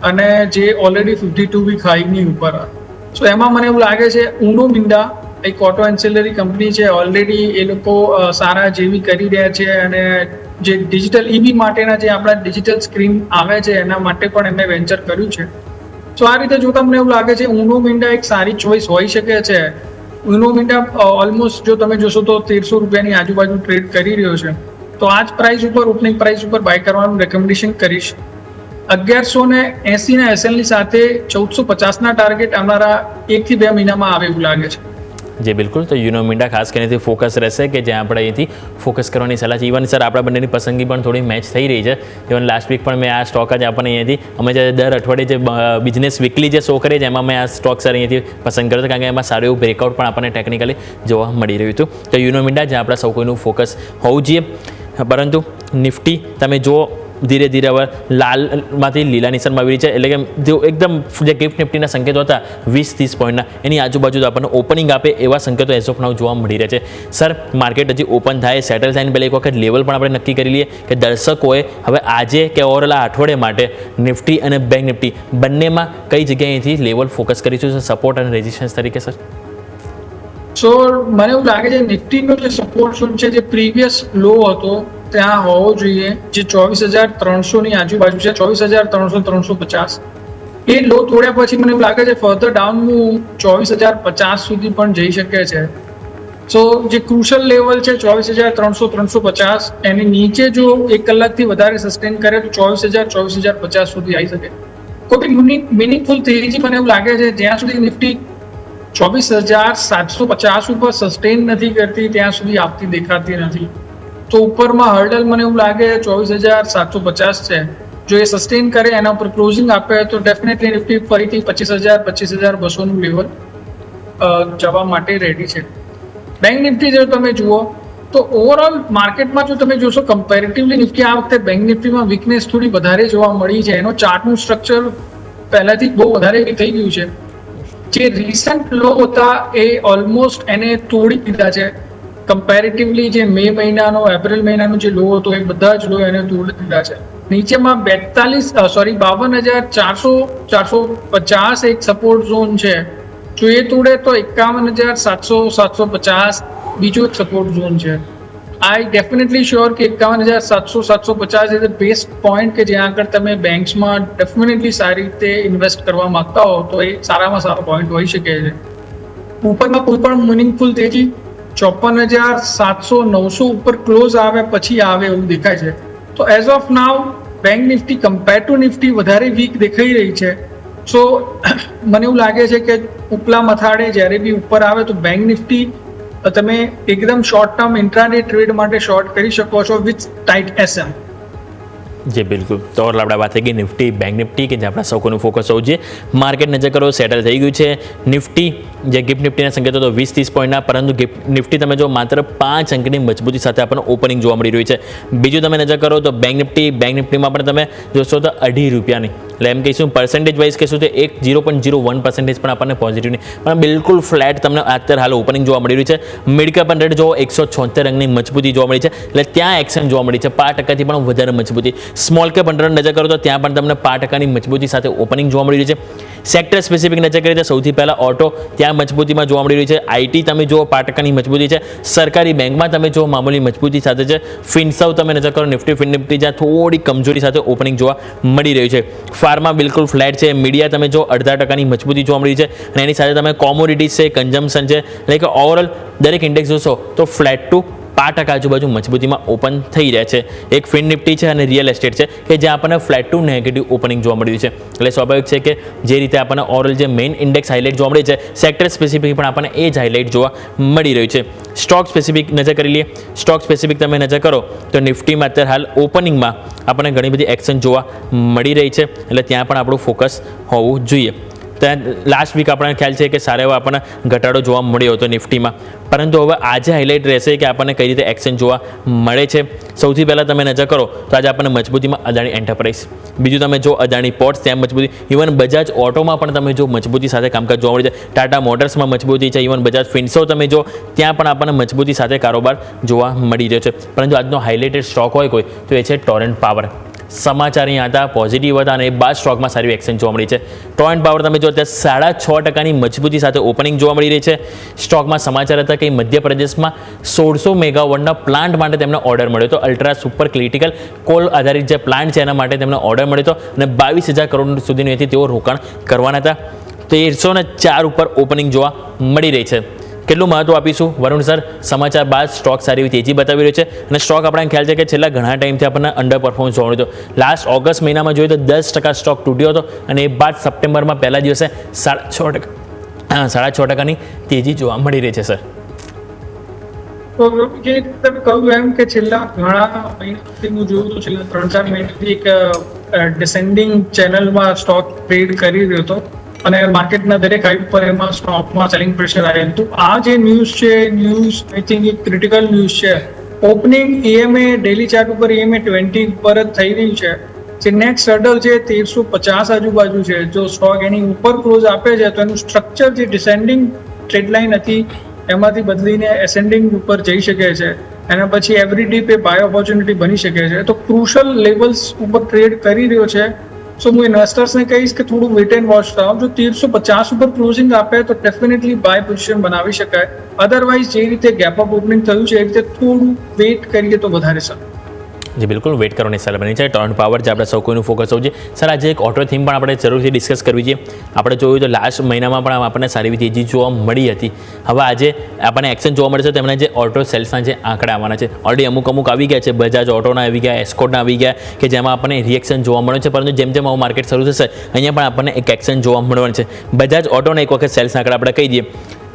અને જે ઓલરેડી 52 વીક હાઈની ઉપર હોય. સો એમાં મને એવું લાગે છે ઉનો મિન્ડા એક ઓટો એન્સિલરી કંપની છે, ઓલરેડી એ લોકો સારા જેવી કરી રહ્યા છે અને જે ડિજિટલ ઈવી માટેના જે આપણા ડિજિટલ સ્ક્રીન આવે છે એના માટે પણ એમને વેન્ચર કર્યું છે. સો આ રીતે જોતા મને એવું લાગે છે ઉનો મિન્ડા એક સારી ચોઇસ હોઈ શકે છે. ઉનો મિન્ડા ઓલમોસ્ટ જો તમે જોશો તો 1300 રૂપિયાની આજુબાજુ ટ્રેડ કરી રહ્યો છે. તો આ જ પ્રાઇસ ઉપર, ઓપનિંગ પ્રાઇસ ઉપર બાય કરવાનું રેકમેન્ડેશન કરીશ. 1180 ના એસએલની સાથે 1450 ના ટાર્ગેટ આવનારા 1 થી 2 મહિનામાં આવે એવું લાગે છે. જે બિલકુલ. તો યુનો મિન્ડા ખાસ કરીને ફોકસ રહેશે કે જ્યાં આપણે અહીંથી ફોકસ કરવાની સલાહ છે. ઇવન સર આપણા બંનેની પસંદગી પણ થોડી મેચ થઈ રહી છે. ઇવન લાસ્ટ વીક પણ મેં આ સ્ટોક જ આપણને અહીંયાથી અમે જે દર અઠવાડિયે જે બિઝનેસ વીકલી જે શો કરીએ છીએ એમાં મેં આ સ્ટોક સર અહીંયાથી પસંદ કર્યો હતો, કારણ કે એમાં સારું એવું બ્રેકઆઉટ પણ આપણને ટેકનિકલી જોવા મળી રહ્યું હતું. તો યુનો મિન્ડા જ્યાં આપણા સૌ કોઈનું ફોકસ હોવું જોઈએ. પરંતુ નિફ્ટી તમે જો ધીરે ધીરે હવે લાલમાંથી લીલા નિશાનમાં આવી રહી છે, એટલે કે જો એકદમ જે ગિફ્ટ નિફ્ટીના સંકેતો હતા 20-30 પોઈન્ટના, એની આજુબાજુ આપણને ઓપનિંગ આપે એવા સંકેતો એઝ ઓફ નાઉ જોવા મળી રહ્યા છે. સર માર્કેટ હજી ઓપન થાય, સેટલ થાય પહેલાં એક વખત લેવલ પણ આપણે નક્કી કરી લઈએ કે દર્શકોએ હવે આજે કે ઓવરઓલ આ અઠવાડિયે માટે નિફ્ટી અને બેંક નિફ્ટી બંનેમાં કઈ જગ્યાએથી લેવલ ફોકસ કરીશું સપોર્ટ અને રેઝિસ્ટન્સ તરીકે સર? સો મને એવું લાગે છે નિફ્ટીનો જે સપોર્ટ ઝોન છે જે પ્રીવિયસ લો હતો ત્યાં હોવો જોઈએ, જે 24,300 ની આજુબાજુ છે, 24,300-350. એ લો તોડ્યા પછી મને એવું લાગે છે ફર્ધર ડાઉન 24,050 સુધી પણ જઈ શકે છે. સો જે ક્રુશિયલ લેવલ છે 24,300-350, એની નીચે જો 1 કલાકથી વધારે સસ્ટેન કરે તો 24,000-24,050 સુધી આવી શકે. કોઈ મિનિંગફુલ તેજી મને એવું લાગે છે જ્યાં સુધી નિફ્ટી 24,750 ઉપર સસ્ટેન નથી કરતી ત્યાં સુધી આપતી દેખાતી નથી. તો ઉપરમાં હર્ડલ મને એવું લાગે 24,750 છે. જો એ સસ્ટેન કરે, એના ઉપર ક્લોઝિંગ આપે તો ડેફિનેટલી નિફ્ટી ફરીથી 25,000-25,200 નું લેવલ જવા માટે રેડી છે. બેંક નિફ્ટી જો તમે જુઓ તો ઓવરઓલ માર્કેટમાં જો તમે જોશો કમ્પેરેટિવલી નિફ્ટી આ વખતે બેંક નિફ્ટીમાં વીકનેસ થોડી વધારે જોવા મળી છે. એનો ચાર્ટનું સ્ટ્રક્ચર પહેલાથી બહુ વધારે થઈ ગયું છે. જે રિસન્ટ લો હતા એ ઓલમોસ્ટ એને તોડી દીધા છે. કમ્પેરેટિવલી જે મે મહિનાનો, એપ્રિલ મહિનાનો જે લો હતો એ બધા જ લો એને તોડી દીધા છે. નીચેમાં 52,450 એક સપોર્ટ ઝોન છે. જો એ તોડે તો 51,700-750 બીજો એક સપોર્ટ ઝોન છે. આઈ ડેફિનેટલી શ્યોર કે 51,700-750 ઇઝ ધ બેસ્ટ પોઈન્ટ કે જ્યાં આગળ તમે બેંક્સમાં ડેફિનેટલી સારી રીતે ઇન્વેસ્ટ કરવા માંગતા હો તો એ સારામાં સારો પોઈન્ટ હોઈ શકે છે. ઉપરમાં કોઈ પણ મિનિંગફુલ તેજી 54,700-900 ઉપર ક્લોઝ આવે પછી આવે એવું દેખાય છે. તો as of now bank Nifty compare to Nifty વધારે વીક દેખાઈ રહી છે. સો મને એવું લાગે છે કે ઉપલા મથાળે જ્યારે બી ઉપર આવે તો બેંક નિફ્ટી તમે એકદમ શોર્ટ ટર્મ ઇન્ટ્રાડે ટ્રેડ માટે શોર્ટ કરી શકો છો વિથ ટાઈટ SM. જી બિલકુલ. તો આપણે વાત થઈ ગઈ નિફ્ટી, બેંક નિફ્ટી કે જે આપણા સૌકોનું ફોકસ હોવું જોઈએ. માર્કેટ નજર કરો સેટલ થઈ ગયું છે. નિફ્ટી જે ગિફ્ટ નિફ્ટીના સંકેતો તો 20-30 પોઈન્ટના, પરંતુ ગિફ્ટ નિફ્ટી તમે જો માત્ર 5 અંકની મજબૂતી સાથે આપણને ઓપનિંગ જોવા મળી રહ્યું છે. બીજું તમે નજર કરો તો બેંક નિફ્ટીમાં પણ તમે જોશો તો 2.5 રૂપિયાની, એટલે એમ કહીશું પર્સન્ટેજ વાઇઝ કહીશું તો 0.01% પણ આપણને પોઝિટિવ નહીં, પણ બિલકુલ ફ્લેટ તમને અત્યારે હાલ ઓપનિંગ જોવા મળી રહ્યું છે. મિડ કેપ 100 જો 176 અંકની મજબૂતી જોવા મળી છે, એટલે ત્યાં એક્શન જોવા મળી છે 5%થી પણ વધારે મજબૂતી. સ્મોલ કેપ 100 નજર કરો તો ત્યાં પણ તમને 5%ની મજબૂતી સાથે ઓપનિંગ જોવા મળી રહી છે. સેક્ટર સ્પેસિફિક નજર કરીએ તો સૌથી પહેલાં ઓટો ત્યાં મજબૂતીમાં જોવા મળી રહી છે. આઈટી તમે જુઓ 5%ની મજબૂતી છે. સરકારી બેંકમાં તમે જુઓ મામૂલી મજબૂતી સાથે છે. ફિનસર્વ તમે નજર કરો નિફ્ટી ફિન નિફ્ટી જ્યાં થોડી કમજોરી સાથે ઓપનિંગ જોવા મળી રહ્યું છે. ફાર્મા બિલકુલ ફ્લેટ છે. મીડિયા તમે જો 0.5%ની મજબૂતી જોવા મળી છે, અને એની સાથે તમે કોમોડિટીઝ છે, કન્ઝમ્પશન છે, એટલે કે ઓવરઓલ દરેક ઇન્ડેક્સ જોશો તો ફ્લેટ ટુ 5% આજુબાજુ મજબૂતીમાં ઓપન થઈ રહ્યા છે. એક ફિન નિફ્ટી છે અને રિયલ એસ્ટેટ છે કે જ્યાં આપણને ફ્લેટ ટુ નેગેટિવ ઓપનિંગ જોવા મળ્યું છે. એટલે સ્વાભાવિક છે કે જે રીતે આપણને ઓવરઓલ જે મેઇન ઇન્ડેક્સ હાઇલાઇટ જોવા મળી છે, સેક્ટર સ્પેસિફિક પણ આપણને એ જ હાઇલાઇટ જોવા મળી રહ્યું છે. સ્ટોક સ્પેસિફિક નજર કરી લઈએ. સ્ટોક સ્પેસિફિક તમે નજર કરો તો નિફ્ટીમાં અત્યારે હાલ ઓપનિંગમાં આપણને ઘણી બધી એક્શન જોવા મળી રહી છે, એટલે ત્યાં પણ આપણું ફોકસ હોવું જોઈએ. ત્યાં લાસ્ટ વીક આપણને ખ્યાલ છે કે સારો એવો આપણને ઘટાડો જોવા મળ્યો હતો નિફ્ટીમાં, પરંતુ હવે આજે હાઇલાઇટ રહેશે કે આપણને કઈ રીતે એક્શન જોવા મળે છે. સૌથી પહેલાં તમે નજર કરો તો આજે આપણને મજબૂતીમાં અદાણી એન્ટરપ્રાઇઝ, બીજું તમે જો અદાણી પોર્ટ્સ ત્યાં મજબૂતી, ઇવન બજાજ ઓટોમાં પણ તમે જો મજબૂતી સાથે કામકાજ જોવા મળે છે. ટાટા મોટર્સમાં મજબૂતી છે, ઇવન બજાજ ફિનસર્વ તમે જો ત્યાં પણ આપણને મજબૂતી સાથે કારોબાર જોવા મળી રહ્યો છે. પરંતુ આજનો હાઇલાઇટેડ સ્ટોક હોય કોઈ તો એ છે ટોરેન્ટ પાવર. સમાચાર અહીંયા હતા પોઝિટિવ હતા અને એ બાદ સ્ટોકમાં સારી એક્શન જોવા મળી છે. ટોરેન્ટ પાવર તમે જો અત્યારે 6.5%ની મજબૂતી સાથે ઓપનિંગ જોવા મળી રહી છે. સ્ટોકમાં સમાચાર હતા કે મધ્યપ્રદેશમાં 1600 મેગાવોટના પ્લાન્ટ માટે તેમને ઓર્ડર મળ્યો હતો. અલ્ટ્રા સુપર ક્રિટિકલ કોલ આધારિત જે પ્લાન્ટ છે એના માટે તેમને ઓર્ડર મળ્યો હતો અને 22,000 કરોડ સુધીનું એથી તેઓ રોકાણ કરવાના હતા. 1304 ઉપર ઓપનિંગ જોવા મળી રહી છે. કેટલું મહત્વ આપીશું વરુણ સર? સમાચાર બાદ સ્ટોક સારી એવી તેજી બતાવી રહ્યો છે અને સ્ટોક આપણને ખ્યાલ છે કે છેલ્લા ઘણા ટાઈમથી આપણને અંડર પરફોર્મન્સ જોવા મળ્યો હતો. લાસ્ટ ઓગસ્ટ મહિનામાં જોઈએ તો 10% સ્ટોક તૂટ્યો હતો અને એ બાદ સપ્ટેમ્બરમાં પહેલા દિવસે 6.5%ની તેજી જોવા મળી રહી છે સર. તો જે તમે કહ્યું એમ કે છેલ્લા ઘણા મહિનાથી હું જોયું તો છેલ્લા 3-4 મહિનાથી એક ડિસેન્ડિંગ ચેનલમાં સ્ટોક ટ્રેડ કરી રહ્યો હતો અને માર્કેટના દરેક હાઈ ઉપર એમાં સ્ટોકમાં સેલિંગ પ્રેશર આવેલું હતું. આ જે ન્યૂઝ છે, ન્યૂઝ આઈ થિંક એક ક્રિટિકલ ન્યૂઝ છે. ઓપનિંગ EMA ડેલી ચાર્ટ ઉપર EMA 20 પર જ થઈ રહ્યું છે. જે નેક્સ્ટ હર્ડલ છે 1350 આજુબાજુ છે. જો સ્ટોક એની ઉપર ક્લોઝ આપે છે તો એનું સ્ટ્રક્ચર જે ડિસેન્ડિંગ ટ્રેડ લાઇન હતી એમાંથી બદલીને એસેન્ડિંગ ઉપર જઈ શકે છે. એના પછી every dip a buy opportunity બની શકે છે. તો ક્રુશિયલ લેવલ્સ ઉપર ટ્રેડ કરી રહ્યો છે સો હું ઇન્વેસ્ટર્સને કહીશ કે થોડું વેટ એન્ડ વોચ થાવ. જો 1350 ઉપર ક્લોઝિંગ આપે તો ડેફિનેટલી બાય પોઝિશન બનાવી શકાય. અધરવાઇઝ જે રીતે ગેપ અપ ઓપનિંગ થયું છે એ રીતે થોડું વેટ કરીએ તો વધારે સારું. જી બિલકુલ, વેટ કરવાની સલાહ બની છે. ટર્ન પાવર જે આપણે સૌ કોઈનું ફોકસ હોવું છે. સર, આજે એક ઓટો થીમ પણ આપણે જરૂરથી ડિસ્કસ કરવી છે. આપણે જોયું તો લાસ્ટ મહિનામાં પણ આપણને સારી એવી તેજી જોવા મળી હતી. હવે આજે આપણને એક્શન જોવા મળે છે તેમના જે ઓટો સેલ્સના જે આંકડા આવવાના છે ઓલરેડી અમુક આવી ગયા છે. બજાજ ઓટોના આવી ગયા, એસ્કોર્ટના આવી ગયા કે જેમાં આપણને રિએક્શન જોવા મળે છે. પરંતુ જેમ જેમ આવું માર્કેટ શરૂ થશે અહીંયા પણ આપણને એક એક્શન જોવા મળવાનું છે. બજાજ ઓટોના એક વખત સેલ્સના આંકડા આપણે કહી દઈએ.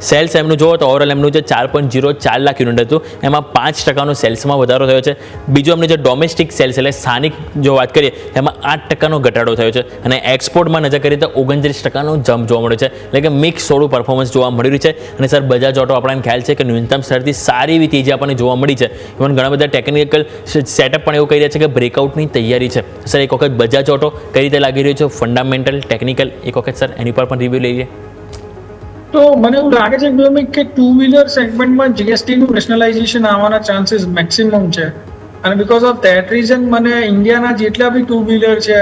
સેલ્સ એમનું જુઓ તો ઓવરઓલ એમનું જે 4.04 લાખ યુનિટ હતું એમાં 5% સેલ્સમાં વધારો થયો છે. બીજું એમનું જે ડોમેસ્ટિક સેલ્સ એટલે સ્થાનિક જો વાત કરીએ એમાં 8% ઘટાડો થયો છે. અને એક્સપોર્ટમાં નજર કરીએ તો 29% જમ્પ જોવા મળ્યો છે. એટલે કે મિક્સ થોડું પરફોર્મન્સ જોવા મળી રહ્યું છે. અને સર, બજાજ ઓટો આપણને ખ્યાલ છે કે ન્યૂનતમ સ્તરથી સારી એવી તેજી આપણને જોવા મળી છે. ઇવન ઘણા બધા ટેકનિકલ સેટઅપ પણ એવું કહી રહ્યા છે કે બ્રેકઆઉટની તૈયારી છે. સર, એક વખત બજાજ ઓટો કઈ રીતે લાગી રહ્યું છે, ફંડામેન્ટલ, ટેકનિકલ, એક વખત સર એની પર પણ રિવ્યૂ લઈએ. તો મને એવું લાગે છે કે ટુ વ્હીલર સેગમેન્ટમાં જીએસટીનું નેશનલાઇઝેશન આવવાના ચાન્સીસ મેક્સિમમ છે. અને બિકોઝ ઓફ ધેટ રીઝન મને ઇન્ડિયાના જેટલા બી ટુ વ્હીલર છે,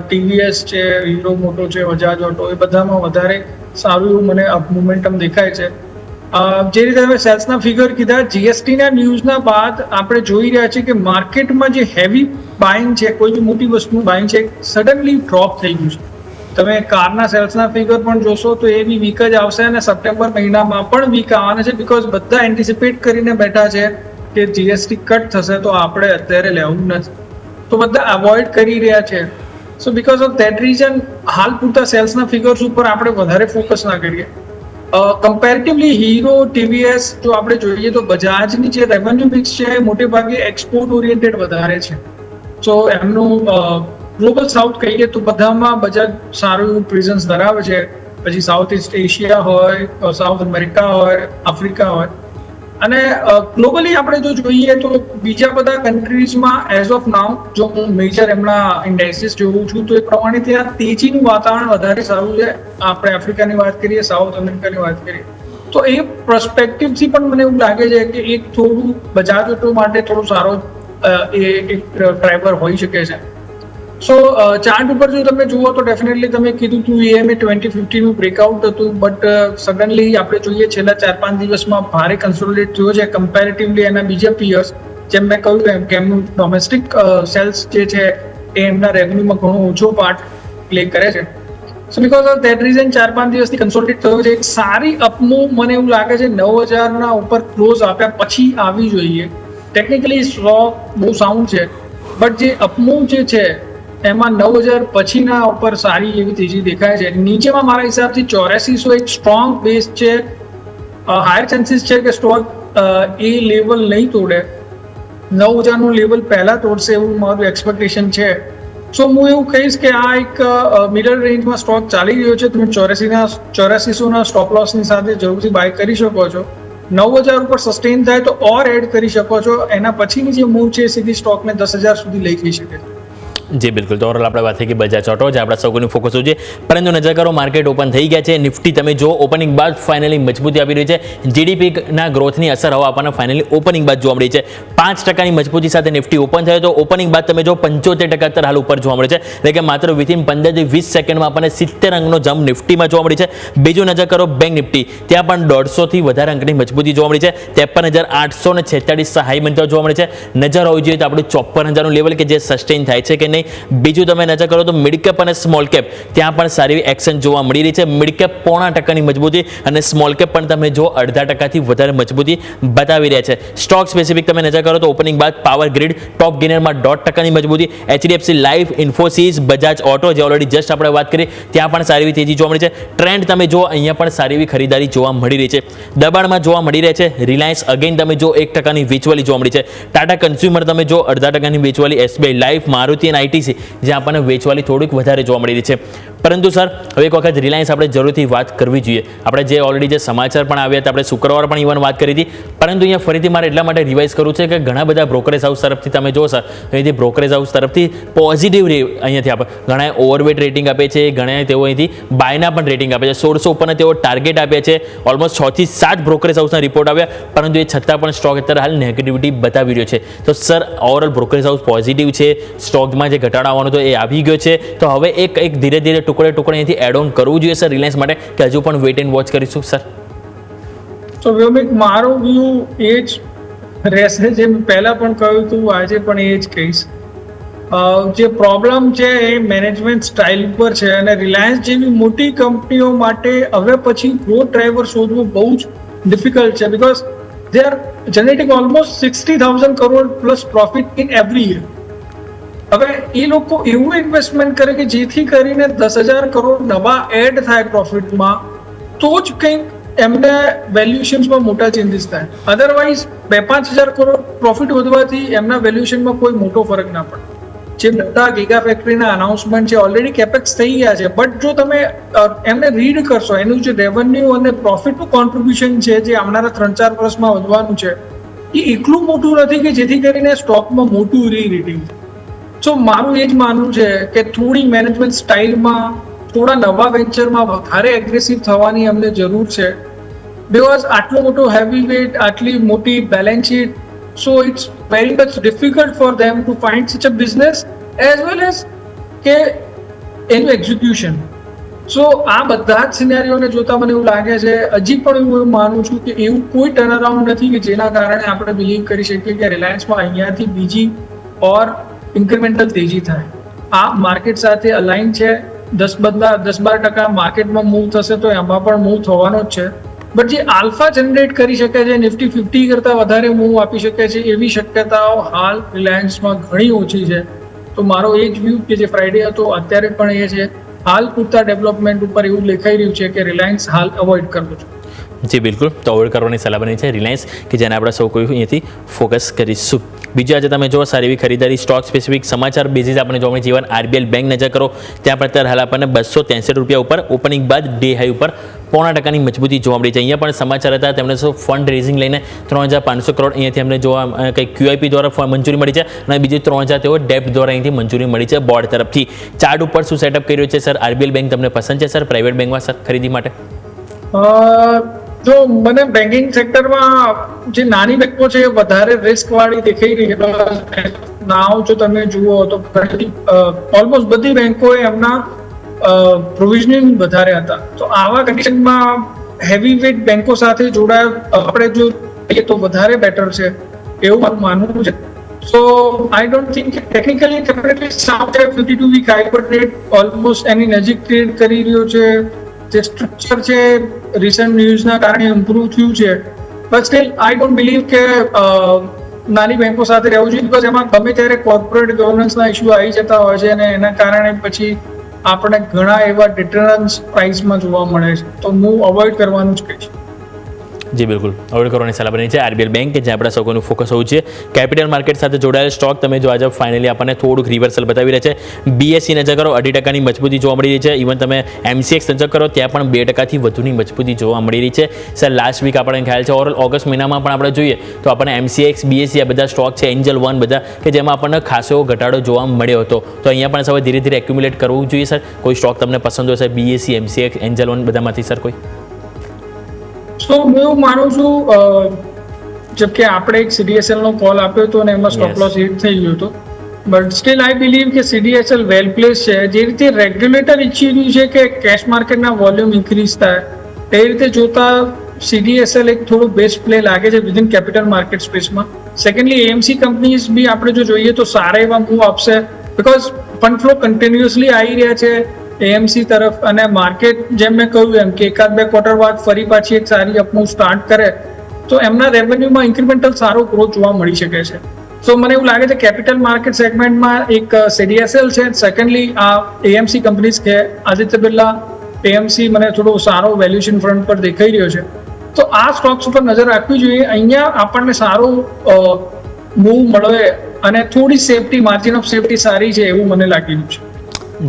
ટીવીએસ છે, હીરો મોટો છે, બજાજ ઓટો, એ બધામાં વધારે સારું એવું મને અપ મોમેન્ટમ દેખાય છે. જે રીતે તમે સેલ્સના ફિગર કીધા, જીએસટીના ન્યૂઝના બાદ આપણે જોઈ રહ્યા છીએ કે માર્કેટમાં જે હેવી બાઇંગ છે, કોઈ બી મોટી વસ્તુનું બાઇંગ છે, સડનલી ડ્રોપ થઈ ગયું છે. તમે કારના સેલ્સના ફિગર પણ જોશો તો એ બી વીક જ આવશે અને સપ્ટેમ્બર મહિનામાં પણ વીક આવવાના છે. બિકોઝ બધા એન્ટિસિપેટ કરીને બેઠા છે કે જીએસટી કટ થશે તો આપણે અત્યારે લેવું નથી, તો બધા અવોઇડ કરી રહ્યા છે. સો બિકોઝ ઓફ ધેટ રીઝન હાલ પૂરતા સેલ્સના ફિગર્સ ઉપર આપણે વધારે ફોકસ ના કરીએ. કમ્પેરેટિવલી હીરો, ટીવીએસ જો આપણે જોઈએ તો બજાજની જે રેવન્યુ મિક્સ છે એ મોટે ભાગે એક્સપોર્ટ ઓરિએન્ટેડ વધારે છે. સો એમનું ગ્લોબલ સાઉથ કહીએ તો બધામાં બજાજ સારું એવું પ્રેઝન્સ ધરાવે છે. પછી સાઉથ ઇસ્ટ એશિયા હોય, સાઉથ અમેરિકા હોય, આફ્રિકા હોય. અને ગ્લોબલી આપણે જો જોઈએ તો બીજા બધા કન્ટ્રીઝમાં એઝ ઓફ નાઉ જો હું મેજર એમના ઇન્ડેક્સિસ જોઉં છું તો એ પ્રમાણે ત્યાં તેજીનું વાતાવરણ વધારે સારું છે. આપણે આફ્રિકાની વાત કરીએ, સાઉથ અમેરિકાની વાત કરીએ તો એ પર્સપેક્ટિવથી પણ મને એવું લાગે છે કે એક થોડું બજાજ ઓટો માટે થોડું સારો એ એક ડ્રાઈવર હોઈ શકે છે. સો ચાર્ટ ઉપર જો તમે જુઓ તો ડેફિનેટલી તમે કીધું હતું EMA 2050નું બ્રેકઆઉટ હતું, બટ સડનલી આપણે જોઈએ છેલ્લા 4-5 દિવસમાં ભારે કન્સોલિડેટ થયો છે કમ્પેરેટિવલી એના બીજા પિયર્સ. જેમ મેં કહ્યું કે એમનું ડોમેસ્ટિક સેલ્સ જે છે એ એમના રેવન્યુમાં ઘણો ઓછો પાર્ટ પ્લે કરે છે. સો બિકોઝ ઓફ ધેટ રીઝન 4-5 દિવસથી કન્સોલિડેટ થયો છે. એક સારી અપમૂવ મને એવું લાગે છે 9000ના ઉપર ક્લોઝ આપ્યા પછી આવી જોઈએ. ટેકનિકલી સ્ટોક બહુ સાઉન્ડ છે, બટ જે અપમૂવ જે છે એમાં 9000 પછીના ઉપર સારી એવી તેજી દેખાય છે. નીચેમાં મારા હિસાબથી 8400 એક સ્ટ્રોંગ બેઝ છે. હાયર ચાન્સીસ છે કે સ્ટોક એ લેવલ નહીં તોડે, 9000નું લેવલ પહેલા તોડશે એવું મારું એક્સપેક્ટેશન છે. સો હું એવું કહીશ કે આ એક મિડલ રેન્જમાં સ્ટોક ચાલી રહ્યો છે. તમે 8400ના સ્ટોપ લોસની સાથે જરૂરથી બાય કરી શકો છો. 9000 ઉપર સસ્ટેન થાય તો ઓર એડ કરી શકો છો. એના પછીની જે મૂવ છે સીધી સ્ટોકને 10000 સુધી લઈ જઈ શકે છે. જી બિલકુલ, તો ઓવરઓલ આપણે વાત થઈ કે બજાજ ઓટો જે આપણા સૌનું ફોકસ હોય છે. પરંતુ નજર કરો, માર્કેટ ઓપન થઈ ગયા છે. નિફ્ટી તમે જો ઓપનિંગ બાદ ફાઇનલી મજબૂતી આપી રહી છે. જીડીપીના ગ્રોથની અસર હવે આપણને ફાઇનલી ઓપનિંગ બાદ જોવા મળી છે. 5%ની મજબૂતી સાથે નિફ્ટી ઓપન થયો તો ઓપનિંગ બાદ તમે જો 75% હાલ ઉપર જોવા મળે છે. એટલે કે માત્ર વિથિન 15 થી 20 સેકન્ડમાં આપણને 70 અંકનો જમ્પ નિફ્ટીમાં જોવા મળી છે. બીજું નજર કરો બેંક નિફ્ટી, ત્યાં પણ 150 થી વધારે અંકની મજબૂતી જોવા મળી છે. 53,846 હાઈ બનતો જોવા મળે છે. નજર હોવી જોઈએ તો આપણું 54,000નું લેવલ કે જે સસ્ટેન થાય છે કે નહીં. બીજું તમે નજર કરો તો મિડ કેપ અને સ્મોલ કેપ, ત્યાં પણ સારી એક્શન જોવા મળી રહી છે. મિડ કેપ 0.5%ની મજબૂતી અને સ્મોલ કેપ પણ તમે જો 0.5%થી વધારે મજબૂતી બતાવી રહ્યા છે. સ્ટોક સ્પેસિફિક તમે નજર કરો તો ઓપનિંગ બાદ પાવર ગ્રીડ ટોપ ગેનરમાં 1.5%ની મજબૂતી, HDFC life, Infosys, Bajaj auto જે ઓલરેડી જસ્ટ આપણે વાત કરી ત્યાં પણ સારી એવી તેજી જોવા મળી છે. ટ્રેન્ડ તમે જો અહીંયા પણ સારી એવી ખરીદારી જોવા મળી રહી છે. દબાણમાં જોવા મળી રહે છે. રિલાયન્સ અગેન તમે જો 1%ની વેચવાલી જોવા મળી છે. ટાટા કન્ઝ્યુમર તમે જો 0.5%ની વેચવાલી, SBI લાઇફ, મારુતિ અને ITC જે આપણને વેચવાલી થોડીક વધારે જોવા મળી રહી છે. પરંતુ સર હવે એક વખત રિલાયન્સ આપણે જરૂરથી વાત કરવી જોઈએ. આપણે જે ઓલરેડી જે સમાચાર પણ આવ્યા હતા, આપણે શુક્રવાર પણ ઇવન વાત કરી હતી, પરંતુ અહીંયા ફરીથી મારે એટલા માટે રિવાઇઝ કરવું છે કે ઘણા બધા બ્રોકરેજ હાઉસ તરફથી તમે જો સર, અહીંથી બ્રોકરેજ હાઉસ તરફથી પોઝિટિવ અહીંયાથી આપણે ઘણા ઓવરવેટ રેટિંગ આપે છે, ઘણા તેઓ અહીંથી બાયના પણ રેટિંગ આપે છે. 1600 ઉપરના તેઓ ટાર્ગેટ આપ્યા છે. ઓલમોસ્ટ 6 થી 7 બ્રોકરેજ હાઉસના રિપોર્ટ આવ્યા, પરંતુ એ છતાં પણ સ્ટોક અત્યારે હાલ નેગેટિવિટી બતાવી રહ્યો છે. તો sir overall brokerage house positive છે, સ્ટોકમાં જે ઘટાડો આવવાનો હતો એ આવી ગયો છે. તો હવે એક ધીરે ધીરે ટુકડે અહીંથી એડ ઓન કરવું જોઈએ સર રિલાયન્સ માટે, કે હજુ પણ વેઇટ એન્ડ વોચ કરીશું સર? તો વ્યોમિક, મારો વ્યૂ એ જ રહેશે જે મેં પહેલા પણ કહ્યું હતું, આજે પણ એ જ કહીશ. જે પ્રોબ્લેમ છે એ મેનેજમેન્ટ સ્ટાઇલ પર છે, અને રિલાયન્સ જેવી મોટી કંપનીઓ માટે હવે પછી ગ્રોથ ડ્રાઈવર શોધવું બહુ જ ડિફિકલ્ટ છે, because they are generating almost 60,000 crore plus profit in every year. હવે એ લોકો એવું ઇન્વેસ્ટમેન્ટ કરે કે જેથી કરીને 10,000 crore નવા એડ થાય પ્રોફિટમાં, તો જ કંઈક એમને વેલ્યુએશન્સમાં મોટા ચેન્જીસ થાય. અધરવાઇઝ 2-5,000 crore પ્રોફિટ વધવાથી એમના વેલ્યુએશનમાં કોઈ મોટો ફરક ના પડે. જે બધા ગીગા ફેક્ટરીના અનાઉન્સમેન્ટ છે, ઓલરેડી કેપેક્સ થઈ ગયા છે, બટ જો તમે એમને રીડ કરશો, એનું જે રેવન્યુ અને પ્રોફિટનું કોન્ટ્રીબ્યુશન છે જે આવનારા 3-4 વર્ષમાં વધવાનું છે, એ એટલું મોટું નથી કે જેથી કરીને સ્ટોકમાં મોટું રીરેટિંગ. સો મારું એ જ માનવું છે કે થોડી મેનેજમેન્ટ સ્ટાઇલમાં, થોડા નવા વેન્ચરમાં વધારે એગ્રેસિવ થવાની અમને જરૂર છે, બિકોઝ આટલો મોટો હેવી વેટ, આટલી મોટી balance sheet, so it's very much difficult for them to find such a business as well as કે એનું એક્ઝિક્યુશન. સો આ બધા જ સિનેરીઓને જોતા મને એવું લાગે છે, હજી પણ હું એવું માનું છું કે એવું કોઈ ટર્નઅરાઉન્ડ નથી કે જેના કારણે આપણે બિલીવ કરી શકીએ કે રિલાયન્સમાં અહીંયાથી બીજી ઓર ઇન્ક્રિમેન્ટલ તેજી થાય. આ માર્કેટ સાથે અલાઇન છે. 10-12% માર્કેટમાં મૂવ થશે તો એમાં પણ મૂવ થવાનો જ છે, બટ જે આલ્ફા જનરેટ કરી શકે છે, નિફ્ટી 50 કરતાં વધારે મૂવ આપી શકે છે, એવી શક્યતાઓ હાલ રિલાયન્સમાં ઘણી ઓછી છે. તો મારો એ જ વ્યૂ કે જે ફ્રાઈડે હતો અત્યારે પણ એ છે, હાલ પૂરતા ડેવલપમેન્ટ ઉપર એવું દેખાઈ રહ્યું છે કે રિલાયન્સ હાલ અવોઇડ કરવું છે. જી બિલકુલ, તો અવોઇડ કરવાની સલાહ બની છે રિલાયન્સ, કે જેને આપણે સૌ કોઈ અહીંયાથી ફોકસ કરીશું. બીજું આજે તમે જો સારી એવી ખરીદારી સ્ટોક સ્પેસિફિક સમાચાર બેઝિસ આપણે જોવા મળે છે. ઇવન RBL બેંક નજર કરો, ત્યાં પણ અત્યારે હાલ આપણને 263 રૂપિયા ઉપર ઓપનિંગ બાદ ડે હાઈ ઉપર 0.5% મજબૂતી જોવા મળી છે. અહીંયા પણ સમાચાર હતા, તેમણે ફંડ રેઝિંગ લઈને 3,500 crore અહીંયાથી અમને જોવા કંઈક QIP દ્વારા મંજૂરી મળી છે, અને બીજી 3,000 તેઓ ડેપ્ટ દ્વારા અહીંથી મંજૂરી મળી છે બોર્ડ તરફથી. ચાર્ટ ઉપર શું સેટઅપ કર્યો છે સર? RBL બેંક તમને પસંદ છે સર પ્રાઇવેટ બેંકમાં સર ખરીદી માટે? જો મને બેન્કિંગ સેક્ટરમાં જે નાની બેંકો છે એ વધારે રિસ્ક વાળી દેખાઈ રહી છે. નાવ જો તમે જુઓ તો ઓલમોસ્ટ બધી બેંકોએ એમના પ્રોવિઝનિંગ વધારે હતા. તો આવા કન્ડિશનમાં હેવી વેટ બેંકો સાથે જોડાયા આપણે જો તો વધારે બેટર છે એવું મારું માનવું છે. So I don't think technically definitely south 52 week હાઈપર ટ્રેડ ઓલમોસ્ટ એની નજીક ટ્રેડ કરી રહ્યો છે. જે સ્ટ્રક્ચર છે રિસન્ટ ન્યૂઝના કારણે ઇમ્પ્રૂવ થયું છે, but steel I don't believe કે નાની બેંકો સાથે રહેવું જોઈએ, બિકોઝ એમાં ગમે ત્યારે કોર્પોરેટ ગવર્નન્સના ઇસ્યુ આવી જતા હોય છે, અને એના કારણે પછી આપણે ઘણા એવા ડિટરન્સ પ્રાઇસમાં જોવા મળે છે. તો હું અવોઇડ કરવાનું જ કહીશ. જી બિલકુલ, અવોઇડ કરવાની સલાહ બની છે RBL બેંક, કે જ્યાં આપણા સૌનું ફોકસ હોવું છે. કેપિટલ માર્કેટ સાથે જોડાયેલ સ્ટોક તમે જો આજે ફાઇનલી આપણને થોડુંક રિવર્સલ બતાવી રહ્યા છે. BSE નજર કરો, 2.5% મજબૂતી જોવા મળી રહી છે. ઇવન તમે MCX નજર કરો, ત્યાં પણ 2% વધુની મજબૂતી જોવા મળી રહી છે. સર લાસ્ટ વીક આપણને ખ્યાલ છે ઓવરઓલ ઓગસ્ટ મહિનામાં પણ આપણે જોઈએ તો આપણને MCX, BSE આ બધા સ્ટોક છે, એન્જલ વન બધા, કે જેમાં આપણને ખાસો એવો ઘટાડો જોવા મળ્યો હતો. તો અહીંયા પણ હવે ધીરે ધીરે એક્યુમ્યુલેટ કરવું જોઈએ સર. કોઈ સ્ટોક તમને પસંદ હોય sir, BSE, MCX, Angel one બધામાંથી સર કોઈ? તો હું એવું માનું છું, જેમ કે આપણે એક CDSL નો કોલ આપ્યો હતો અને એમાં સ્ટોપ લોસ હિટ થઈ ગયો હતો, બટ સ્ટીલ આઈ બિલીવ કે CDSL વેલ પ્લેસ છે. જે રીતે રેગ્યુલેટર ઈચ્છી રહ્યું છે કે કેશ માર્કેટના વોલ્યુમ ઇન્ક્રીઝ થાય, એ રીતે જોતા CDSL એક થોડું બેસ્ટ પ્લે લાગે છે વિધિન કેપિટલ માર્કેટ સ્પેસમાં. સેકન્ડલી AMC કંપનીઝ બી આપણે જો જોઈએ તો સારા એવા મૂવ આપશે, બિકોઝ ફંડ ફ્લો કન્ટિન્યુઅસલી આવી રહ્યા છે AMC તરફ, અને માર્કેટ જેમ મેં કહ્યું એમ કે 1-2 ક્વાર્ટર બાદ ફરી પાછી એક સારી અપમૂવ સ્ટાર્ટ કરે તો એમના રેવન્યુમાં ઇન્ક્રિમેન્ટલ સારો ગ્રોથ જોવા મળી શકે છે. સો મને એવું લાગે છે કેપિટલ માર્કેટ સેગમેન્ટમાં એક CDSL છે. સેકન્ડલી આ AMC કંપનીઝ કે આદિત્ય બિરલા AMC મને થોડો સારો વેલ્યુએશન ફ્રન્ટ પર દેખાઈ રહ્યો છે. તો આ સ્ટોક્સ ઉપર નજર રાખવી જોઈએ. અહીંયા આપણને સારો મૂવ મળે અને થોડી સેફટી, માર્જિન ઓફ સેફટી સારી છે એવું મને લાગી રહ્યું છે.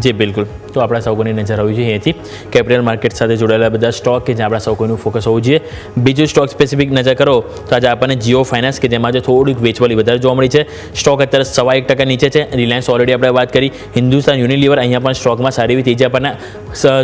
જી બિલકુલ, તો આપણા સૌ કોઈની નજર હોવી જોઈએ અહીંથી કેપિટલ માર્કેટ સાથે જોડાયેલા બધા સ્ટોક કે જ્યાં આપણા સૌ કોઈનું ફોકસ હોવું જોઈએ. બીજું સ્ટોક સ્પેસિફિક નજર કરો તો આજે આપણને જીઓ ફાઇનાન્સ કે જેમાં આજે થોડીક વેચવાલી વધારે જોવા મળી છે. સ્ટોક અત્યારે 1.25% નીચે છે. રિલાયન્સ ઓલરેડી આપણે વાત કરી. હિન્દુસ્તાન યુનિલિવર અહીંયા પણ સ્ટોકમાં સારી એવી તેજી આપણને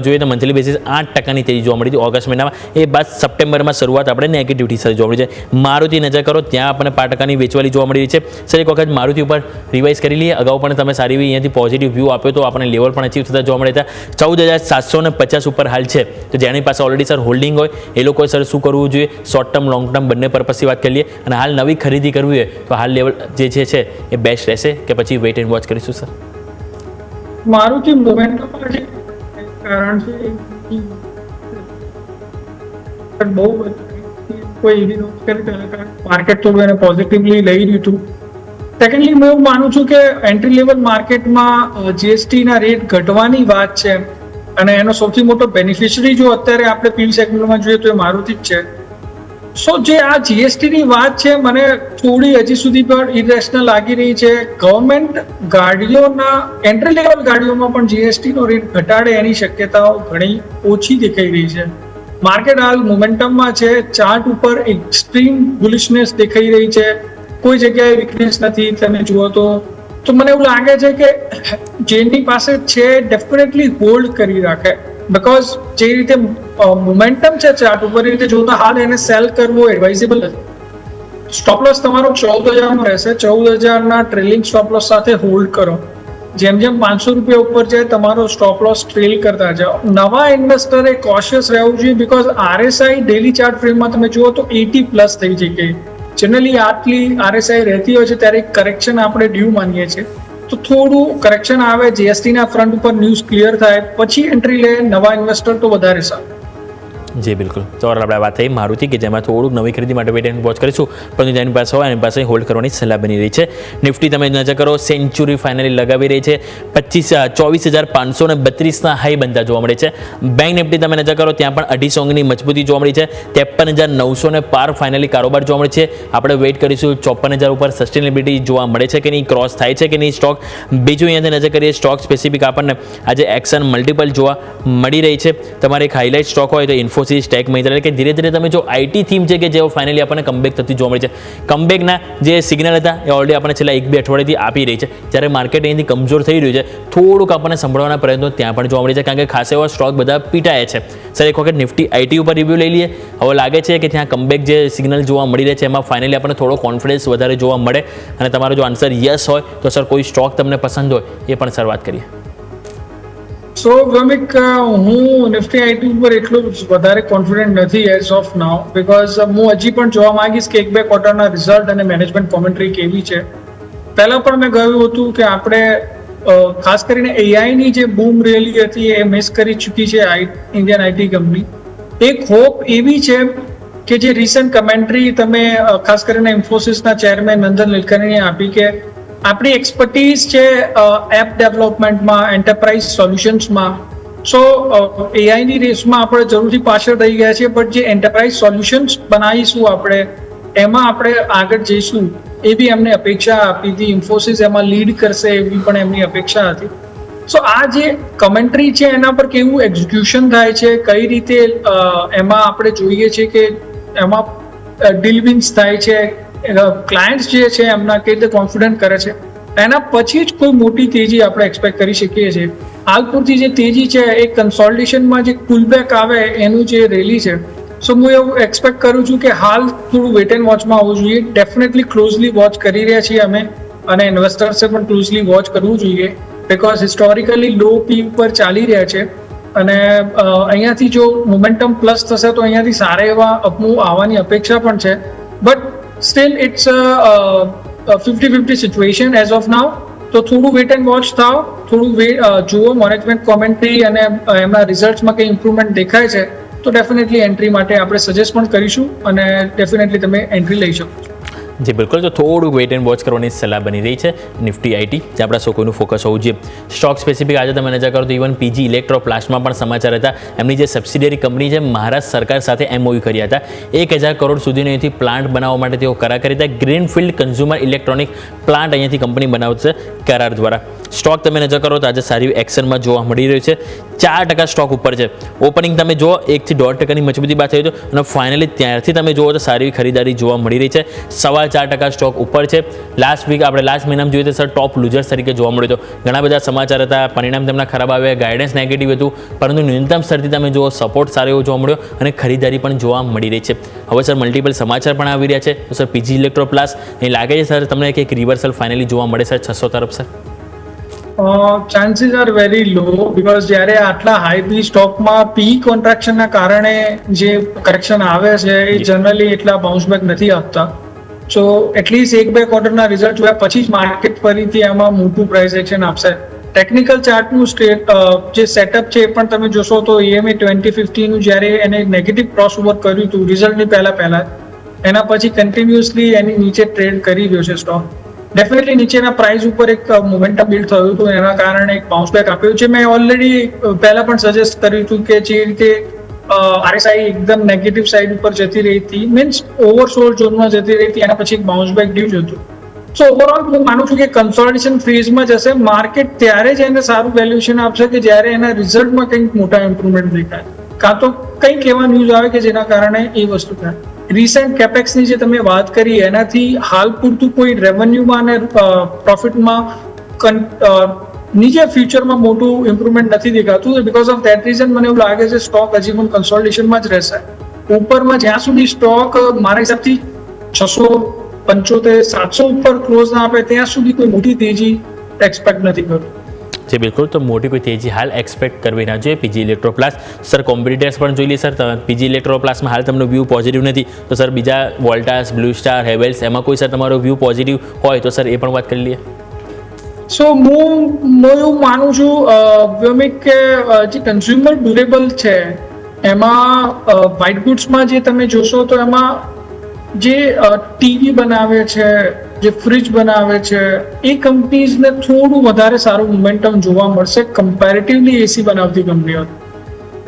જોઈએ તો મંથલી બેસિસ 8%ની તેજી જોવા મળી હતી ઓગસ્ટ મહિનામાં. એ બાદ સપ્ટેમ્બરમાં શરૂઆત આપણે નેગેટિવિટી સાથે જોવા મળી છે. મારુતિ નજર કરો ત્યાં આપણને 5%ની વેચવાલી જોવા મળી રહી છે. સર એક વખત મારુતિ ઉપર રિવાઇઝ કરી લઈએ. અગાઉ પણ તમે સારી એવી અહીંયાથી પોઝિટિવ વ્યૂ આપ્યો તો આપણને લેવલ પણ અચીવ થતા જોવા મળે હતા. 14,750 ઉપર હાલ છે. તો જેની પાસે ઓલરેડી સર હોલ્ડિંગ હોય એ લોકોએ સર શું કરવું જોઈએ, શોર્ટ ટર્મ લોંગ ટર્મ બંને પર્પસથી વાત કરી લઈએ. અને હાલ નવી ખરીદી કરવી હોય તો હાલ લેવલ જે છે એ બેસ્ટ રહેશે કે પછી વેઇટ એન્ડ વોચ કરીશું સર? મારુતિ મોમેન્ટમ કારણ છે બહુ કોઈ એવી માર્કેટ થોડું એને પોઝિટિવલી લઈ રહ્યું હતું. સેકન્ડલી હું એવું માનું છું કે એન્ટ્રી લેવલ માર્કેટમાં જીએસટીના રેટ ઘટવાની વાત છે અને એનો સૌથી મોટો બેનિફિશરી જો અત્યારે આપણે પીવી સેગમેન્ટમાં જોઈએ તો એ મારુતિ જ છે. સો જે આ જીએસટીની વાત છે મને થોડી હજી સુધી પણ ઇરેશનલ લાગી રહી છે. ગવર્મેન્ટ ગાડીઓના એન્ટ્રી લેવલ ગાડીઓમાં પણ જીએસટીનો રેટ ઘટાડે એની શક્યતાઓ ઘણી ઓછી દેખાઈ રહી છે. માર્કેટ હાલ મોમેન્ટમમાં છે. ચાર્ટ ઉપર એક્સ્ટ્રીમ બુલિશનેસ દેખાઈ રહી છે. કોઈ જગ્યાએ વીકનેસ નથી. તમે જુઓ તો મને એવું લાગે છે કે જેની પાસે છે ડેફિનેટલી હોલ્ડ કરી રાખે. બીકોઝ જે રીતે મોમેન્ટમ છે ચાર્ટ ઉપર એ રીતે જોતા હાલ એને સેલ કરવો એડવાઇઝેબલ નથી. સ્ટોપ લોસ તમારો 14,000 રહેશે. 14,000ના ટ્રેલિંગ સ્ટોપ લોસ સાથે હોલ્ડ કરો. જેમ જેમ 500 રૂપિયા ઉપર જાય તમારો સ્ટોપ લોસ ટ્રેલ કરતા જાઓ. નવા ઇન્વેસ્ટરે કોશિયસ રહેવું જોઈએ બીકોઝ આરએસઆઈ ડેલી ચાર્ટ ફ્રેમમાં તમે જુઓ તો 80+ થઈ જઈ. જનરલી આટલી આરએસઆઈ રહેતી હોય છે ત્યારે એક કરેક્શન આપણે ડ્યુ માનીએ છીએ. તો થોડું કરેક્શન આવે, જીએસટીના ફ્રન્ટ ઉપર ન્યૂઝ ક્લિયર થાય પછી એન્ટ્રી લે નવા ઇન્વેસ્ટર તો વધારે સારું. જી બિલકુલ. તો આપણે વાત થઈ મારુતિ કે જેમાં થોડુંક નવી ખરીદી માટે વેટ એન્ડ વોચ કરીશું, પરંતુ જેની પાસે હોય એની પાસે હોલ્ડ કરવાની સલાહ બની રહી છે. નિફ્ટી તમે નજર કરો સેન્ચુરી ફાઇનલી લગાવી રહી છે. 24,532ના હાઈ બનતા જોવા મળે છે. બેંક નિફ્ટી તમે નજર કરો ત્યાં પણ 2.5 અંકની મજબૂતી જોવા મળી છે. 53,900 પાર ફાઇનલી કારોબાર જોવા મળે છે. આપણે વેઇટ કરીશું 54,000 ઉપર સસ્ટેનેબિલિટી જોવા મળે છે કે નહીં, ક્રોસ થાય છે કે નહીં સ્ટોક. બીજું અહીંયાથી નજર કરીએ સ્ટોક સ્પેસિફિક આપણને આજે એક્શન મલ્ટિપલ જોવા મળી રહી છે. તમારે એક હાઇલાઇટ સ્ટોક હોય તો ઇન્ફોસિસ, ટેક મહિન્દ્રા કે ધીરે ધીરે તમે જો આઈટી થીમ છે કે જેઓ ફાઇનલી આપણને કમબેક થતી જોવા મળી છે. કમબેકના જે સિગ્નલ હતા એ ઓલરેડી આપણને છેલ્લા 1-2 અઠવાડિયાથી આપી રહી છે. જ્યારે માર્કેટ અહીંથી કમજોર થઈ રહ્યું છે થોડુંક આપણને સંભળવાના પ્રયત્નો ત્યાં પણ જોવા મળે છે કારણ કે ખાસ એવા સ્ટોક બધા પીટાયા છે. સર એક વખત નિફ્ટી આઈટી ઉપર રિવ્યૂ લઈ લઈએ. હવે લાગે છે કે ત્યાં કમબેક જે સિગ્નલ જોવા મળી રહે છે એમાં ફાઇનલી આપણને થોડો કોન્ફિડન્સ વધારે જોવા મળે. અને તમારો જો આન્સર યસ હોય તો સર કોઈ સ્ટોક તમને પસંદ હોય એ પણ સર વાત કરીએ. સો ભ્રમિક હું નિફ્ટી આઈટી ઉપર એટલું વધારે કોન્ફિડન્ટ નથી એઝ ઓફ નાઉ બીકોઝ હું હજી પણ જોવા માંગીશ કે 1-2 ક્વાર્ટરના રિઝલ્ટ અને મેનેજમેન્ટ કોમેન્ટ્રી કેવી છે. પહેલાં પણ મેં કહ્યું હતું કે આપણે ખાસ કરીને એઆઈની જે બૂમ રેલી હતી એ મિસ કરી ચૂકી છે ઇન્ડિયન આઈટી કંપની. એક હોપ એવી છે કે જે રિસન્ટ કમેન્ટ્રી તમે ખાસ કરીને ઇન્ફોસિસના ચેરમેન નંદન નીલકણીએ આપી કે આપણી એક્સપર્ટીઝ છે એપ ડેવલપમેન્ટમાં, એન્ટરપ્રાઇઝ સોલ્યુશન્સમાં. સો એઆઈની રેસમાં આપણે જરૂરથી પાછળ રહી ગયા છીએ બટ જે એન્ટરપ્રાઇઝ સોલ્યુશન્સ બનાવીશું આપણે એમાં આપણે આગળ જઈશું એવી એમને અપેક્ષા આપી હતી. ઇન્ફોસિસ એમાં લીડ કરશે એવી પણ એમની અપેક્ષા હતી. સો આ જે કમેન્ટ્રી છે એના પર કેવું એક્ઝિક્યુશન થાય છે, કઈ રીતે એમાં આપણે જોઈએ છીએ કે એમાં ડીલ વિન્સ થાય છે, ક્લાયન્ટ્સ જે છે એમના કઈ રીતે કોન્ફિડન્ટ કરે છે, એના પછી જ કોઈ મોટી તેજી આપણે એક્સપેક્ટ કરી શકીએ છીએ. હાલ પૂરતી જે તેજી છે એ કન્સોલિડેશનમાં જે પુલબેક આવે એનું જે રેલી છે. સો હું એવું એક્સપેક્ટ કરું છું કે હાલ થોડું વેટ એન્ડ વોચમાં આવવું જોઈએ. ડેફિનેટલી ક્લોઝલી વોચ કરી રહ્યા છીએ અમે અને ઇન્વેસ્ટર્સે પણ ક્લોઝલી વોચ કરવું જોઈએ બીકોઝ હિસ્ટોરિકલી લો પી ઉપર ચાલી રહ્યા છે અને અહીંયાથી જો મોમેન્ટમ પ્લસ થશે તો અહીંયાથી સારા એવા અપમૂવ આવવાની અપેક્ષા પણ છે. But still it's 50-50 situation as of now. તો થોડું વેટ એન્ડ વોચ થાવ, થોડું જુઓ મેનેજમેન્ટ કોમેન્ટ્રી અને એમના રિઝલ્ટ્સમાં કંઈ ઇમ્પ્રુવમેન્ટ દેખાય છે તો ડેફિનેટલી એન્ટ્રી માટે આપણે સજેસ્ટ પણ કરીશું અને ડેફિનેટલી તમે એન્ટ્રી લઈ શકો છો. જી બિલકુલ, તો થોડું વેઇટ એન્ડ વોચ કરવાની સલાહ બની રહી છે નિફ્ટી આઈટી, જે આપણા સૌ કોઈનું ફોકસ હોવું જોઈએ. સ્ટોક સ્પેસિફિક આજે તમે નજર કરો તો ઇવન પીજી ઇલેક્ટ્રોપ્લાસ્ટમાં પણ સમાચાર હતા. એમની જે સબસિડિયરી કંપની છે મહારાષ્ટ્ર સરકાર સાથે MOU કર્યા હતા. 1,000 કરોડ સુધીનો અહીંથી પ્લાન્ટ બનાવવા માટે તેઓ કરાર કરી હતા. ગ્રીનફિલ્ડ કન્ઝ્યુમર ઇલેક્ટ્રોનિક પ્લાન્ટ અહીંયાથી કંપની બનાવશે કરાર દ્વારા. સ્ટોક તમે નજર કરો તો આજે સારી એક્શનમાં જોવા મળી રહ્યું છે. 4% સ્ટોક ઉપર છે. ઓપનિંગ તમે જુઓ 1 થી 1.5% મજબૂતી બાદ થયું હતું અને ફાઇનલી ત્યારથી તમે જુઓ તો સારી ખરીદારી જોવા મળી રહી છે. 4.25% સ્ટોક ઉપર છે. લાસ્ટ મહિનામાં જોઈએ તો સર ટોપ લૂઝર્સ તરીકે જોવા મળ્યો હતો. ઘણા બધા સમાચાર હતા, પરિણામ તેમના ખરાબ આવ્યા, ગાઈડન્સ નેગેટિવ હતું, પરંતુ ન્યૂનતમ સ્તરથી તમે જુઓ સપોર્ટ સારો એવો જોવા મળ્યો અને ખરીદારી પણ જોવા મળી રહી છે. હવે સર મલ્ટિપલ સમાચાર પણ આવી રહ્યા છે. તો સર પીજી ઇલેક્ટ્રોપ્લાસ્ટ એ લાગે છે સર તમને એક રિવર્સલ ફાઇનલી જોવા મળે સર 600 તરફ sir? Chances are very law, because જ્યારે આટલા હાઈ પી સ્ટોકમાં પી કોન્ટ્રાક્શનના કારણે જે કરેક્શન આવે છે એ જનરલી એટલા બાઉન્સ બેક નથી આપતા. સો એટલીસ્ટ 1-2 ક્વાર્ટરના રિઝલ્ટ જોયા પછી જ માર્કેટ ફરીથી આમાં મોટું પ્રાઇસ એક્શન આપશે. ટેકનિકલ ચાર્ટનું જે સેટઅપ છે એ પણ તમે જોશો તો EMA 2050નું જ્યારે એને નેગેટિવ ક્રોસ ઓવર કર્યું હતું રિઝલ્ટની પહેલા એના પછી કન્ટિન્યુઅસલી એની નીચે ટ્રેડ કરી રહ્યો છે સ્ટોક. ડેફિનેટલી નીચેના પ્રાઇસ ઉપર એક મોમેન્ટમ બિલ્ડ થયું હતું, એના કારણે એક બાઉન્સ બેક આપ્યું છે. મેં ઓલરેડી પહેલા પણ સજેસ્ટ કર્યું હતું કે જે રીતે RSI એકદમ નેગેટિવ સાઈડ ઉપર જતી રહી હતી, મીન્સ ઓવરસોલ્ડ ઝોનમાં જતી રહી હતી, એના પછી એક બાઉન્સ બેક ડ્યુ જ હતું. સો ઓવરઓલ હું માનું છું કે કન્સોલિડેશન ફેઝમાં જશે. માર્કેટ ત્યારે જ એને સારું વેલ્યુએશન આપશે કે જ્યારે એના રિઝલ્ટમાં કંઈક મોટા ઇમ્પ્રુવમેન્ટ દેખાય, કાં તો કંઈક એવા ન્યૂઝ આવે કે જેના કારણે એ વસ્તુ થાય. રિસેન્ટ કેપેક્સની જે તમે વાત કરી એનાથી હાલ પૂરતું કોઈ રેવન્યુમાં અને પ્રોફિટમાં નીચે ફ્યુચરમાં મોટું ઇમ્પ્રુવમેન્ટ નથી દેખાતું. બીકોઝ ઓફ ધેટ રીઝન મને એવું લાગે છે સ્ટોક હજી પણ કન્સોલિડેશનમાં જ રહેશે. ઉપરમાં જ્યાં સુધી સ્ટોક મારા હિસાબથી 675-700 ઉપર ક્લોઝ ના આપે ત્યાં સુધી કોઈ મોટી તેજી એક્સપેક્ટ નથી કરતો. જી બિલકુલ, તો મોટી કોઈ તેજી હાલ એક્સપેક્ટ કરવી ના જોઈએ. પીજી ઇલેક્ટ્રોપ્લાસ્ટ સર કોમ્પિટિટર્સ પણ જોઈ લે સર. પીજી ઇલેક્ટ્રોપ્લાસ્ટમાં હાલ તમને વ્યૂ પોઝિટિવ નથી તો સર બીજા વોલ્ટાસ, બ્લુ સ્ટાર, હેવેલ્સ એમાં કોઈ સર તમારો વ્યૂ પોઝિટિવ હોય તો સર એ પણ વાત કરી લઈએ. સો હું એવું માનું છું વ્યોમિક કે જે કન્ઝ્યુમર ડ્યુરેબલ છે એમાં વ્હાઇટ ગુડ્સમાં જે તમે જોશો તો એમાં જે ટીવી બનાવે છે, જે ફ્રિજ બનાવે છે એ કંપનીઝને થોડું વધારે સારું મોમેન્ટમ જોવા મળશે કમ્પેરેટિવલી એસી બનાવતી કંપનીઓ.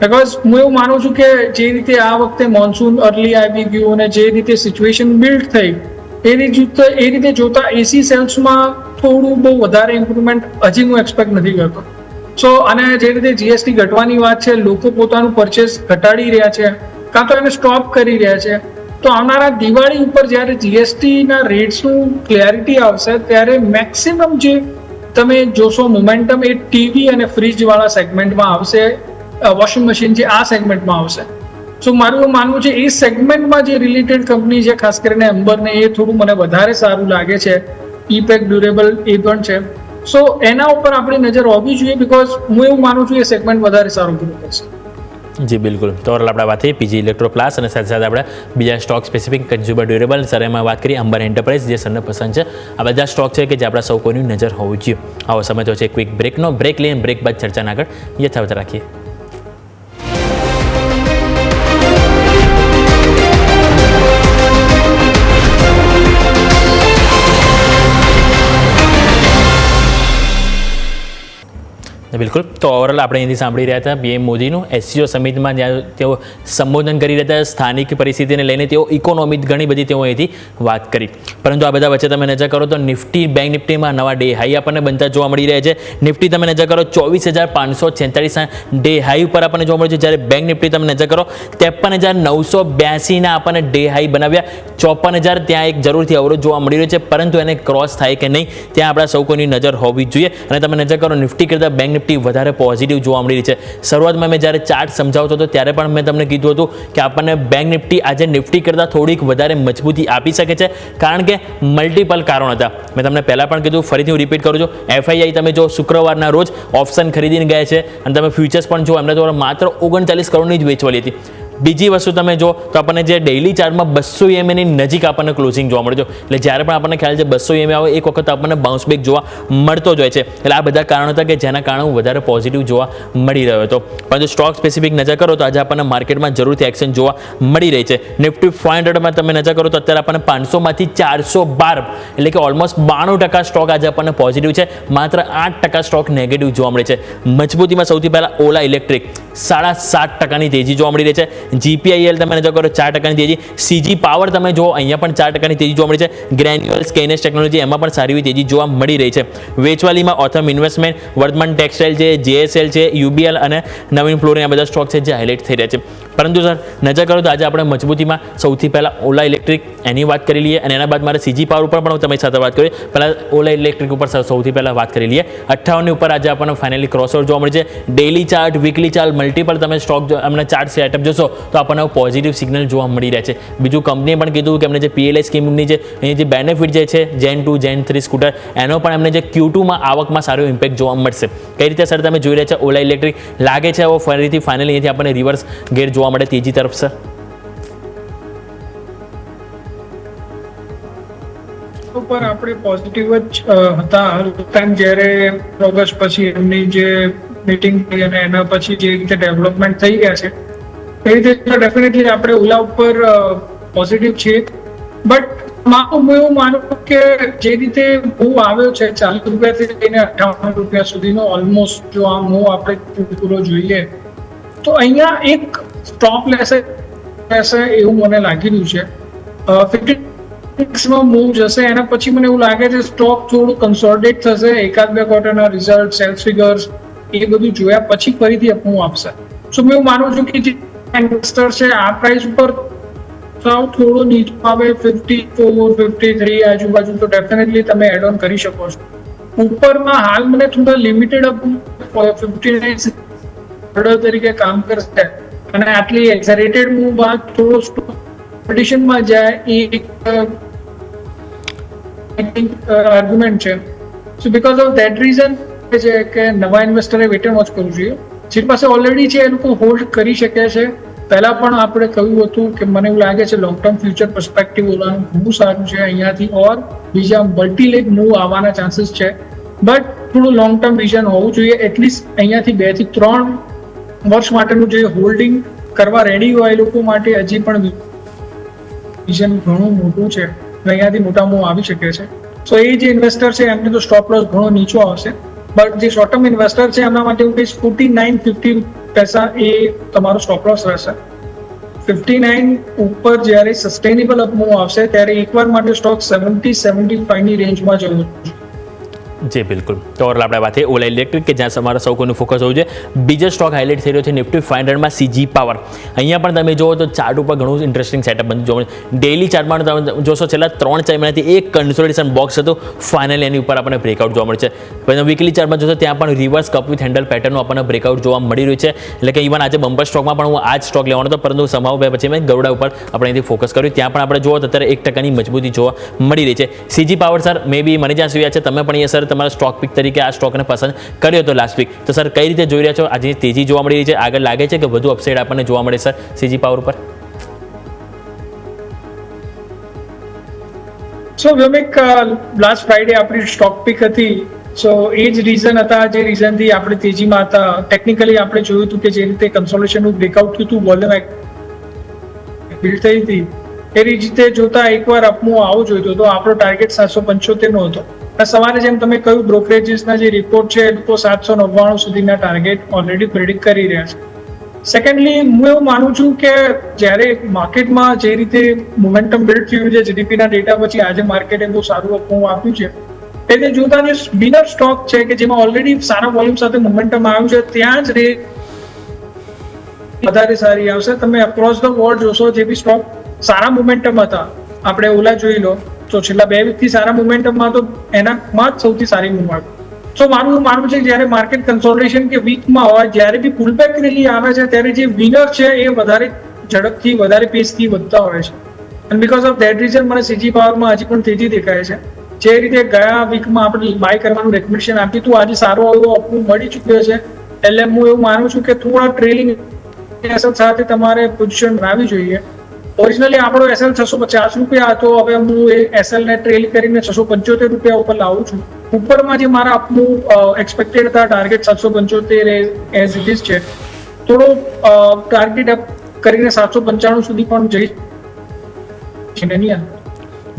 બીકોઝ હું એવું માનું છું કે જે રીતે આ વખતે મોન્સૂન અર્લી આવી ગયું અને જે રીતે સિચ્યુએશન બિલ્ડ થઈ એ રીતે જોતા એસી સેલ્સમાં થોડું બહુ વધારે ઇમ્પ્રુવમેન્ટ હજી હું એક્સપેક્ટ નથી કરતો. સો અને જે રીતે જીએસટી ઘટવાની વાત છે, લોકો પોતાનું પરચેસ ઘટાડી રહ્યા છે કાં તો એને સ્ટોપ કરી રહ્યા છે. તો આવનારા દિવાળી ઉપર જ્યારે જીએસટીના રેટ્સનું ક્લેરિટી આવશે ત્યારે મેક્સિમમ જે તમે જોશો મોમેન્ટમ એ ટીવી અને ફ્રીજવાળા સેગમેન્ટમાં આવશે, વોશિંગ મશીન જે આ સેગમેન્ટમાં આવશે. સો મારું એવું માનવું છે એ સેગમેન્ટમાં જે રિલેટેડ કંપની છે ખાસ કરીને એમ્બરને એ થોડું મને વધારે સારું લાગે છે. ઈપેક ડ્યુરેબલ એ પણ છે. સો એના ઉપર આપણી નજર હોવી જોઈએ બીકોઝ હું એવું માનું છું એ સેગમેન્ટ વધારે સારું ગ્રો કરશે. જી બિલકુલ, તો આપણે વાત કરીએ પીજી ઇલેક્ટ્રોપ્લાસ્ટ અને સાથે સાથે આપણે બીજા stock specific consumer durable sir એમાં વાત કરીએ અંબર એન્ટરપ્રાઇઝ જે સરને પસંદ છે. આ બધા સ્ટોક છે કે જે આપણા સૌ કોઈની નજર હોવી જોઈએ. આવો સમય તો છે ક્વિક બ્રેકનો. બ્રેક લઈને બ્રેક બાદ ચર્ચાના આગળ યથાવત રાખીએ. બિલકુલ, તો ઓવરઓલ આપણે અહીંથી સાંભળી રહ્યા હતા PM મોદીનું SCO સમિટમાં જ્યાં તેઓ સંબોધન કરી રહ્યા હતા. સ્થાનિક પરિસ્થિતિને લઈને તેઓ ઇકોનોમી ઘણી બધી તેઓ અહીંથી વાત કરી. પરંતુ આ બધા વચ્ચે તમે નજર કરો તો નિફ્ટી, બેંક નિફ્ટીમાં નવા ડે હાઈ આપણને બનતા જોવા મળી રહ્યા છે. નિફ્ટી તમે નજર કરો 24,546 ડે હાઈ ઉપર આપણને જોવા મળે છે, જ્યારે બેંક નિફ્ટી તમે નજર કરો 53,982ના આપણને ડે હાઈ બનાવ્યા. 54,000 ત્યાં એક જરૂરથી અવરોધ જોવા મળી રહ્યો છે, પરંતુ એને ક્રોસ થાય કે નહીં ત્યાં આપણા સૌ કોઈની નજર હોવી જોઈએ. અને તમે નજર કરો નિફ્ટી કરતાં બેંક નિફ્ટી વધારે પોઝિટિવ જોવા મળી રહી છે. શરૂઆતમાં મેં જ્યારે ચાર્ટ સમજાવતો હતો ત્યારે પણ મેં તમને કીધું હતું કે આપણને બેંક નિફ્ટી આજે નિફ્ટી કરતાં થોડીક વધારે મજબૂતી આપી શકે છે, કારણ કે મલ્ટિપલ કારણો હતા. મેં તમને પહેલાં પણ કીધું, ફરીથી હું રિપીટ કરું છું. FII તમે જો શુક્રવારના રોજ ઓપ્શન ખરીદીને ગયા છે અને તમે ફ્યુચર્સ પણ જો એમને તો માત્ર 39 કરોડની જ વેચવાલી હતી. બીજી વસ્તુ તમે જો તો આપણને જે ડેઇલી ચાર્ટમાં 200 EMA ની નજીક આપણને ક્લોઝિંગ જોવા મળે છે. એટલે જ્યારે પણ આપણને ખ્યાલ છે 200 EMA આવે એક વખત આપણને બાઉન્સ બેક જોવા મળતો જ હોય છે. એટલે આ બધા કારણો હતા કે જેના કારણે હું વધારે પોઝિટિવ જોવા મળી રહ્યો હતો. પરંતુ સ્ટોક સ્પેસિફિક નજર કરો તો આજે આપણને માર્કેટમાં જરૂરથી એક્શન જોવા મળી રહી છે. નિફ્ટી 500માં તમે નજર કરો તો અત્યારે આપણને 500માંથી 412 એટલે કે ઓલમોસ્ટ 92% સ્ટોક આજે આપણને પોઝિટિવ છે. માત્ર 8% સ્ટોક નેગેટિવ જોવા મળે છે. મજબૂતીમાં સૌથી પહેલા ઓલા ઇલેક્ટ્રિક 7.5% તેજી જોવા મળી રહી છે. GPIL તમે નજર કરો 4% તેજી. CG પાવર તમે જો અહીંયા પણ 4% તેજી જોવા મળી છે. ગ્રેન્યુઅલ્સ કેનેસ ટેકનોલોજી એમાં પણ સારી એવી તેજી જોવા મળી રહી છે. વેચવાલીમાં ઓથમ ઇન્વેસ્ટમેન્ટ, વર્ધમાન ટેક્સટાઇલ છે, JSL છે, UBL અને નવીન ફ્લોરિન આ બધા સ્ટોક છે જે હાઇલાઇટ થઈ રહ્યા છે. પરંતુ સર નજર કરો તો આજે આપણે મજબૂતીમાં સૌથી પહેલા ઓલા ઇલેક્ટ્રિક એની વાત કરી લઈએ અને એના બાદ મારે CG પાવર ઉપર પણ હું તમારી સાથે વાત કરી. પહેલાં ઓલા ઇલેક્ટ્રિક ઉપર સૌથી પહેલાં વાત કરી લઈએ. 58 ઉપર આજે આપણને ફાઇનલી ક્રોસઓવર જોવા મળે છે. Daily chart, weekly chart, multiple તમે સ્ટોક અમને ચાર્ટ સેટઅપ જોશો તો આપણને પોઝિટિવ સિગ્નલ જોવા મળી રહ્યા છે. બીજું કંપનીએ પણ કીધું કે એમને જે PLI સ્કીમની જે અહીંયા જે બેનિફિટ જે છે જેન 2, જેન 3 સ્કૂટર એનો પણ એમને જે Q2માં આવકમાં સારો ઇમ્પેક્ટ જોવા મળશે. કઈ રીતે સર તમે જોઈ રહ્યા છો ઓલા ઇલેક્ટ્રિક લાગે છે હવે ફરીથી ફાઇનલી અહીંથી આપણને રિવર્સ ગેર જોવા મળે તેજી તરફ સર? ઉપર આપણે પોઝિટિવ જ હતા ટાઈમ જ્યારે ઓગસ્ટ પછી એમની જે મીટિંગ થઈ અને એના પછી જે રીતે ડેવલપમેન્ટ થઈ ગયા છે એ રીતે ડેફિનેટલી આપણે ઓલા ઉપર પોઝિટિવ છીએ. બટ હું એવું માનું કે જે રીતે મૂવ આવ્યો છે 40 રૂપિયાથી લઈને 58 રૂપિયા સુધીનો ઓલમોસ્ટ જો આ મૂવ આપણે પૂરો જોઈએ તો અહીંયા એક સ્ટોપ લેશે એવું મને લાગી રહ્યું છે. 56 મૂવ જશે એના પછી મને એવું લાગે છે સ્ટોક થોડું કન્સોલિડેટ થશે. 1-2 ક્વાર્ટરના રિઝલ્ટ, સેલ્સ ફિગર્સ એ બધું જોયા પછી ફરીથી અપમૂવ આપશે. સો હું એવું માનું છું કે જે ઇન્વેસ્ટર છે આ પ્રાઇસ ઉપર થોડો નીચે આવે 54, 53 આજુબાજુ તો ડેફિનેટલી તમે એડ ઓન કરી શકો છો. ઉપરમાં હાલ મને થોડા લિમિટેડ 59 ઓર્ડર તરીકે કામ કરશે અને આટલી એક્ઝરેટેડ મૂવ બાદ થોડો કોમ્પિટિશનમાં જાય એ એક આર્ગ્યુમેન્ટ છે. સો બીકોઝ ઓફ ધેટ રીઝન છે કે નવા ઇન્વેસ્ટરે વેટ એન્ડ વોચ કરવું જોઈએ. જે પાસે ઓલરેડી છે એ લોકો હોલ્ડ કરી શકે છે. પહેલા પણ આપણે કહ્યું હતું કે મને એવું લાગે છે લોંગ ટર્મ ફ્યુચર પર્સપેક્ટિવ ઓલાનું ઘણું સારું છે અહીંયાથી ઓર બીજા મલ્ટીલેગ મૂવ આવવાના ચાન્સીસ છે. બટ થોડું લોંગ ટર્મ વિઝન હોવું જોઈએ. એટલીસ્ટ અહીંયાથી 2 થી 3 વર્ષ માટેનું જે હોલ્ડિંગ કરવા રેડી હોય એ લોકો માટે હજી પણ વિઝન ઘણું મોટું છે. અહીંયાથી મોટા મૂવ આવી શકે છે. સો એ જે ઇન્વેસ્ટર છે એમને તો સ્ટોપ લોસ ઘણો નીચો આવશે. બટ જે શોર્ટ ટર્મ ઇન્વેસ્ટર છે એમના માટે હું કહીશ 49.50 પૈસા એ તમારો સ્ટોપ લોસ રહેશે. 59 ઉપર જ્યારે સસ્ટેનેબલ અપમૂવ આવશે ત્યારે એકવાર માટે સ્ટોક 70-75 ની રેન્જમાં જવું જોઈએ. જી બિલકુલ. તો ઓવરઓલ આપણે વાત કરીએ ઓલા ઇલેક્ટ્રિક કે જ્યાં તમારા સૌ કોઈનું ફોકસ હોવું જોઈએ. બીજો સ્ટોક હાઇલાઇટ થઈ રહ્યો છે નિફ્ટી 500માં CG પાવર. અહીંયા પણ તમે જુઓ તો ચાર્ટ ઉપર ઘણું ઇન્ટરેસ્ટિંગ સેટઅપ બનતું જોવા મળે. ડેઇલી ચાર્ટમાં તમે જોશો છેલ્લા 3-4 મહિનાથી એક કન્સોલિડેશન બોક્સ હતું, ફાઇનલી એની ઉપર આપણને બ્રેકઆઉટ જોવા મળે છે. પછી વીકલી ચાર્ટમાં જોશો ત્યાં પણ રિવર્સ કપ વિથ હેન્ડલ પેટર્નનું આપણને બ્રેકઆઉટ જોવા મળી રહ્યું છે. એટલે કે ઇવન આજે બમ્પર સ્ટોકમાં પણ હું આ જ સ્ટોક લેવાનો હતો પરંતુ સમાવ પછી મેં ગરુડા ઉપર આપણે અહીંથી ફોકસ કર્યું. ત્યાં પણ આપણે જુઓ તો અત્યારે 1% મજબૂતી જોવા મળી રહી છે. CG પાવર સર મે બી મને જ્યાં સુધી છે તમે પણ અહીંયા સર તમારા સ્ટોક પિક તરીકે આ સ્ટોકને પસંદ કર્યો હતો લાસ્ટ વીક. તો સર કઈ રીતે જોઈ રહ્યા છો? આજે તેજી જોવા મળી રહી છે, આગળ લાગે છે કે વધુ અપસાઇડ આપણને જોવા મળે સર CG પાવર ઉપર? સો વ્યોમિક લાસ્ટ ફ્રાઈડે આપણી સ્ટોક પિક હતી. સો એ જ રીઝન હતા જે રીઝનથી આપણે તેજીમાં હતા. ટેકનિકલી આપણે જોયું હતું કે જે રીતે કન્સોલિડેશનનું બ્રેકઆઉટ થયું હતું, વોલ્યુમ બિલ્ડ થઈ હતી એ રીતે જોતા એકવાર અપમૂવ આવો જોઈતો હતો. આપણો ટાર્ગેટ 775 નો હતો. સવારે જેમ તમે કહ્યું બ્રોકરેજીસના જે રિપોર્ટ છે એ લોકો 799 સુધીના ટાર્ગેટ ઓલરેડી પ્રેડિક્ટ કરી રહ્યા છે. સેકન્ડલી હું એવું માનું છું કે જ્યારે માર્કેટમાં જે રીતે મોમેન્ટમ બિલ્ડ થયું છે જીડીપીના ડેટા પછી આજે માર્કેટે બહુ સારું અપમૂવ આપ્યું છે એટલે જોતા જે બિનર સ્ટોક છે કે જેમાં ઓલરેડી સારા વોલ્યુમ સાથે મોમેન્ટમ આવ્યું છે ત્યાં જ રેટ વધારે સારી આવશે. તમે અક્રોસ ધ બોર્ડ જોશો જે બી સ્ટોક સારા મોમેન્ટમ હતા, આપણે ઓલા જોઈ લો તો છેલ્લા 2 વીકથી સારા મોમેન્ટમમાં તો એનામાં જ સૌથી સારી મૂવ આવી. સો મારું માનવું છે જ્યારે માર્કેટ કન્સોલિડેશન કે વીકમાં હોય જ્યારે બી પુલબેક રેલી આવે છે ત્યારે જે વિનર છે એ વધારે ઝડપથી વધારે પેસથી વધતા હોય છે. અને બીકોઝ ઓફ ધેટ રીઝન મને CG પાવરમાં હજી પણ તેજી દેખાય છે. જે રીતે ગયા વીકમાં આપણે બાય કરવાનું રેકમેન્ડેશન આપ્યું હતું આજે સારો એવો અપમૂવ મળી ચૂક્યો છે. એટલે હું એવું માનું છું કે થોડા ટ્રેલિંગ એસએલ સાથે તમારે પોઝિશન બનાવવી જોઈએ. ઓરિજિનલી આપણો એસએલ 650 રૂપિયા હતો, હવે હું એ એસએલ ને ટ્રેલ કરીને 675 રૂપિયા ઉપર લાવું છું. ઉપરમાં જે મારા આપનું એક્સપેક્ટેડ હતા ટાર્ગેટ 775 એઝ ઇટ ઇઝ છે, થોડો ટાર્ગેટ અપ કરીને 795 સુધી પણ જઈ છે નહીં.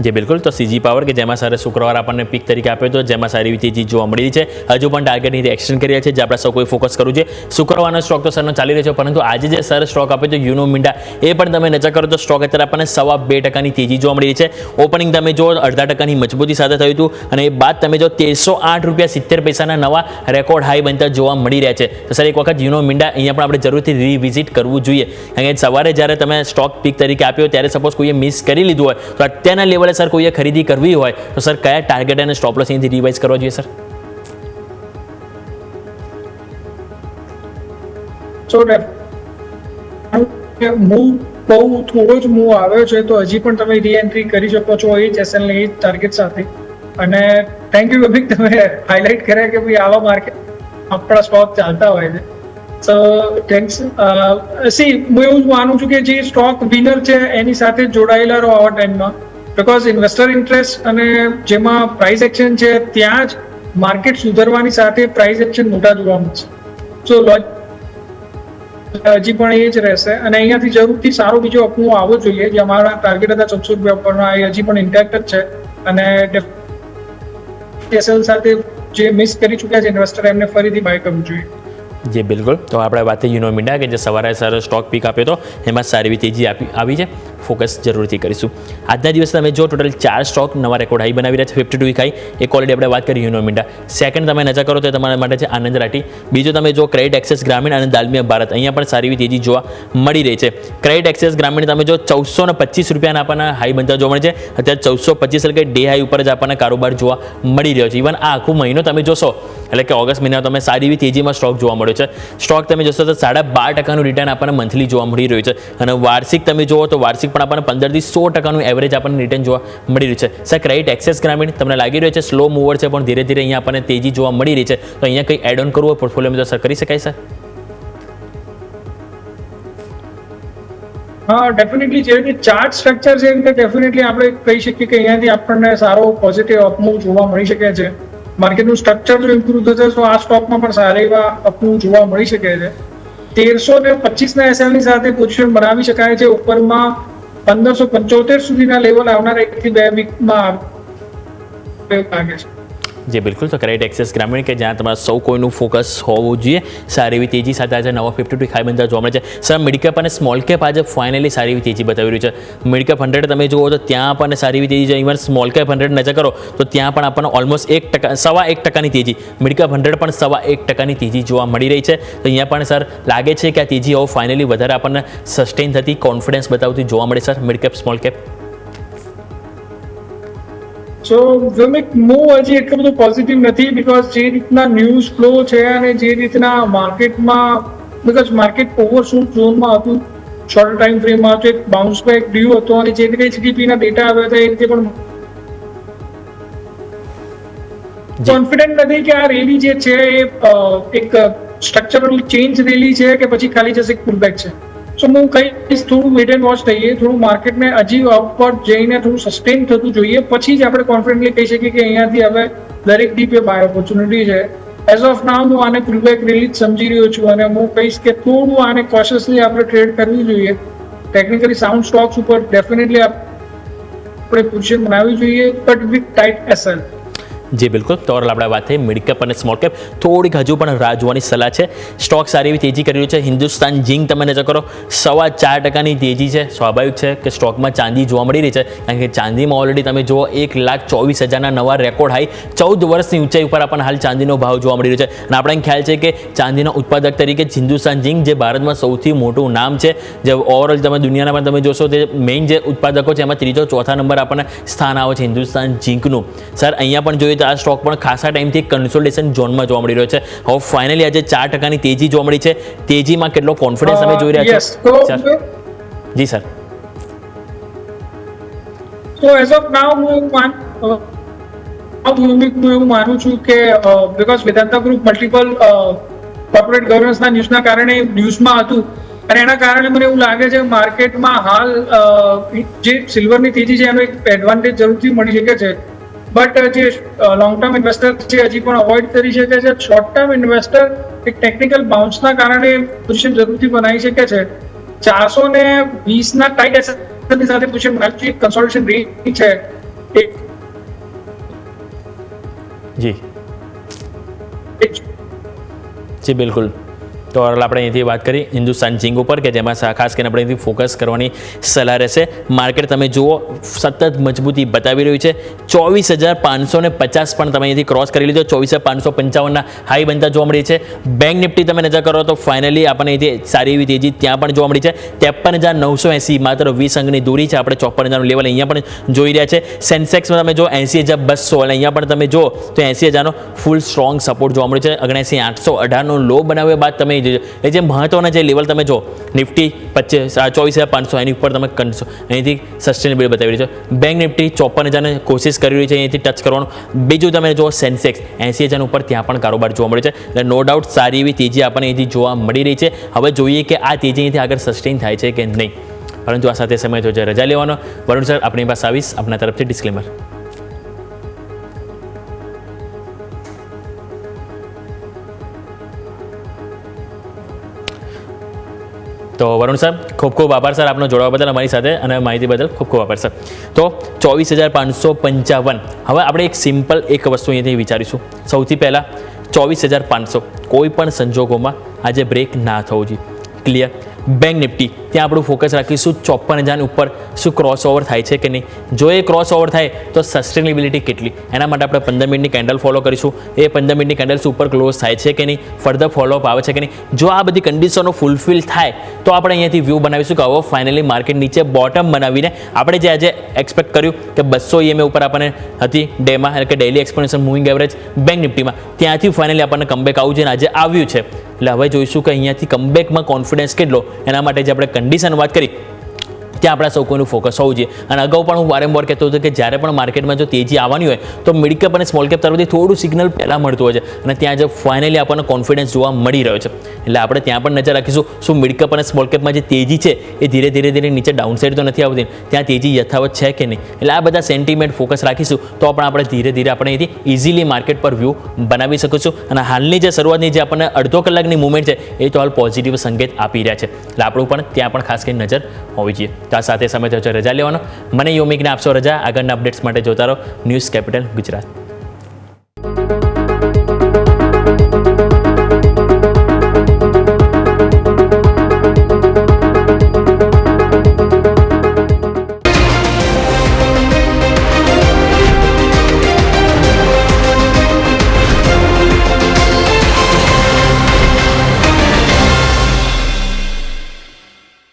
જે બિલકુલ, તો સીજી પાવર કે જેમાં સર શુક્રવાર આપણને પીક તરીકે આપ્યો હતો, જેમાં સારી એવી તેજી જોવા મળી છે. હજુ પણ ટાર્ગેટની રીતે એક્સટેન્ડ કરી રહ્યા છે, જે આપણે સૌ કોઈ ફોકસ કરવું છે. શુક્રવારનો સ્ટોક તો સરનો ચાલી રહ્યો છે, પરંતુ આજે જે સર સ્ટોક આપ્યો છે યુનો મિન્ડા, એ પણ તમે નજર કરો તો સ્ટોક અત્યારે આપણને 2.25% તેજી જોવા મળી રહી છે. ઓપનિંગ તમે જો 0.5% મજબૂતી સાથે થયું હતું, અને એ બાદ તમે જો 1308.70 રૂપિયા નવા રેકોર્ડ હાઈ બનતા જોવા મળી રહ્યા છે. તો સર એક વખત યુનો મિન્ડા અહીંયા પણ આપણે જરૂરથી રિવિઝિટ કરવું જોઈએ, કારણ કે સવારે જ્યારે તમે સ્ટોક પીક તરીકે આપ્યો ત્યારે સપોઝ કોઈએ મિસ કરી લીધું હોય તો અત્યારના લેવલ સર કોઈએ ખરીદી કરવી હોય તો સર કયા ટાર્ગેટ અને સ્ટોપ લોસ અહીંથી રિવાઇઝ કરવા જોઈએ સર? સો મૂવ બહુ થોડો જ મૂવ આવ્યો છે, તો હજી પણ તમે રીએન્ટ્રી કરી શકો છો એ જ એસએલ ને એ જ ટાર્ગેટ સાથે. અને થેન્ક યુ અભિક, તમે હાઇલાઇટ કર્યા કે ભાઈ આવા માર્કેટ આપણા સ્ટોક ચાલતા હોય છે. સો થેન્ક્સ. સી હું એવું જ માનું છું કે જે સ્ટોક વિનર છે એની સાથે જોડાયેલા રહો આવા ટાઈમમાં, બીકોઝ ઇન્વેસ્ટર ઇન્ટરેસ્ટ અને જેમાં પ્રાઇસ એક્શન છે ત્યાં જ માર્કેટ સુધરવાની સાથે પ્રાઇસ એક્શન મોટા જોવા મળશે. સો હજી પણ એ જ રહેશે, અને અહીંયાથી જરૂરથી સારો બીજો અપમૂવ આવવો જોઈએ. જે અમારા ટાર્ગેટ હતા 600 રૂપિયા ઉપરના, એ હજી પણ ઇન્ટેક્ટ જ છે. અને એસએલ સાથે જે મિસ કરી ચૂક્યા છે ઇન્વેસ્ટર, એમને ફરીથી બાય કરવું જોઈએ. જે બિલકુલ, તો આપણે વાત થઈ યુનો મિન્ડા કે જે સવારે સર સ્ટોક પીક આપ્યો હતો, એમાં સારી એવી તેજી આવી છે. ફોકસ જરૂરથી કરીશું. આજના દિવસે તમે જો ટોટલ 4 સ્ટોક નવા રેકોર્ડ હાઈ બનાવી રહ્યા છે, 52 વીક હાઈ. એક ઓલરેડી આપણે વાત કરી યુનો મિન્ડા. સેકન્ડ તમે નજર કરો તો તમારા માટે છે આનંદ રાઠી. બીજો તમે જો ક્રેડિટ એક્સેસ ગ્રામીણ અને દાલમિયા ભારત, અહીંયા પણ સારી એવી તેજી જોવા મળી રહી છે. ક્રેડિટ એક્સેસ ગ્રામીણ તમે જો 1425 રૂપિયાના આપણને હાઈ બનતા જોવા મળે છે. અત્યારે 1425 એટલે કે ડે હાઈ ઉપર જ આપણને કારોબાર જોવા મળી રહ્યો છે. ઇવન આ આખો મહિનો તમે જોશો એટલે કે ઓગસ્ટ મહિના તમે સારી એવી તેજીમાં સ્ટોક જોવા મળ્યો છે. સ્ટોક તમે જોશો તો 12.5% રિટર્ન આપણને મંથલી જોવા મળી રહ્યું છે, અને વાર્ષિક તમે જુઓ તો વાર્ષિક પણ આપણને 15 થી 100% એવરેજ આપણને રિટર્ન જોવા મળી રહ્યું છે. સર ક્રેડિટ એક્સેસ ગ્રામીણ તમને લાગી રહ્યું છે સ્લો મૂવર છે, પણ ધીરે ધીરે અહીંયા આપણને તેજી જોવા મળી રહી છે, તો અહીંયા કંઈ એડ ઓન કરવું હોય પોર્ટફોલિયોમાં તો સર કરી શકાય સર? હા, ડેફિનેટલી જે રીતે ચાર્ટ સ્ટ્રક્ચર છે એટલે ડેફિનેટલી આપણે કહી શકીએ કે અહીંયાથી આપણને સારો પોઝિટિવ અપમૂવ જોવા મળી શકે છે. માર્કેટનું સ્ટ્રક્ચર જો ઇમ્પ્રુવ થશે તો આ સ્ટોકમાં પણ સારા એવા અપમૂવ જોવા મળી શકે છે. 1325 ના એસએલ ની સાથે પોઝિશન બનાવી શકાય છે. ઉપરમાં 1575 સુધીના લેવલ આવનારા 1 થી 2 વીકમાં લાગે છે. જે બિલકુલ, તો ક્રેડિટ એક્સેસ ગ્રામીણ કે જ્યાં તમારા સૌ કોઈનું ફોકસ હોવું જોઈએ. સારી એવી તેજી સાથે આજે નવા 52 હાઈ બનતા જોવા મળે છે. સર મિડકેપ અને સ્મોલ કેપ આજે ફાઇનલી સારી એવી તેજી બતાવી રહ્યું છે. મિડકેપ 100 તમે જુઓ તો ત્યાં આપણને સારી એવી તેજી છે. ઇવન સ્મોલ કેપ 100 નજર કરો તો ત્યાં પણ આપણને ઓલમોસ્ટ 1.1% તેજી, મિડકેપ 100 પણ 1.1% તેજી જોવા મળી રહી છે. તો અહીંયા પણ સર લાગે છે કે આ તેજી હવે ફાઇનલી વધારે આપણને સસ્ટેન થતી કોન્ફિડન્સ બતાવતી જોવા મળે સર મિડકેપ સ્મોલ કેપ. સો વ્યોમિક મૂવ હજી એટલું બધું પોઝિટિવ નથી, બીકોઝ જે રીતના ન્યૂઝ ફ્લો છે અને જે રીતના માર્કેટમાં, બીકોઝ માર્કેટ ઓવરશૂટ ઝોનમાં હતું, શોર્ટ ટાઈમ ફ્રેમમાં હતું, એક બાઉન્સ બેક ડ્યુ હતો, અને જે રીતે જીડીપીના ડેટા આવ્યા હતા એ રીતે પણ કોન્ફિડન્ટ નથી કે આ રેલી જે છે એ એક સ્ટ્રક્ચરલ ચેન્જ રેલી છે કે પછી ખાલી જશે એક પુલબેક છે. સો હું કહીશ થોડું વેટ એન્ડ વોચ થઈએ, થોડું માર્કેટને હજી અપવર્ડ જઈને થોડું સસ્ટેન થતું જોઈએ, પછી જ આપણે કોન્ફિડન્ટલી કહી શકીએ કે અહીંયાથી હવે દરેક ડીપે બાય ઓપોર્ચ્યુનિટી છે. એઝ ઓફ નાઉ હું આને પુલબેક રેલી જ સમજી રહ્યો છું, અને હું કહીશ કે થોડું આને કોશિયસલી આપણે ટ્રેડ કરવી જોઈએ. ટેકનિકલી સાઉન્ડ સ્ટોક્સ ઉપર ડેફિનેટલી આપણે પોઝિશન બનાવવી જોઈએ, બટ વિથ ટાઈટ એસએલ. જે બિલકુલ, તો આપણે વાત થઈ મિડ કેપ અને સ્મોલ કેપ, થોડીક હજુ પણ રાહ જોવાની સલાહ છે. સ્ટોક સારી એવી તેજી કરી રહ્યું છે. હિન્દુસ્તાન ઝિંક તમે નજર કરો 4.25% તેજી છે. સ્વાભાવિક છે કે સ્ટોકમાં ચાંદી જોવા મળી રહી છે, કારણ કે ચાંદીમાં ઓલરેડી તમે જુઓ 1,24,000 નવા રેકોર્ડ હાઈ, 14 વર્ષની ઊંચાઈ ઉપર આપણને હાલ ચાંદીનો ભાવ જોવા મળી રહ્યો છે. અને આપણને ખ્યાલ છે કે ચાંદીના ઉત્પાદક તરીકે હિન્દુસ્તાન ઝિંક જે ભારતમાં સૌથી મોટું નામ છે, જે ઓવરઓલ તમે દુનિયાના તમે જોશો તે મેઇન જે ઉત્પાદકો છે એમાં 3જા 4થા નંબર આપણને સ્થાન આવે છે હિન્દુસ્તાન ઝિંકનું. સર અહીંયા પણ જોઈએ તો આ સ્ટોક પણ ખાસા ટાઈમથી કન્સોલિડેશન ઝોનમાં જોવા મળી રહ્યો છે. હવે ફાઇનલી આજે 4% તેજી જોવા મળી છે. તેજીમાં કેટલો કોન્ફિડન્સ તમે જોઈ રહ્યા છો સર? જી સર. તો એઝ ઓફ નાઉ હું એવું માનું છું કે because Vedanta group multiple corporate ગવર્નન્સના ન્યૂઝના કારણે ન્યૂઝમાં હતું, અને એના કારણે મને એવું લાગે છે માર્કેટમાં હાલ જે સિલ્વરની તેજી છે એનો એક એડવાન્ટેજ જરૂરથી મળી શકે છે. બટ જે લોંગ ટર્મ ઇન્વેસ્ટર છે હજી પણ અવોઇડ કરી શકે છે. શોર્ટ ટર્મ ઇન્વેસ્ટર એક ટેકનિકલ બાઉન્સના કારણે પોઝિશન જરૂરથી બનાવી શકે છે. 420 ટાઈટ એસએસની સાથે પોઝિશન બનાવી કન્સોલિડેશન રેટ છે જી જી બિલકુલ. તો આપણે અહીંથી વાત કરી હિન્દુસ્તાન ઝિંક ઉપર કે જેમાં ખાસ કરીને આપણે અહીંથી ફોકસ કરવાની સલાહ રહેશે. માર્કેટ તમે જુઓ સતત મજબૂતી બતાવી રહ્યું છે. 24,550 પણ તમે અહીંથી ક્રોસ કરી લીધો. 24,555ના હાઈ બનતા જોવા મળી છે. બેંક નિફ્ટી તમે નજર કરો તો ફાઇનલી આપણને અહીંથી સારી એવી તેજી ત્યાં પણ જોવા મળી છે. 53,980 માત્ર 20 અંકની દૂરી છે. આપણે 54,000નું લેવલ અહીંયા પણ જોઈ રહ્યા છે. સેન્સેક્સમાં તમે જો 80,200 અને અહીંયા પણ તમે જો તો 80,000નો ફૂલ સ્ટ્રોંગ સપોર્ટ જોવા મળે છે. 79,818નો લો બનાવ્યા બાદ તમે એ જે મહત્વના જે લેવલ તમે જો નિફ્ટી 24,500 એની ઉપર તમે અહીંથી સસ્ટેનેબલ બતાવી રહ્યું છે. બેંક નિફ્ટી 54,000ની કોશિશ કરી રહી છે અહીંથી ટચ કરવાનું. બીજું તમે જો સેન્સેક્સ 80,000 ઉપર ત્યાં પણ કારોબાર જોવા મળે છે. એટલે નો ડાઉટ સારી એવી તેજી આપણને અહીંથી જોવા મળી રહી છે. હવે જોઈએ કે આ તેજી અહીંથી આગળ સસ્ટેન થાય છે કે નહીં. પરંતુ આ સાથે સમય તો રજા લેવાનો. વરુણ સર આપણી પાસે આવીશ આપણા તરફથી ડિસ્ક્લેમર. તો વરુણ સર ખૂબ ખૂબ આભાર સર આપનો જોડવા બદલ અમારી સાથે અને માહિતી બદલ ખૂબ ખૂબ આભાર સર. તો 24,555 હવે આપણે એક સિમ્પલ એક વસ્તુ અહીંયાથી વિચારીશું. સૌથી પહેલાં 24,500 કોઈ પણ સંજોગોમાં આજે બ્રેક ના થવો જોઈએ. ક્લિયર. બેંક નિફ્ટી ત્યાં આપણું ફોકસ રાખીશું 54,000 ઉપર શું ક્રોસ ઓવર થાય છે કે નહીં. જો એ ક્રોસ ઓવર થાય તો સસ્ટેનેબિલિટી કેટલી એના માટે આપણે 15 મિનિટની કેન્ડલ ફોલો કરીશું. એ 15 મિનિટની કેન્ડલ્સ ઉપર ક્લોઝ થાય છે કે નહીં, ફર્ધર ફોલોઅપ આવે છે કે નહીં. જો આ બધી કન્ડિશનો ફૂલફિલ થાય તો આપણે અહીંયાથી વ્યૂ બનાવીશું કે હવે ફાઇનલી માર્કેટ નીચે બોટમ બનાવીને આપણે જે આજે એક્સપેક્ટ કર્યું કે 200 EMA ઉપર આપણને હતી ડેમાં એટલે કે daily exponential moving average bank નિફ્ટીમાં ત્યાંથી ફાઇનલી આપણને કમબેક આવું છે અને આજે આવ્યું છે. એટલે હવે જોઈશું કે અહીંયાથી કમબેકમાં કોન્ફિડન્સ કેટલો એના માટે જે આપણે કન્ડિશન વાત કરી ત્યાં આપણા સૌ કોઈનું ફોકસ હોવું જોઈએ. અને અગાઉ પણ હું વારંવાર કહેતો હતો કે જ્યારે પણ માર્કેટમાં જો તેજી આવવાની હોય તો મિડ કેપ અને સ્મોલ કેપ તરફથી થોડું સિગ્નલ પહેલાં મળતું હોય છે અને ત્યાં જે ફાઇનલી આપણને કોન્ફિડન્સ જોવા મળી રહ્યો છે. એટલે આપણે ત્યાં પણ નજર રાખીશું શું મિડ કેપ અને સ્મોલ કેપમાં જે તેજી છે એ ધીરે ધીરે નીચે ડાઉન સાઈડ તો નથી આવતી, ત્યાં તેજી યથાવત છે કે નહીં. એટલે આ બધા સેન્ટિમેન્ટ ફોકસ રાખીશું તો પણ આપણે ધીરે આપણે અહીંથી ઇઝીલી માર્કેટ પર વ્યૂ બનાવી શકીશું. અને હાલની જે શરૂઆતની જે આપણને અડધો કલાકની મૂવમેન્ટ છે એ તો હાલ પોઝિટિવ સંકેત આપી રહ્યા છે. એટલે આપણું પણ ત્યાં પણ ખાસ કરીને નજર હોવી જોઈએ. તો આ સાથે સમય થયો રજા લેવાનો. મને યોમિકને આપશો રજા. આગળના અપડેટ્સ માટે જોતા રહો ન્યૂઝ કેપિટલ ગુજરાત.